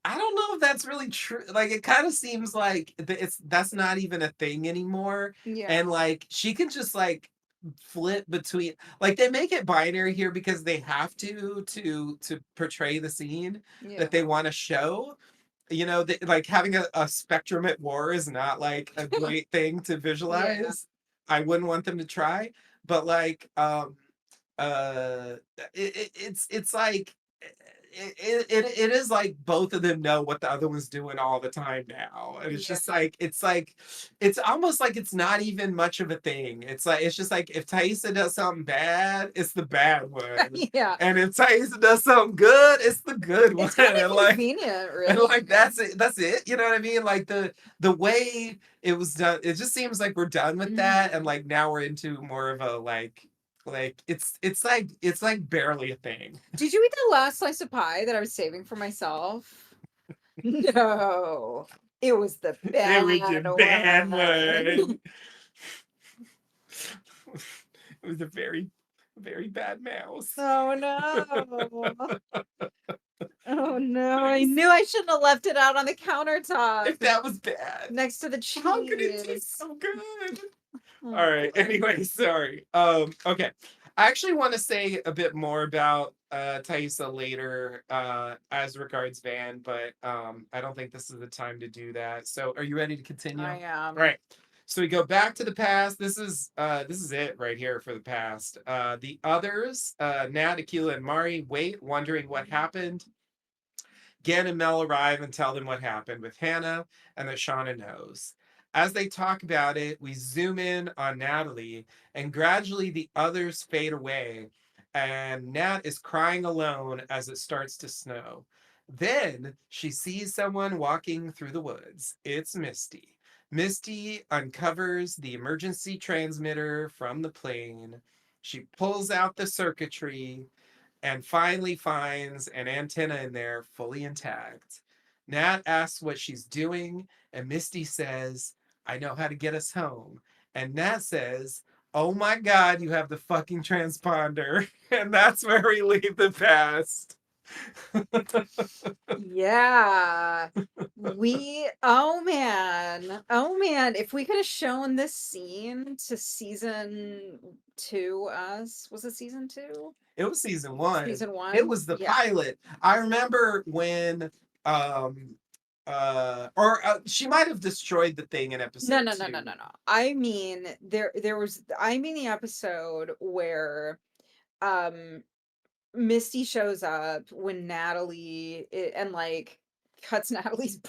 I don't know if that's really true. Like it kind of seems like that's not even a thing anymore. Yeah. And like she can just like flip between, like they make it binary here because they have to portray the scene that they Yeah. want to show. Like having a spectrum at war is not like a great thing to Yeah. visualize. I wouldn't want them to try, but like uh it's like it is like both of them know what the other one's doing all the time now, and it's just Yeah. like it's almost like it's not even much of a thing. It's just like if Thaisa does something bad, it's the bad one, Yeah. and if Thaisa does something good, it's the good one. It's kind and of like convenient, and really. like that's it, you know what I mean? Like the way it was done, it just seems like we're done with that, and Mhm. like now we're into more of a like it's like barely a thing. Did you eat the last slice of pie that I was saving for myself? No, it was the It was the bad bad one. one. It was a very, very bad mouse. Oh no. Oh no, I There's, knew I shouldn't have left it out on the countertop if that was bad, next to the how could it taste cheese. so good? Oh All right. boy. Anyway, sorry. Okay. I actually want to say a bit more about Thaisa later as regards Van, but I don't think this is the time to do that. So are you ready to continue? I All am. right. So we go back to the past. This is it right here for the past. The others, Nat, Akila, and Mari wait, wondering what happened. Gan and Mel arrive and tell them what happened with Hannah and that Shauna knows. As they talk about it, we zoom in on Natalie, and gradually the others fade away, and Nat is crying alone as it starts to snow. Then she sees someone walking through the woods. It's Misty. Misty uncovers the emergency transmitter from the plane. She pulls out the circuitry and finally finds an antenna in there fully intact. Nat asks what she's doing, and Misty says, I know how to get us home. And Nat says, Oh my God, you have the fucking transponder. And that's where we leave the past. Yeah. Oh man. Oh man. If we could have shown this scene to season two, was it season two? It was season one. Season It one? was the Yeah. pilot. I remember when or she might have destroyed the thing in No, episode no, no, no, two. no, no. I mean, I mean the episode where um Misty shows up when and like cuts Natalie's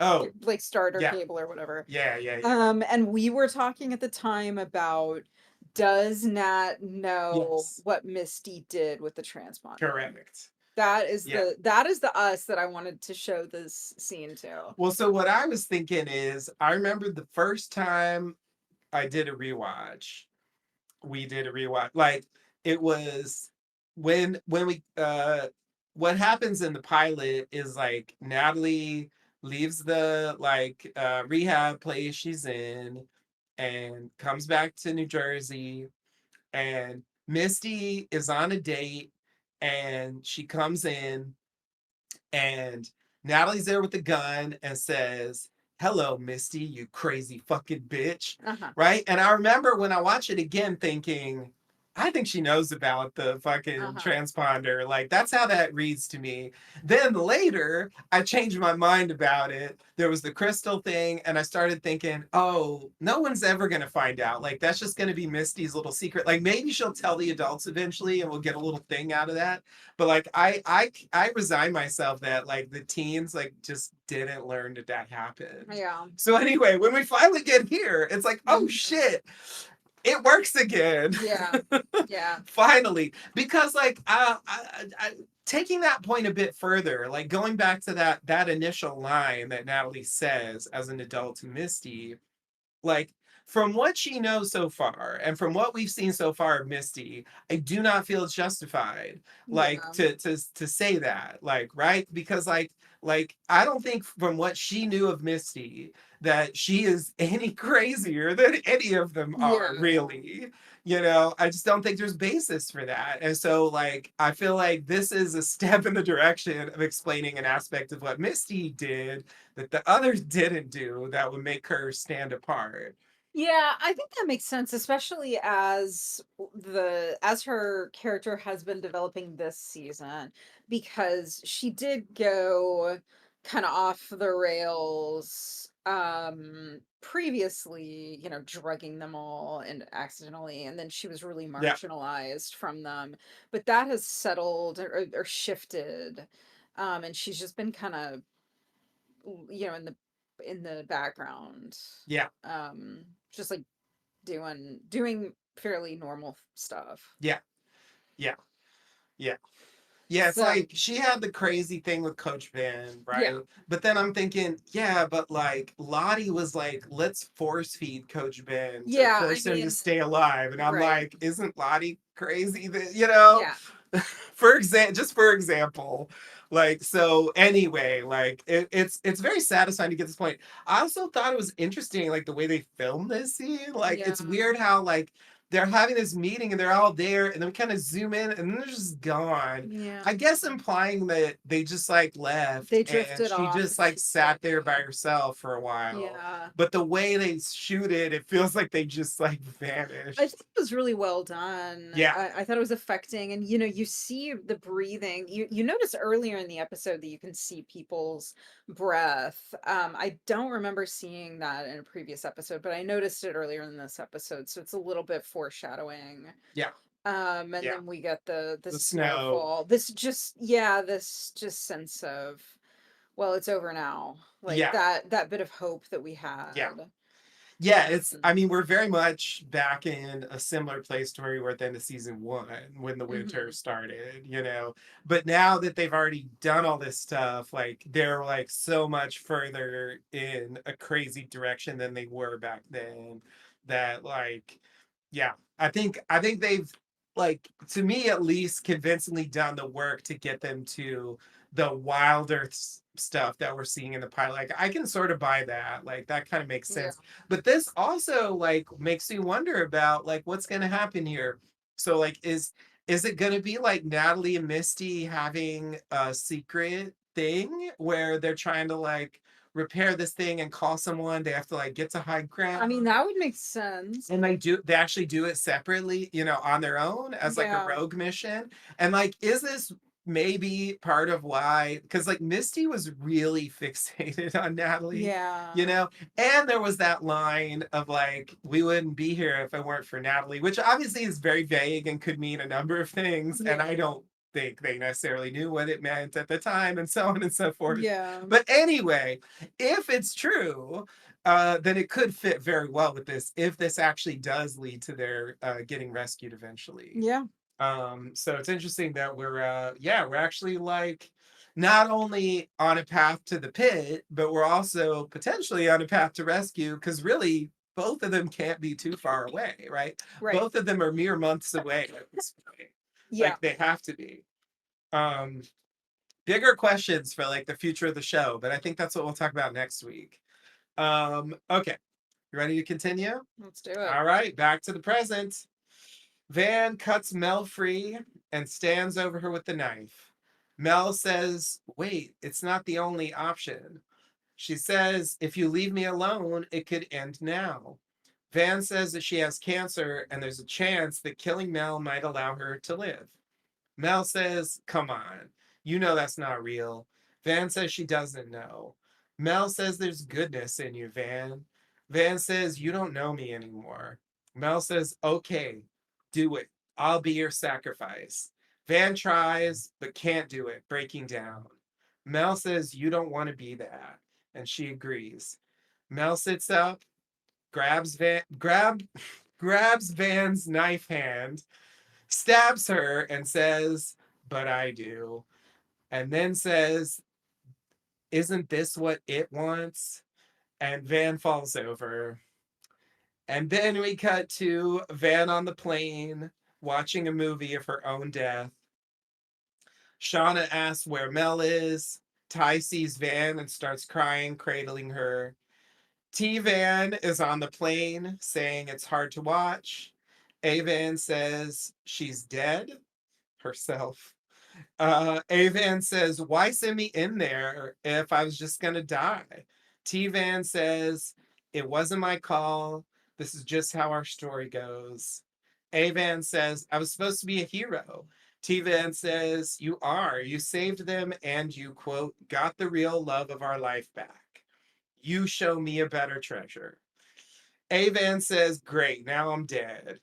Oh, like starter yeah. cable or whatever. Yeah. And we were talking at the time about, does Nat know Yes. what Misty did with the transponder? Correct. Yeah. That is the us that I wanted to show this scene to. Well, so what I was thinking is I remember the first time I did a rewatch, we did a rewatch. Like it was when we what happens in the pilot is like Natalie leaves the rehab place she's in and comes back to New Jersey, and Misty is on a date, and she comes in, and Natalie's there with the gun and says, Hello, Misty, you crazy fucking bitch. Uh-huh. Right? And I remember when I watch it again thinking, I think she knows about the fucking Uh-huh. transponder. Like, that's how that reads to me. Then later, I changed my mind about it. There was the crystal thing, and I started thinking, oh, no one's ever going to find out. Like, that's just going to be Misty's little secret. Like, maybe she'll tell the adults eventually, and we'll get a little thing out of that. But like I resign myself that like the teens like just didn't learn that that happened. Yeah. So anyway, when we finally get here, it's like, oh Mhm. shit, it works again. Yeah. Yeah. Finally, because like taking that point a bit further, like going back to that initial line that Natalie says as an adult to Misty, like from what she knows so far and from what we've seen so far of Misty, I do not feel it's justified like Yeah. to say that, like, right? Because like I don't think from what she knew of Misty that she is any crazier than any of them Yeah. are, really. I just don't think there's basis for that. And so like I feel like this is a step in the direction of explaining an aspect of what Misty did that the others didn't do that would make her stand apart. Yeah, I think that makes sense, especially as her character has been developing this season, because she did go kind of off the rails previously, drugging them all and accidentally, and then she was really Yeah, marginalized from them. But that has settled or shifted. And she's just been kind of in the background, yeah, just like doing fairly normal stuff. yeah, yeah, yeah. Yeah, it's So like she had the crazy thing with Coach Ben, yeah, right? But then I'm thinking, yeah, but like Lottie was like, let's force feed Coach Ben to yeah, I force him to mean, stay alive. And I'm right, like, isn't Lottie crazy that, yeah, just for example. Like, so anyway, like it's very satisfying to get to this point. I also thought it was interesting, like the way they filmed this scene. Like Yeah. it's weird how like they're having this meeting and they're all there and then we kind of zoom in and then they're just gone. Yeah. I guess implying that they just like left They and drifted she off just and like she's sat there by staying. herself for a while. Yeah. But the way they shoot it, it feels like they just like I vanished. think it was really well done. Yeah, I thought it was affecting, and you know, you see the breathing. You notice earlier in the episode that you can see people's breath. I don't remember seeing that in a previous episode, but I noticed it earlier in this episode, so it's a little bit foreshadowing. yeah, And yeah. then we get the The snow. snowfall. This just yeah, this just sense of well, it's over now. Like Yeah, that bit of hope that we yeah. had. Yeah, I Um, mean, we're very much back in a similar place to where we were at the end of season one when the winter mhm. started, you know. But now that they've already done all this stuff, like they're like so much further in a crazy direction than they were back then. That like, yeah, I think they've like to me at least convincingly done the work to get them to the wilder stuff that we're seeing in the pilot. Like I can sort of buy that. Like that kind of makes Yeah. sense, but this also like makes me wonder about like what's going to happen here. So like is it going to be like Natalie and Misty having a secret thing where they're trying to like repair this thing and call someone? They have to like get to high I mean, ground that would make sense. and they actually do it separately, you know, on their own as like a Yeah. rogue mission. And like is this maybe part of why, because like Misty was really fixated on Natalie, you Yeah. know, and there was that line of like we wouldn't be here if it weren't for Natalie, which obviously is very vague and could mean a number of things, and I Yeah. don't think they necessarily knew what it meant at the time and so on and so forth. Yeah. But anyway, if it's true, then it could fit very well with this if this actually does lead to their getting rescued eventually. Yeah. So it's interesting that we're actually like not only on a path to the pit, but we're also potentially on a path to rescue because really both of them can't be too far away, right? Right. Both of them are mere months away at this point. Yeah. Like they have to be. Um, Bigger questions for like the future of the show, but I think that's what we'll talk about next week. Okay. You ready to continue? Let's do it. All right, back to the present. Van cuts Mel free and stands over her with the knife. Mel says, "Wait, it's not the only option." She says, "If you leave me alone, it could end now." Van says that she has cancer and there's a chance that killing Mel might allow her to live. Mel says, "Come on. You know that's not real." Van says she doesn't know. Mel says there's goodness in you, Van. Van says, "You don't know me anymore." Mel says, "Okay, do it. I'll be your sacrifice." Van tries, but can't do it, breaking down. Mel says, "You don't want to be that." And she agrees. Mel sits up, grabs Van's knife hand, stabs her and says, "But I do." And then says, "Isn't this what it wants?" And Van falls over. And then we cut to Van on the plane watching a movie of her own death. Shauna asks where Mel is. Ty sees Van and starts crying, cradling her. T Van is on the plane saying it's hard to watch. A Van says she's dead herself. Avan says, "Why send me in there if I was just gonna die?" T Van says, "It wasn't my call. This is just how our story goes." Avan says, "I was supposed to be a hero." T Van says, "You are. You saved them and you, quote, got the real love of our life back. You show me a better treasure." Avan says, "Great, now I'm dead."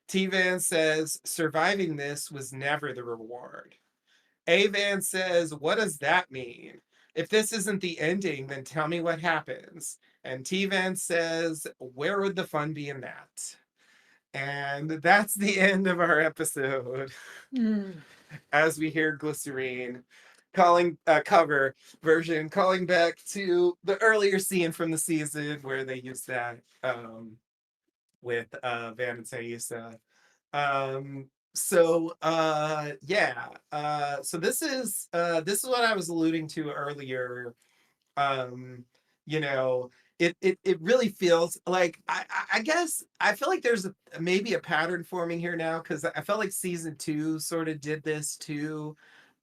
T Van says, "Surviving this was never the reward." Avan says, "What does that mean? If this isn't the ending, then tell me what happens." And T Van says, "Where would the fun be in that?" And that's the end of our episode Mm. as we hear Glycerine calling cover version calling back to the earlier scene from the season where they used that with Van and Sayisa. Yeah. So this is what I was alluding to earlier. um you know, it really feels like I guess I feel like there's maybe a pattern forming here now, because I felt like season two sort of did this too,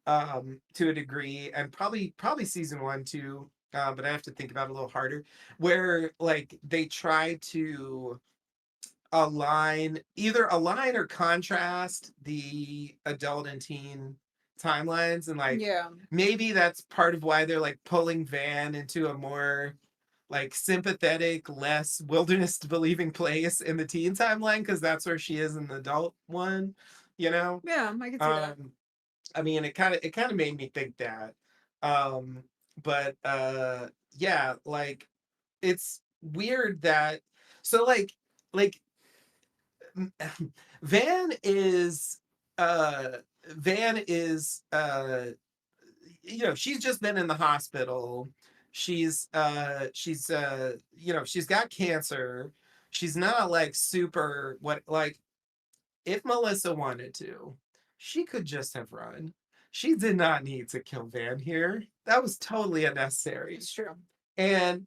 to a degree, and probably season one too, but I have to think about it a little harder, where like they try to align or contrast the adult and teen timelines, and like Yeah. maybe that's part of why they're like pulling Van into a more like sympathetic, less wilderness believing place in the teen timeline, because that's where she is in the adult one, you know. Yeah, I can see that. um I mean, it kind of made me think that. um but yeah, like it's weird that, so like Van is uh Van is she's just been in the hospital. She's got cancer. She's not like super what like if Melissa wanted to, she could just have run. She did not need to kill Van here. That was totally unnecessary. It's true. And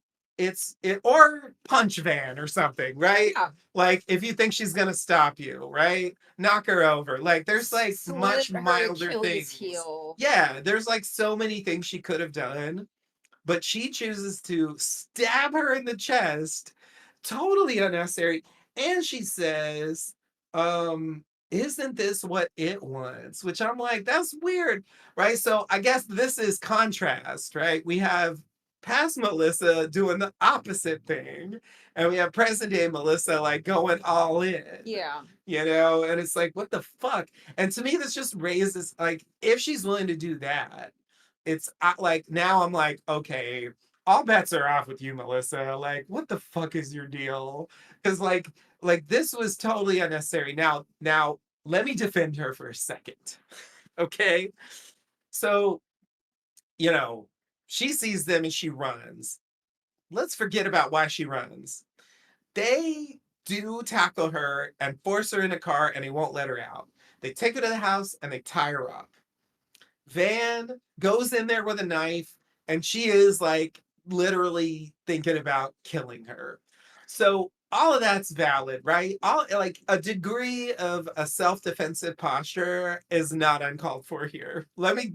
or punch Van or something, right? Yeah. Like if you think she's gonna stop you, right? Knock her over. Like there's like Slit much her milder Achilles things. heel. Yeah, there's like so many things she could have done, but she chooses to stab her in the chest, totally unnecessary. And she says, isn't this what it wants? Which I'm like, that's weird, right? So I guess this is contrast, right? We have past Melissa doing the opposite thing, and we have present day Melissa like going all in, Yeah. and it's like, what the fuck? And to me, this just raises like, if she's willing to do that, like now I'm like, okay, all bets are off with you, Melissa. Like, what the fuck is your deal? Because this was totally unnecessary. Now let me defend her for a second. Okay. So, you know, she sees them and she runs. Let's forget about why she runs. They do tackle her and force her in a car, and they won't let her out. They take her to the house and they tie her up. Van goes in there with a knife, and she is like literally thinking about killing her. So all of that's valid, right? All like a degree of a self-defensive posture is not uncalled for here. Let me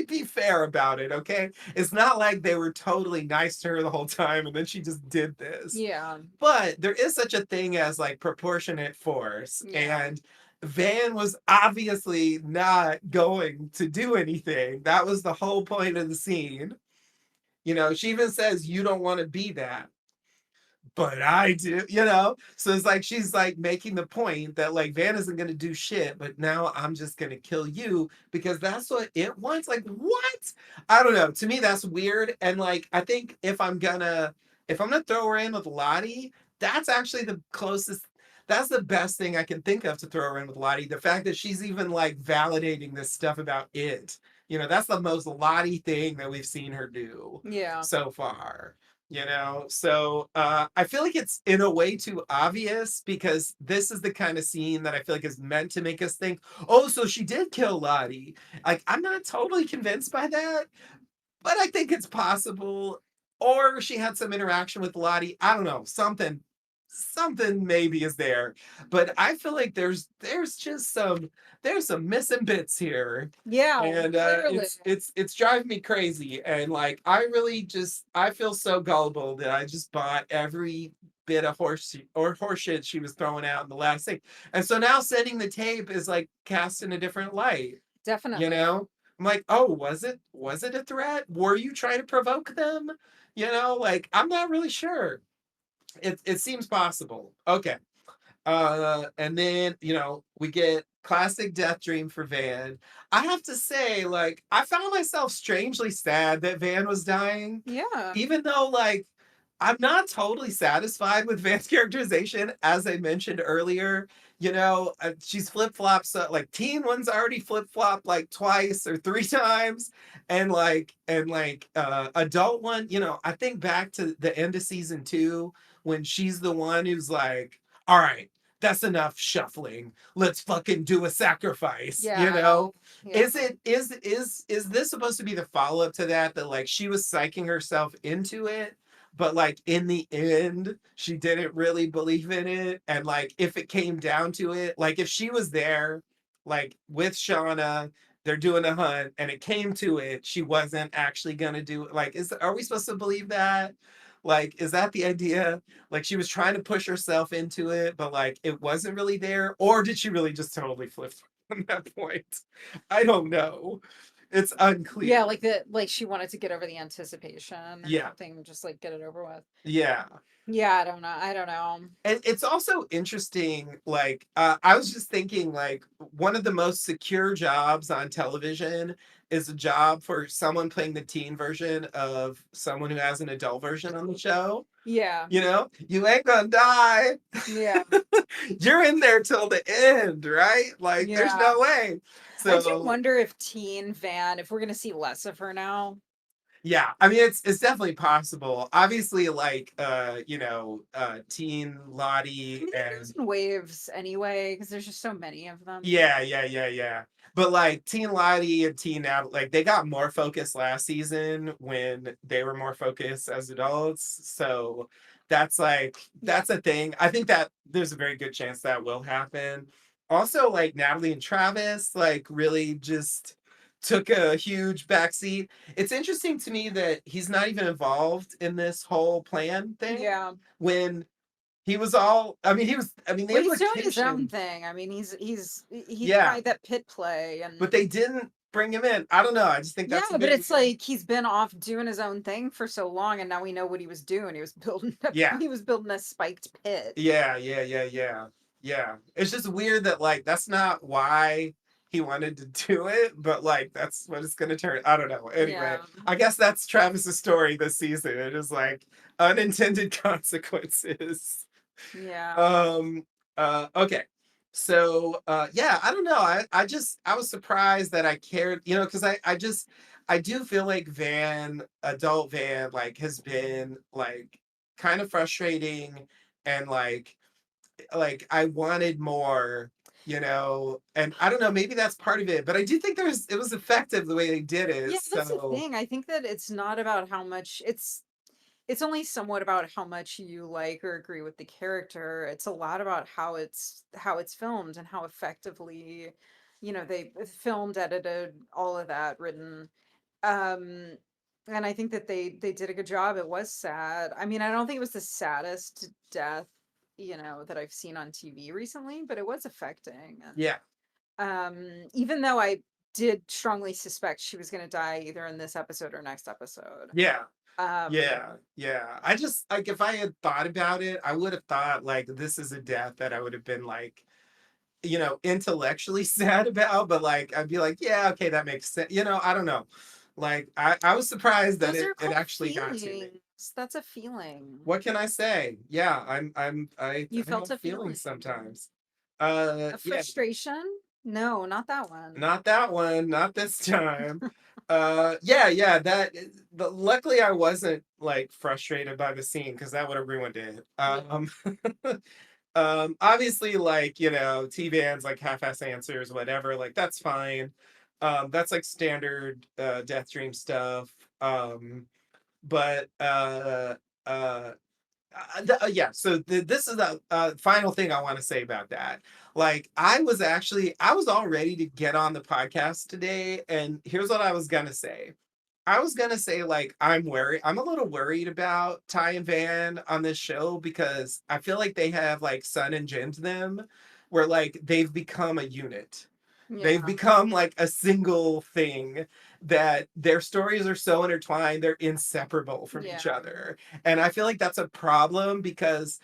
be fair about it, okay? It's not like they were totally nice to her the whole time and then she just did this. Yeah. But there is such a thing as like proportionate force. Yeah. And Van was obviously not going to do anything. That was the whole point of the scene. She even says, "You don't want to be that." But I do. So it's like she's like making the point that like Van isn't gonna do shit, but now I'm just gonna kill you because that's what it wants. Like, what? I don't know. To me, that's weird. And like I think if I'm gonna throw her in with Lottie, that's actually the closest. That's the best thing I can think of to throw her in with Lottie. The fact that she's even like validating this stuff about it. That's the most Lottie thing that we've seen her do Yeah. so far. So I feel like it's in a way too obvious, because this is the kind of scene that I feel like is meant to make us think, oh, so she did kill Lottie. Like, I'm not totally convinced by that, but I think it's possible. Or she had some interaction with Lottie. I don't know. Something maybe is there. But I feel like there's just some missing bits here. Yeah. And Clearly. it's driving me crazy. And like I feel so gullible that I just bought every bit of horseshit she was throwing out in the last thing. And so now sending the tape is like cast in a different light, you Definitely. know? I'm like, oh, was it a threat? Were you trying to provoke them? Like I'm not really sure. It seems possible. Okay. And then, we get classic death dream for Van. I have to say, like, I found myself strangely sad that Van was dying, Yeah. even though, like, I'm not totally satisfied with Van's characterization, as I mentioned earlier. She's flip flopped. So, like, teen one's already flip flopped like twice or three times, and adult one. I think back to the end of season two when she's the one who's like, "All right, that's enough shuffling. Let's fucking do a sacrifice, you Yeah. know? Yeah. Is this supposed to be the follow-up to that? That like she was psyching herself into it, but like in the end, she didn't really believe in it. And like if it came down to it, like if she was there, like with Shauna, they're doing a hunt, and it came to it, she wasn't actually gonna do it. Like, are we supposed to believe that? Like, is that the idea? Like she was trying to push herself into it, but like it wasn't really there, or did she really just totally flip from that point? I don't know. It's Yeah, unclear. like the like she wanted to get over the anticipation or Yeah, something, just like get it over with. yeah. Yeah, I don't know. I don't know. And it's also interesting, like, I was just thinking, like, one of the most secure jobs on television is a job for someone playing the teen version of someone who has an adult version on the show. Yeah. You know, you ain't gonna die. Yeah. You're in there till the end, right? Like, there's Yeah. no way. I do So, wonder if Teen Van, if we're gonna see less of her now. yeah, I mean, it's definitely possible. Obviously, like, Teen I Lottie mean, it goes and in waves anyway, because there's just so many of them. yeah, yeah, yeah, yeah. But like Teen Lottie and Teen Nat, like they got more focus last season when they were more focused as adults. So that's like Yeah. that's a thing. I think that there's a very good chance that will happen. Also, like Natalie and Travis, like really just took a huge backseat. It's interesting to me that he's not even involved in this whole plan thing Yeah. when he was all. I mean, he was. I mean, the Well, he's doing his own implication. thing. I mean, he Yeah, tried that pit play but and they didn't bring him in. I don't know. I just think yeah, that's a but bit it's weird. like he's been off doing his own thing for so long, and now we know what he was doing. He was building Yeah. he was building a spiked pit. Yeah, yeah, yeah, yeah. Yeah. It's just weird that like that's not why he wanted to do it, but like that's what it's gonna turn. I don't know. Anyway, Yeah. I guess that's Travis's story this season. It is like unintended consequences. Yeah. Um okay. So yeah, I don't know. I was surprised that I cared, because I do feel like adult Van like has been like kind of frustrating and like I wanted more, and I don't know, maybe that's part of it, but I do think it was effective the way they did it. Yeah, that's the So thing. I think that it's not about how much it's only somewhat about how much you like or agree with the character. It's a lot about how it's filmed and how effectively, they filmed, edited, all of that, written. Um and I think that they did a good job. It was sad. I mean, I don't think it was the saddest death, that I've seen on TV recently, but it was affecting. And yeah. even though I did strongly suspect she was going to die either in this episode or next episode. Yeah. Um Yeah, yeah. I just like if I had thought about it, I would have thought like this is a death that I would have been like, intellectually sad about, but like I'd be like, yeah, okay, that makes sense. I don't know. Like I was surprised that Those it are it called actually got to me. feelings. That's a feeling. What can I say? Yeah, You I felt have a feelings feeling. sometimes. A Yeah, frustration? No, not that one. not that one, not this time. Yeah, yeah, luckily I wasn't like frustrated by the scene because that would have ruined it. Yeah. Obviously, like, T-Van's like half-ass answers, whatever, like that's fine. That's like standard Death Dream stuff. But uh yeah, so this is the final thing I want to say about that. Like I was all ready to get on the podcast today, and here's what I was gonna say. I was gonna say like I'm a little worried about Ty and Van on this show because I feel like they have like Sun and Jin to them, where like they've become a unit. They've Yeah. become like a single thing that their stories are so intertwined, they're inseparable from each Yeah. other. And I feel like that's a problem because,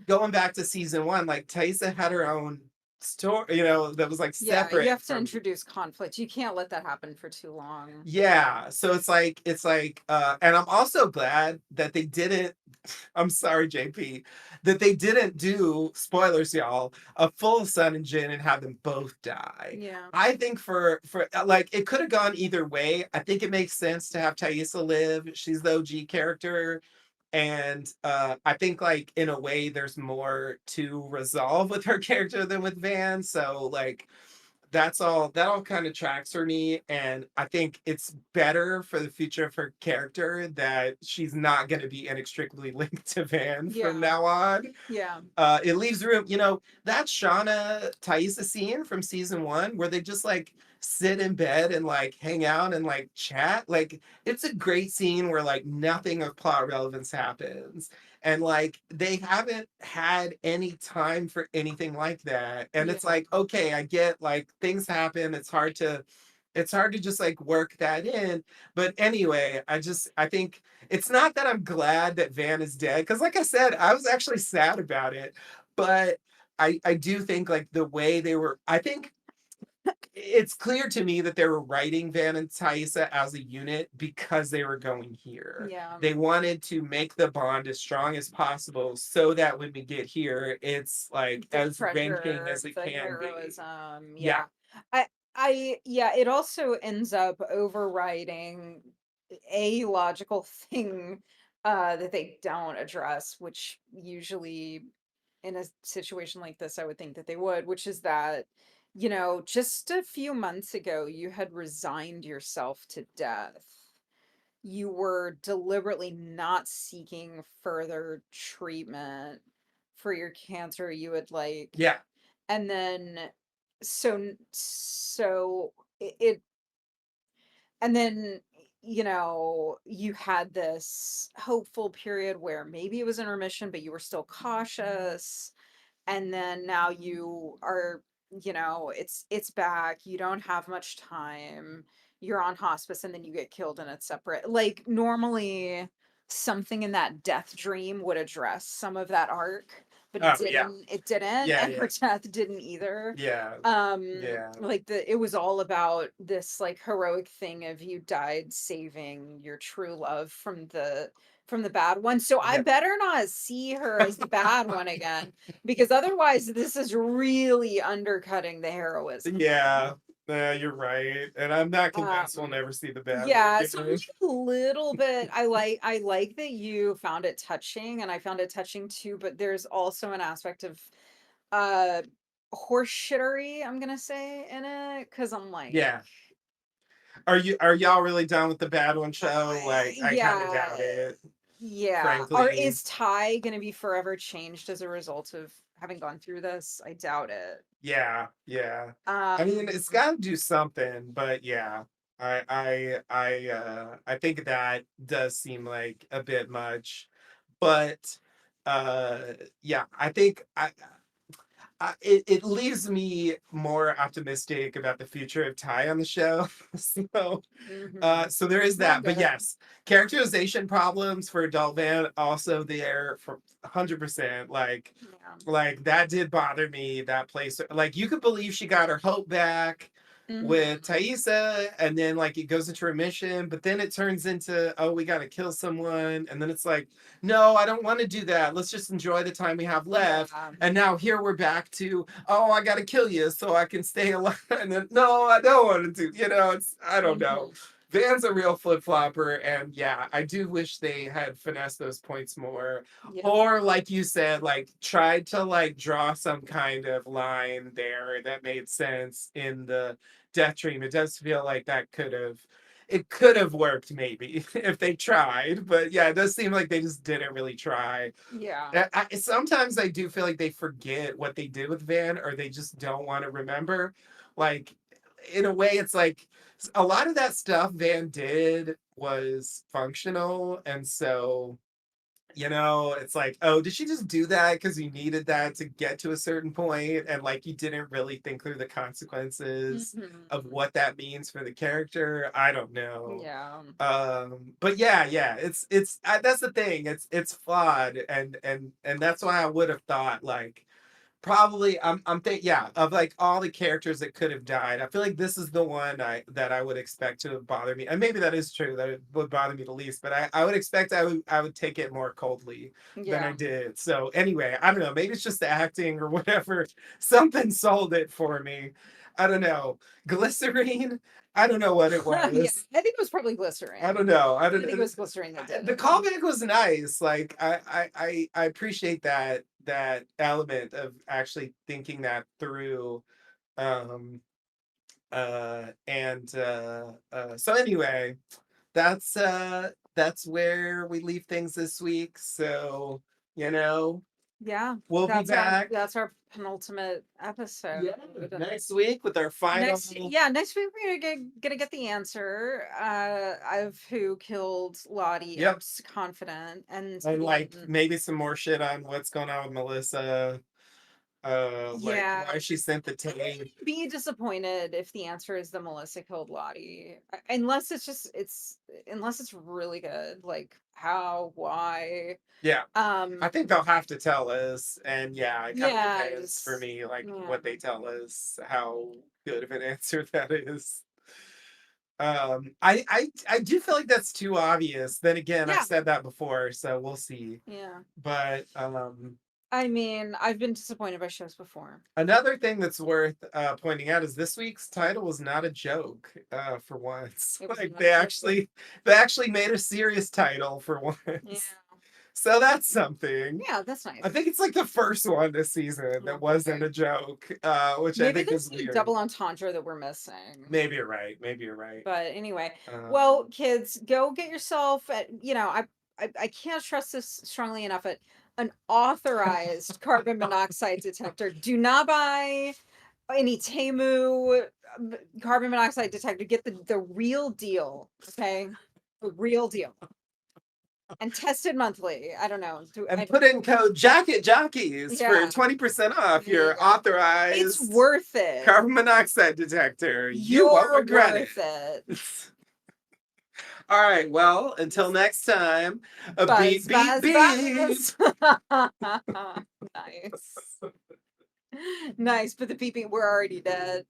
going back to season one, like Taisa had her own story, that was like Yeah, you separate have to from. introduce conflict. You can't let that happen for too long. Yeah, so it's like and I'm also glad that they didn't I'm sorry JP that they didn't do spoilers y'all a full Sun and Jin and have them both die. Yeah. I think for like it could have gone either way. I think it makes sense to have Thaisa live. She's the OG character And I think like in a way there's more to resolve with her character than with Van. So like that all kind of tracks for me, and I think it's better for the future of her character that she's not going to be inextricably linked to Van from Yeah. now on. Yeah. It leaves room, you know, that Shauna Thaisa scene from season one where they just like sit in bed and like hang out and like chat. Like, it's a great scene where like nothing of plot relevance happens. And like they haven't had any time for anything like that. And Yeah. it's like, okay, I get like things happen. It's hard to just like work that in. But anyway, I think it's not that I'm glad that Van is dead, because like I said, I was actually sad about it. But I do think like the way they were, I think it's clear to me that they were writing Van and Thaisa as a unit because they were going here. Yeah. They wanted to make the bond as strong as possible so that when we get here, it's like The as wrenching treasure, as it the can be. heroism. Yeah. Yeah. Yeah, it also ends up overriding a logical thing that they don't address, which usually in a situation like this, I would think that they would, which is that, just a few months ago, you had resigned yourself to death. You were deliberately not seeking further treatment for your cancer. You would like, Yeah. and then so it and then you had this hopeful period where maybe it was in remission, but you were still cautious, and then now you are, it's back, you don't have much time, you're on hospice, and then you get killed, and it's separate. Like, normally something in that death dream would address some of that arc, but Oh yeah. it didn't, Yeah, and yeah. her death didn't either. Yeah. Yeah. Like, it was all about this like heroic thing of you died saving your true love from the bad one, so I Yeah. better not see her as the bad one again, because otherwise this is really undercutting the heroism. Yeah. Yeah, you're right. And I'm not convinced we'll Um, never see the bad one yeah, so I'm again. like a little bit, I like that you found it touching, and I found it touching too, but there's also an aspect of uh horseshittery, I'm gonna say, in it, because I'm like, Yeah. Are y'all really done with the bad one show? Like, I kind of yeah, doubt it, yeah. Or frankly. is Ty gonna be forever changed as a result of having gone through this? I doubt it. Yeah, yeah. I mean, it's Um, got to do something, but yeah, I think that does seem like a bit much, but uh, yeah, I think it leaves me more optimistic about the future of Ty on the show. So mhm. so there is Well, that, but good. yes, characterization problems for adult Van also there for 100%. Yeah. Like that did bother me. That place, like you could believe she got her hope back with Mhm. Thaisa, and then like it goes into remission, but then it turns into, oh, we got to kill someone, and then it's like, no, I don't want to do that. Let's just enjoy the time we have left. Yeah. And now here we're back to, oh, I got to kill you so I can stay alive. And then no, I don't want to do. You know, it's I don't know. Mhm. Van's a real flip flopper, and yeah, I do wish they had finessed those points more, Yeah. or like you said, like tried to like draw some kind of line there that made sense in the death dream. It does feel like it could have worked maybe if they tried, but yeah, it does seem like they just didn't really try. Yeah. Sometimes I do feel like they forget what they did with Van, or they just don't want to remember. Like, in a way, it's like a lot of that stuff Van did was functional, and so it's like, oh, did she just do that because you needed that to get to a certain point, and like you didn't really think through the consequences of Mhm. what that means for the character? I don't know. Yeah. But yeah, that's the thing. It's flawed, and that's why I would have thought like Probably, I'm think yeah, of like all the characters that could have died. I feel like this is the one I would expect to bother me, and maybe that is true that it would bother me the least. But I would expect I would take it more coldly than I Yeah. did. So anyway, I don't know. Maybe it's just the acting or whatever. Something sold it for me. I don't know. Glycerine. I don't know what it Yeah, was. I think it was probably I glycerine. don't know. I I don't. think it was glycerine that did The it. callback was nice. Like I appreciate that element of actually thinking that through. Um and So anyway, that's where we leave things this week. So, you know, Yeah, we'll be back. that's our penultimate episode. Yeah, next week with our final. Next week we're gonna get the answer of who killed Lottie. I'm Yep. confident, and And like then maybe some more shit on what's going on with Melissa. Like yeah, why she sent the tape. be disappointed if the answer is the Melissa killed Lottie, unless unless it's really good. Like how, why, Yeah. I um, think they'll have to tell us, and yeah, it kind of depends for yes, me, like yeah, what they tell us, how good of an answer that is. I do feel like that's too obvious. Then again, I've yeah, said that before, so we'll see. yeah. But I mean, I've been disappointed by shows before. another thing that's worth pointing out is this week's title was not a joke. For once, It was like not true. they actually made a serious title for Yeah, once. So that's something. yeah, that's I nice. think it's like the first one this season that wasn't Okay. a joke, which I Maybe think there's is a weird. double entendre that we're missing. Maybe you're right. Maybe you're right. But anyway, Uh, well, kids, go get yourself at, I can't stress this strongly enough, at an authorized carbon monoxide detector. Do not buy any Temu carbon monoxide detector. Get the real deal, okay? The real deal. And test it monthly. I don't know. and put in code Jacket Jockeys for Yeah, 20% off there you your go. It's authorized worth it. carbon monoxide detector. You won't You're regret worth it. it. All right. Well, until next time, a beep, Buzz, beep, buzz, beep. buzz. Nice. Nice, but the peeping, we're already dead.